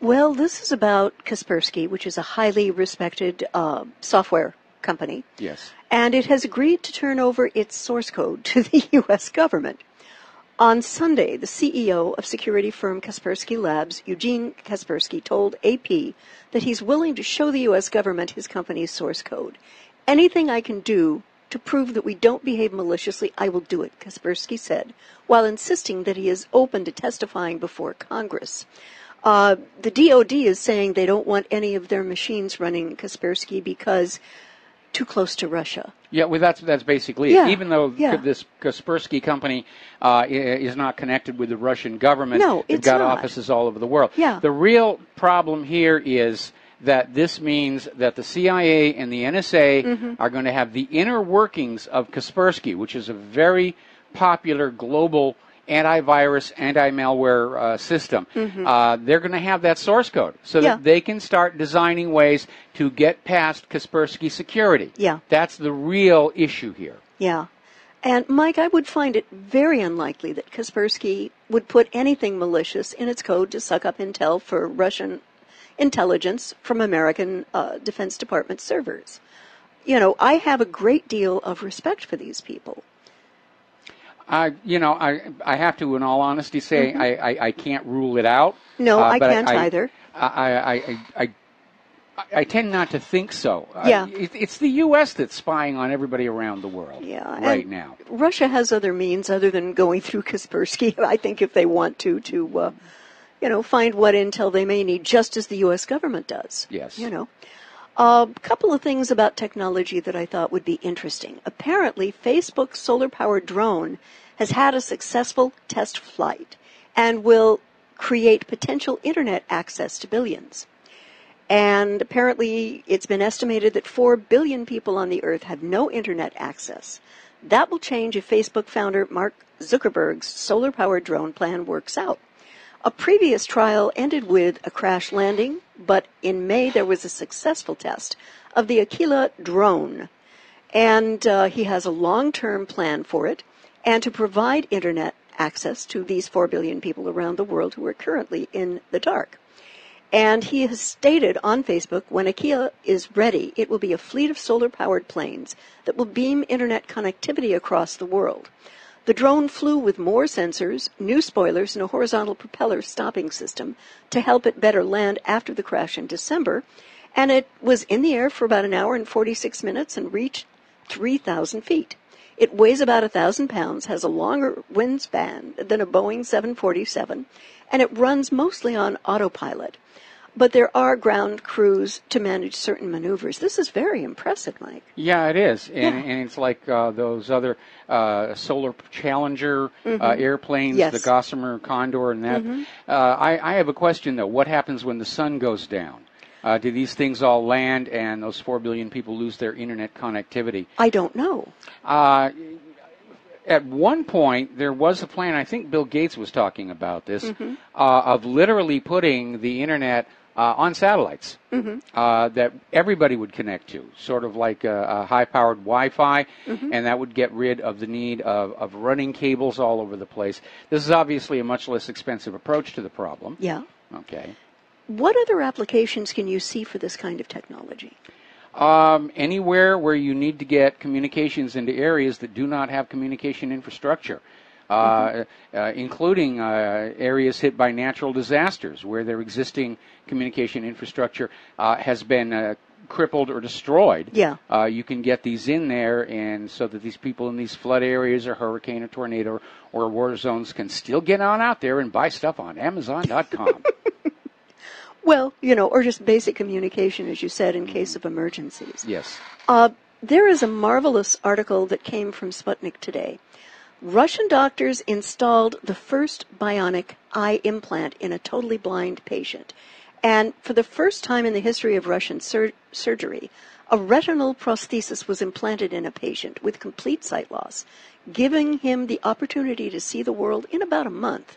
Well, this is about Kaspersky, which is a highly respected software company. Yes. And it has agreed to turn over its source code to the U.S. government. On Sunday, the CEO of security firm Kaspersky Labs, Eugene Kaspersky, told AP that he's willing to show the U.S. government his company's source code. Anything I can do to prove that we don't behave maliciously, I will do it, Kaspersky said, while insisting that he is open to testifying before Congress. The DOD is saying they don't want any of their machines running Kaspersky because too close to Russia. Yeah, well, that's basically it. Even though this Kaspersky company is not connected with the Russian government, they've got offices all over the world. Yeah. The real problem here is that this means that the CIA and the NSA are going to have the inner workings of Kaspersky, which is a very popular global antivirus, anti-malware system. They're going to have that source code so that they can start designing ways to get past Kaspersky security. Yeah. That's the real issue here. Yeah. And, Mike, I would find it very unlikely that Kaspersky would put anything malicious in its code to suck up intel for Russian intelligence from American Defense Department servers. You know, I have a great deal of respect for these people. I have to, in all honesty, say I can't rule it out. No, I can't either. I tend not to think so. Yeah. It's the U.S. that's spying on everybody around the world right now. Russia has other means other than going through Kaspersky, I think, if they want to find what intel they may need, just as the U.S. government does. Yes. A couple of things about technology that I thought would be interesting. Apparently, Facebook's solar-powered drone has had a successful test flight and will create potential internet access to billions. And apparently, it's been estimated that 4 billion people on the earth have no internet access. That will change if Facebook founder Mark Zuckerberg's solar-powered drone plan works out. A previous trial ended with a crash landing, but in May there was a successful test of the Aquila drone. And he has a long-term plan for it and to provide internet access to these 4 billion people around the world who are currently in the dark. And he has stated on Facebook, when Aiea is ready, it will be a fleet of solar-powered planes that will beam internet connectivity across the world. The drone flew with more sensors, new spoilers, and a horizontal propeller stopping system to help it better land after the crash in December. And it was in the air for about an hour and 46 minutes and reached 3,000 feet. It weighs about 1,000 pounds, has a longer wingspan than a Boeing 747, and it runs mostly on autopilot. But there are ground crews to manage certain maneuvers. This is very impressive, Mike. Yeah, it is. And it's like those other Solar Challenger airplanes, the Gossamer Condor and that. I have a question, though. What happens when the sun goes down? Do these things all land and those 4 billion people lose their internet connectivity? I don't know. At one point, there was a plan, I think Bill Gates was talking about this, of literally putting the internet on satellites that everybody would connect to, sort of like a high-powered Wi-Fi, and that would get rid of the need of running cables all over the place. This is obviously a much less expensive approach to the problem. Yeah. Okay. What other applications can you see for this kind of technology? Anywhere where you need to get communications into areas that do not have communication infrastructure. Including areas hit by natural disasters where their existing communication infrastructure has been crippled or destroyed. Yeah. You can get these in there, and so that these people in these flood areas or hurricane or tornado or war zones can still get on out there and buy stuff on Amazon.com. Well, or just basic communication, as you said, in case of emergencies. Yes. There is a marvelous article that came from Sputnik today. Russian doctors installed the first bionic eye implant in a totally blind patient. And for the first time in the history of Russian surgery, a retinal prosthesis was implanted in a patient with complete sight loss, giving him the opportunity to see the world in about a month.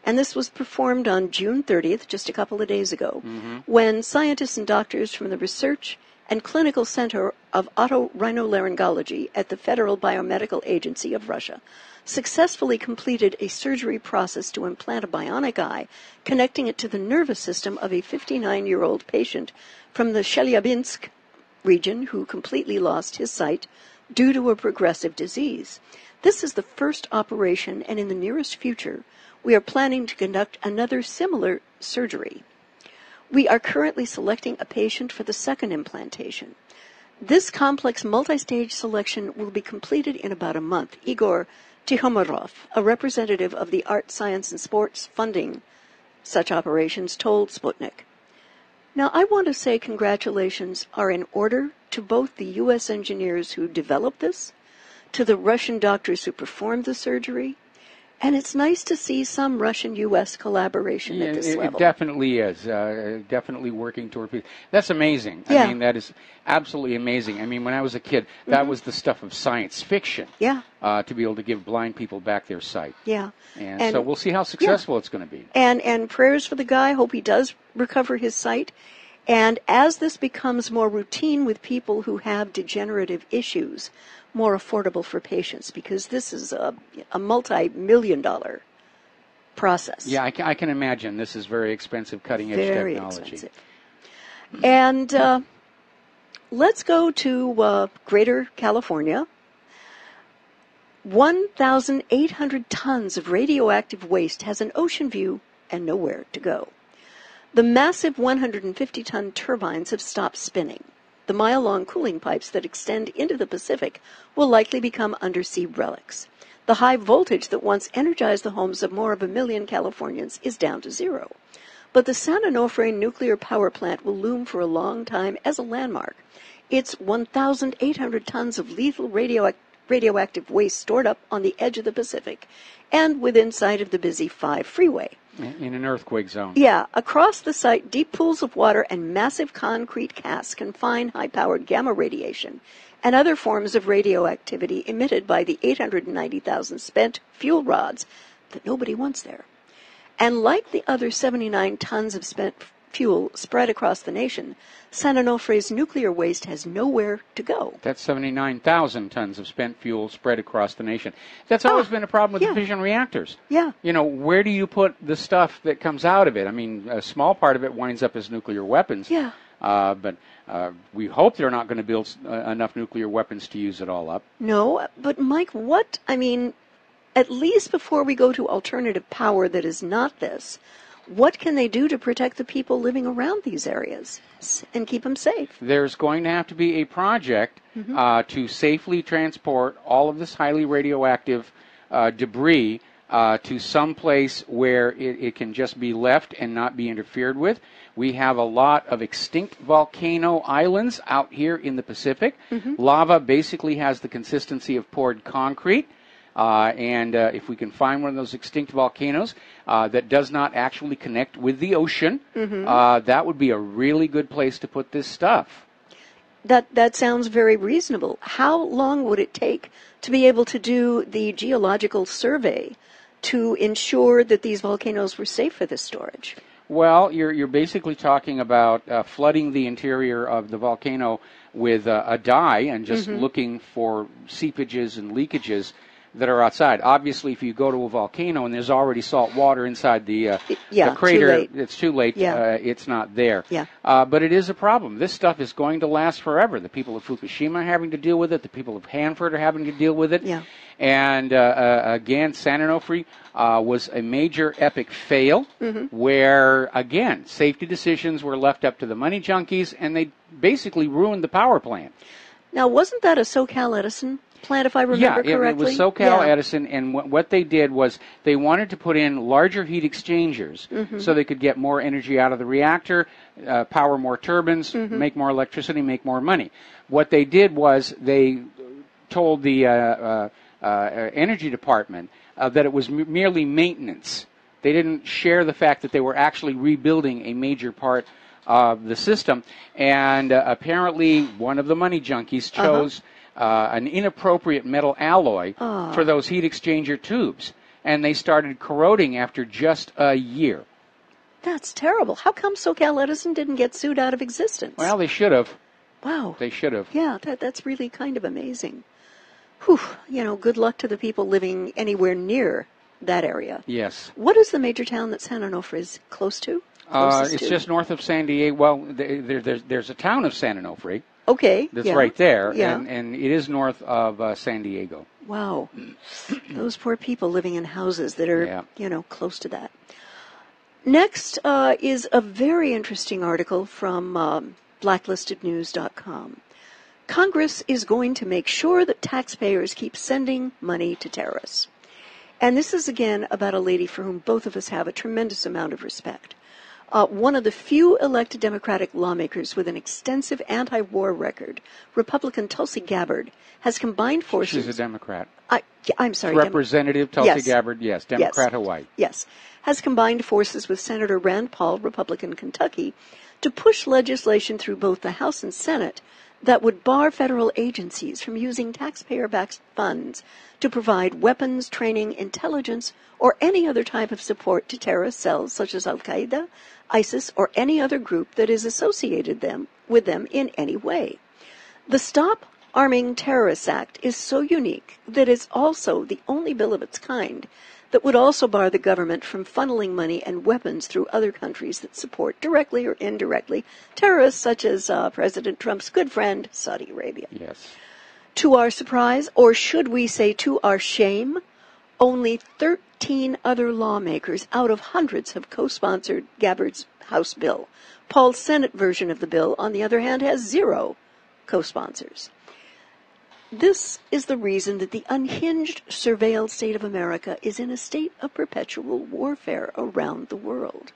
And this was performed on June 30th, just a couple of days ago, when scientists and doctors from the Research and Clinical Center of Otorhinolaryngology at the Federal Biomedical Agency of Russia successfully completed a surgery process to implant a bionic eye, connecting it to the nervous system of a 59-year-old patient from the Chelyabinsk region who completely lost his sight due to a progressive disease. This is the first operation, and in the nearest future, we are planning to conduct another similar surgery. We are currently selecting a patient for the second implantation. This complex multi-stage selection will be completed in about a month. Igor Tikhomorov, a representative of the Art, Science, and Sports funding such operations, told Sputnik. Now, I want to say congratulations are in order to both the U.S. engineers who developed this, to the Russian doctors who performed the surgery, and it's nice to see some Russian-U.S. collaboration at this level. It definitely is. Definitely working toward peace. That's amazing. Yeah. I mean, that is absolutely amazing. I mean, when I was a kid, that was the stuff of science fiction. Yeah. To be able to give blind people back their sight. Yeah. And so we'll see how successful it's going to be. And prayers for the guy. Hope he does recover his sight. And as this becomes more routine with people who have degenerative issues, more affordable for patients, because this is a multi-million-dollar process. Yeah, I can imagine. This is very expensive, cutting-edge very technology. Expensive. And let's go to Greater California. 1,800 tons of radioactive waste has an ocean view and nowhere to go. The massive 150-ton turbines have stopped spinning. The mile-long cooling pipes that extend into the Pacific will likely become undersea relics. The high voltage that once energized the homes of more of 1 million Californians is down to zero. But the San Onofre nuclear power plant will loom for a long time as a landmark. Its 1,800 tons of lethal radioactive waste stored up on the edge of the Pacific and within sight of the busy 5 freeway. In an earthquake zone. Yeah, across the site, deep pools of water and massive concrete casts confine high-powered gamma radiation and other forms of radioactivity emitted by the 890,000 spent fuel rods that nobody wants there. And like the other 79 tons of spent fuel spread across the nation, San Onofre's nuclear waste has nowhere to go. That's 79,000 tons of spent fuel spread across the nation. That's always been a problem with fission reactors. Yeah. You know, where do you put the stuff that comes out of it? I mean, a small part of it winds up as nuclear weapons. Yeah. But we hope they're not going to build enough nuclear weapons to use it all up. No, but Mike, at least before we go to alternative power that is not this, what can they do to protect the people living around these areas and keep them safe? There's going to have to be a project to safely transport all of this highly radioactive debris to some place where it can just be left and not be interfered with. We have a lot of extinct volcano islands out here in the Pacific. Lava basically has the consistency of poured concrete. And if we can find one of those extinct volcanoes that does not actually connect with the ocean, that would be a really good place to put this stuff. That sounds very reasonable. How long would it take to be able to do the geological survey to ensure that these volcanoes were safe for this storage? Well, you're basically talking about flooding the interior of the volcano with a dye and just looking for seepages and leakages that are outside. Obviously, if you go to a volcano and there's already salt water inside the crater, it's too late. It's not there. But it is a problem. This stuff is going to last forever. The people of Fukushima are having to deal with it. The people of Hanford are having to deal with it. And again, San Onofre was a major epic fail where, again, safety decisions were left up to the money junkies and they basically ruined the power plant. Now, wasn't that a SoCal Edison? plant, if I remember correctly? Yeah, it was SoCal Edison, and what they did was they wanted to put in larger heat exchangers so they could get more energy out of the reactor, power more turbines, make more electricity, make more money. What they did was they told the energy department that it was merely maintenance. They didn't share the fact that they were actually rebuilding a major part of the system, and apparently one of the money junkies chose an inappropriate metal alloy for those heat exchanger tubes, and they started corroding after just a year. That's terrible. How come SoCal Edison didn't get sued out of existence? Well, they should have. Wow. They should have. Yeah, that's really kind of amazing. Whew, good luck to the people living anywhere near that area. Yes. What is the major town that San Onofre is close to? It's just north of San Diego. Well, there's a town of San Onofre. Okay. That's right there, yeah. and it is north of San Diego. Wow. Those poor people living in houses that are, close to that. Next is a very interesting article from blacklistednews.com. Congress is going to make sure that taxpayers keep sending money to terrorists. And this is, again, about a lady for whom both of us have a tremendous amount of respect. One of the few elected Democratic lawmakers with an extensive anti-war record, Republican Tulsi Gabbard, has combined forces... She's a Democrat. I'm sorry. Representative Tulsi Gabbard, yes, Democrat Hawaii. Yes, has combined forces with Senator Rand Paul, Republican Kentucky, to push legislation through both the House and Senate that would bar federal agencies from using taxpayer-backed funds to provide weapons, training, intelligence, or any other type of support to terrorist cells such as Al-Qaeda, ISIS, or any other group that is associated with them in any way. The Stop Arming Terrorists Act is so unique that it's also the only bill of its kind that would also bar the government from funneling money and weapons through other countries that support, directly or indirectly, terrorists such as President Trump's good friend, Saudi Arabia. Yes. To our surprise, or should we say to our shame, only 13 other lawmakers out of hundreds have co-sponsored Gabbard's House bill. Paul's Senate version of the bill, on the other hand, has 0 co-sponsors. This is the reason that the unhinged, surveilled state of America is in a state of perpetual warfare around the world.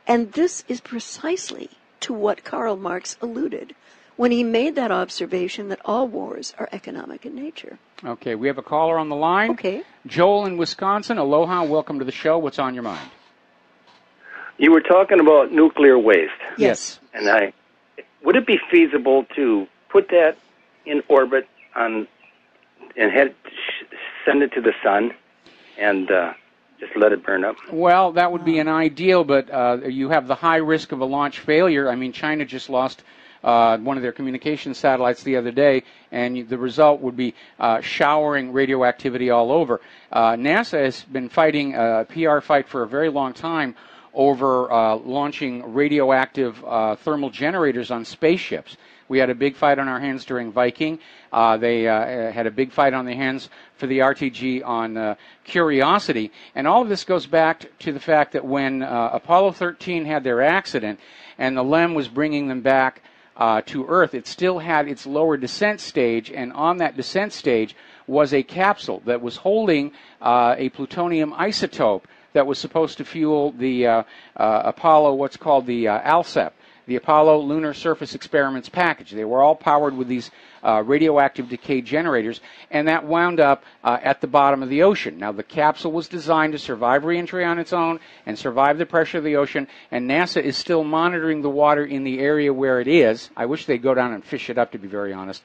And this is precisely to what Karl Marx alluded when he made that observation that all wars are economic in nature. Okay, we have a caller on the line. Okay. Joel in Wisconsin. Aloha, welcome to the show. What's on your mind? You were talking about nuclear waste. Yes. And would it be feasible to put that in orbit and send it to the sun and just let it burn up? Well, that would be an ideal, but you have the high risk of a launch failure. I mean, China just lost one of their communication satellites the other day, and the result would be showering radioactivity all over. NASA has been fighting a PR fight for a very long time over launching radioactive thermal generators on spaceships. We had a big fight on our hands during Viking. They had a big fight on their hands for the RTG on Curiosity. And all of this goes back to the fact that when Apollo 13 had their accident and the LEM was bringing them back to Earth, it still had its lower descent stage, and on that descent stage was a capsule that was holding a plutonium isotope that was supposed to fuel the Apollo, what's called the ALSEP, the Apollo Lunar Surface Experiments package. They were all powered with these radioactive decay generators, and that wound up at the bottom of the ocean. Now, the capsule was designed to survive reentry on its own and survive the pressure of the ocean, and NASA is still monitoring the water in the area where it is. I wish they'd go down and fish it up, to be very honest.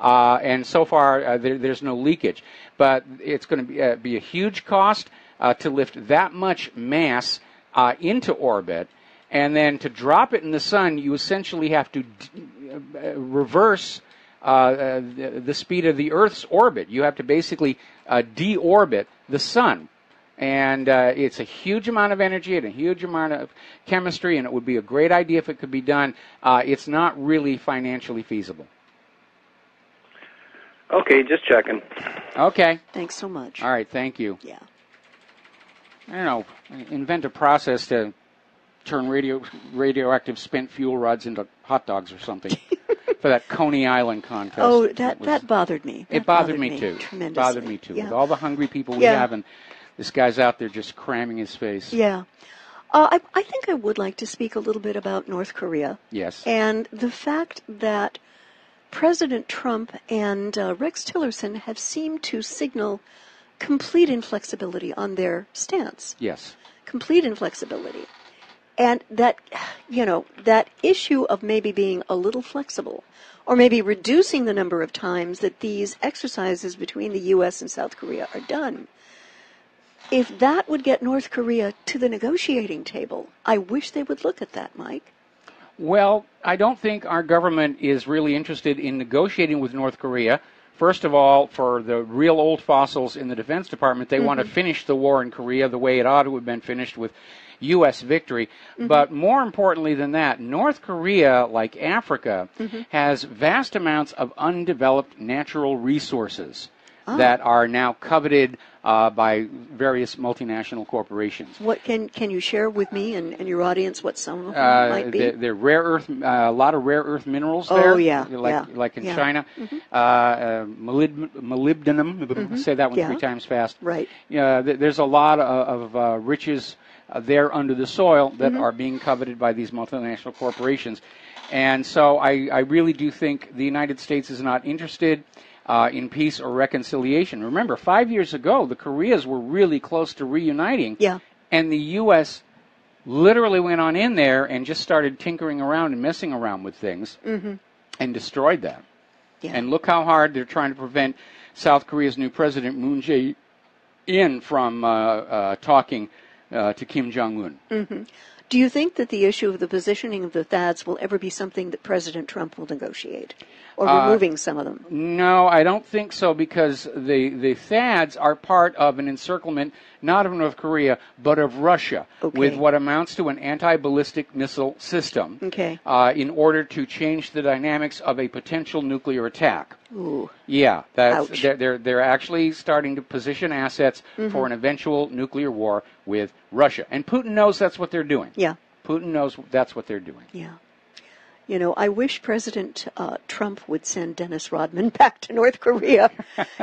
And so far, there's no leakage. But it's going to be a huge cost to lift that much mass into orbit. And then to drop it in the sun, you essentially have to reverse the speed of the Earth's orbit. You have to basically deorbit the sun. And it's a huge amount of energy and a huge amount of chemistry, and it would be a great idea if it could be done. It's not really financially feasible. Okay, just checking. Okay. Thanks so much. All right, thank you. Yeah. I don't know, invent a process to turn radioactive spent fuel rods into hot dogs or something. for that Coney Island contest. Oh, that bothered me. It bothered me too. Tremendously. Bothered me too. Yeah. With all the hungry people we have, and this guy's out there just cramming his face. Yeah. I think I would like to speak a little bit about North Korea. Yes. And the fact that President Trump and Rex Tillerson have seemed to signal complete inflexibility on their stance. Yes. Complete inflexibility. And that, that issue of maybe being a little flexible, or maybe reducing the number of times that these exercises between the U.S. and South Korea are done, if that would get North Korea to the negotiating table, I wish they would look at that, Mike. Well, I don't think our government is really interested in negotiating with North Korea. First of all, for the real old fossils in the Defense Department, they want to finish the war in Korea the way it ought to have been finished, with U.S. victory. But more importantly than that, North Korea, like Africa, has vast amounts of undeveloped natural resources that are now coveted by various multinational corporations. What can you share with me and your audience what some of them might be? They're rare earth, a lot of rare earth minerals there. Oh, yeah. Like in China. Molybdenum, say that one 3 times fast. Right. There's a lot of riches there under the soil that are being coveted by these multinational corporations. And so I really do think the United States is not interested in peace or reconciliation. Remember, 5 years ago, the Koreas were really close to reuniting, and the U.S. literally went on in there and just started tinkering around and messing around with things and destroyed that. And look how hard they're trying to prevent South Korea's new president, Moon Jae-in, from talking to Kim Jong-un. Do you think that the issue of the positioning of the THAADs will ever be something that President Trump will negotiate? Or removing some of them? No, I don't think so, because the THAADs are part of an encirclement not of North Korea, but of Russia, with what amounts to an anti-ballistic missile system in order to change the dynamics of a potential nuclear attack. Ooh. Yeah, they're actually starting to position assets for an eventual nuclear war with Russia. And Putin knows that's what they're doing. Yeah. Putin knows that's what they're doing. Yeah. I wish President Trump would send Dennis Rodman back to North Korea.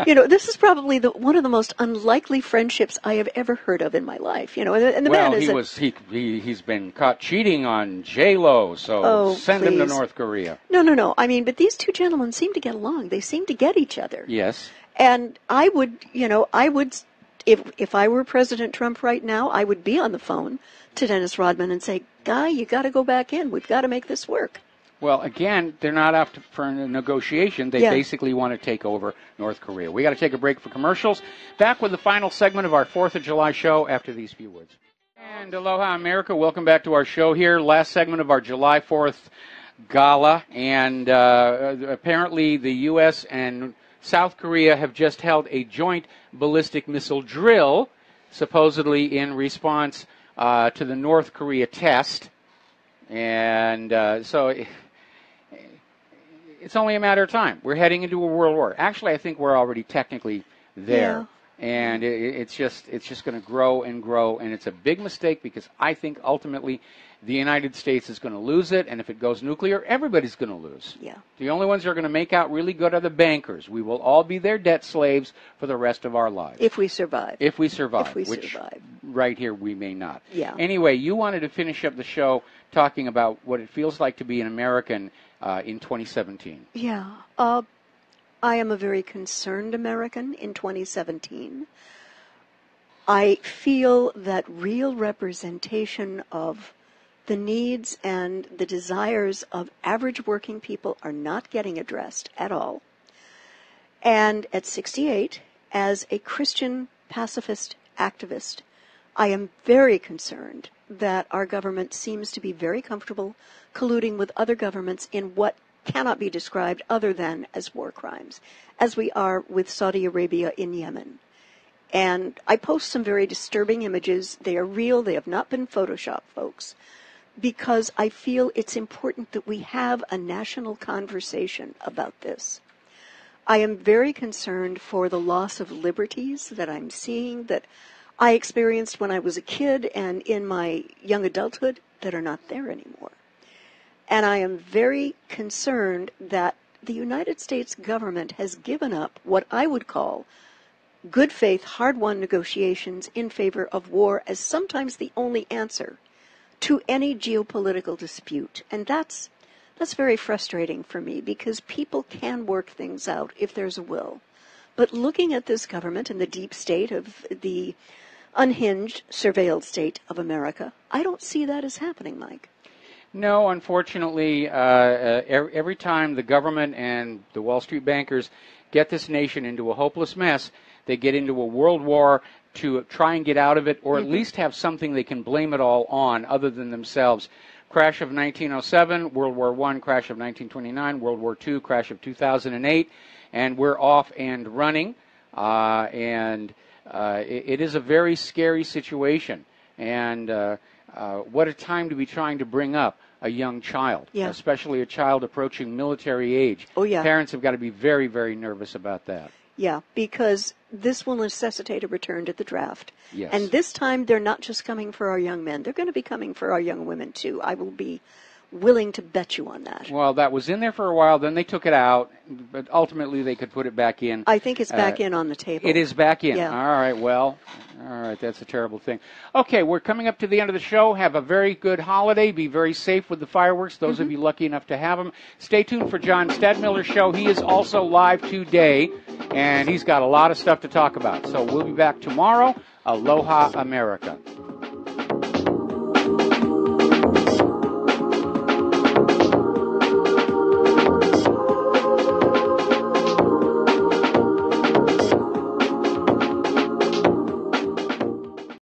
This is probably one of the most unlikely friendships I have ever heard of in my life. And the man is he's been caught cheating on J-Lo, so send him to North Korea. No. I mean, but these two gentlemen seem to get along. They seem to get each other. Yes. And I would, if I were President Trump right now, I would be on the phone to Dennis Rodman and say, "Guy, you got to go back in. We've got to make this work." Well, again, they're not out for a negotiation. They basically want to take over North Korea. We got to take a break for commercials. Back with the final segment of our 4th of July show after these few words. And aloha, America. Welcome back to our show here. Last segment of our July 4th gala. And apparently the U.S. and South Korea have just held a joint ballistic missile drill, supposedly in response to the North Korea test. And so it's only a matter of time. We're heading into a world war. Actually, I think we're already technically there. Yeah. And it's just going to grow and grow. And it's a big mistake, because I think ultimately the United States is going to lose it. And if it goes nuclear, everybody's going to lose. Yeah. The only ones who are going to make out really good are the bankers. We will all be their debt slaves for the rest of our lives. If we survive. Which right here we may not. Yeah. Anyway, you wanted to finish up the show talking about what it feels like to be an American in 2017. Yeah. I am a very concerned American in 2017. I feel that real representation of the needs and the desires of average working people are not getting addressed at all. And at 68, as a Christian pacifist activist, I am very concerned that our government seems to be very comfortable colluding with other governments in what cannot be described other than as war crimes, as we are with Saudi Arabia in Yemen. And I post some very disturbing images. They are real. They have not been Photoshopped, folks, because I feel it's important that we have a national conversation about this. I am very concerned for the loss of liberties that I'm seeing, that I experienced when I was a kid and in my young adulthood, that are not there anymore. And I am very concerned that the United States government has given up what I would call good faith, hard-won negotiations in favor of war as sometimes the only answer to any geopolitical dispute. And that's very frustrating for me, because people can work things out if there's a will. But looking at this government and the deep state of the unhinged, surveilled state of America, I don't see that as happening, Mike. No, unfortunately, every time the government and the Wall Street bankers get this nation into a hopeless mess, they get into a world war to try and get out of it, or at least have something they can blame it all on other than themselves. Crash of 1907, World War I, crash of 1929, World War II, crash of 2008, and we're off and running. It is a very scary situation. And what a time to be trying to bring up a young child, especially a child approaching military age. Oh, yeah. Parents have got to be very, very nervous about that. Yeah, because this will necessitate a return to the draft. Yes. And this time, they're not just coming for our young men. They're going to be coming for our young women, too. I will be willing to bet you on that. Well, that was in there for a while. Then they took it out, but ultimately they could put it back in. I think it's back in on the table. It is back in. Yeah. All right, well, all right, that's a terrible thing. Okay, we're coming up to the end of the show. Have a very good holiday. Be very safe with the fireworks, those of you lucky enough to have them. Stay tuned for John Stadmiller's show. He is also live today, and he's got a lot of stuff to talk about. So we'll be back tomorrow. Aloha, America.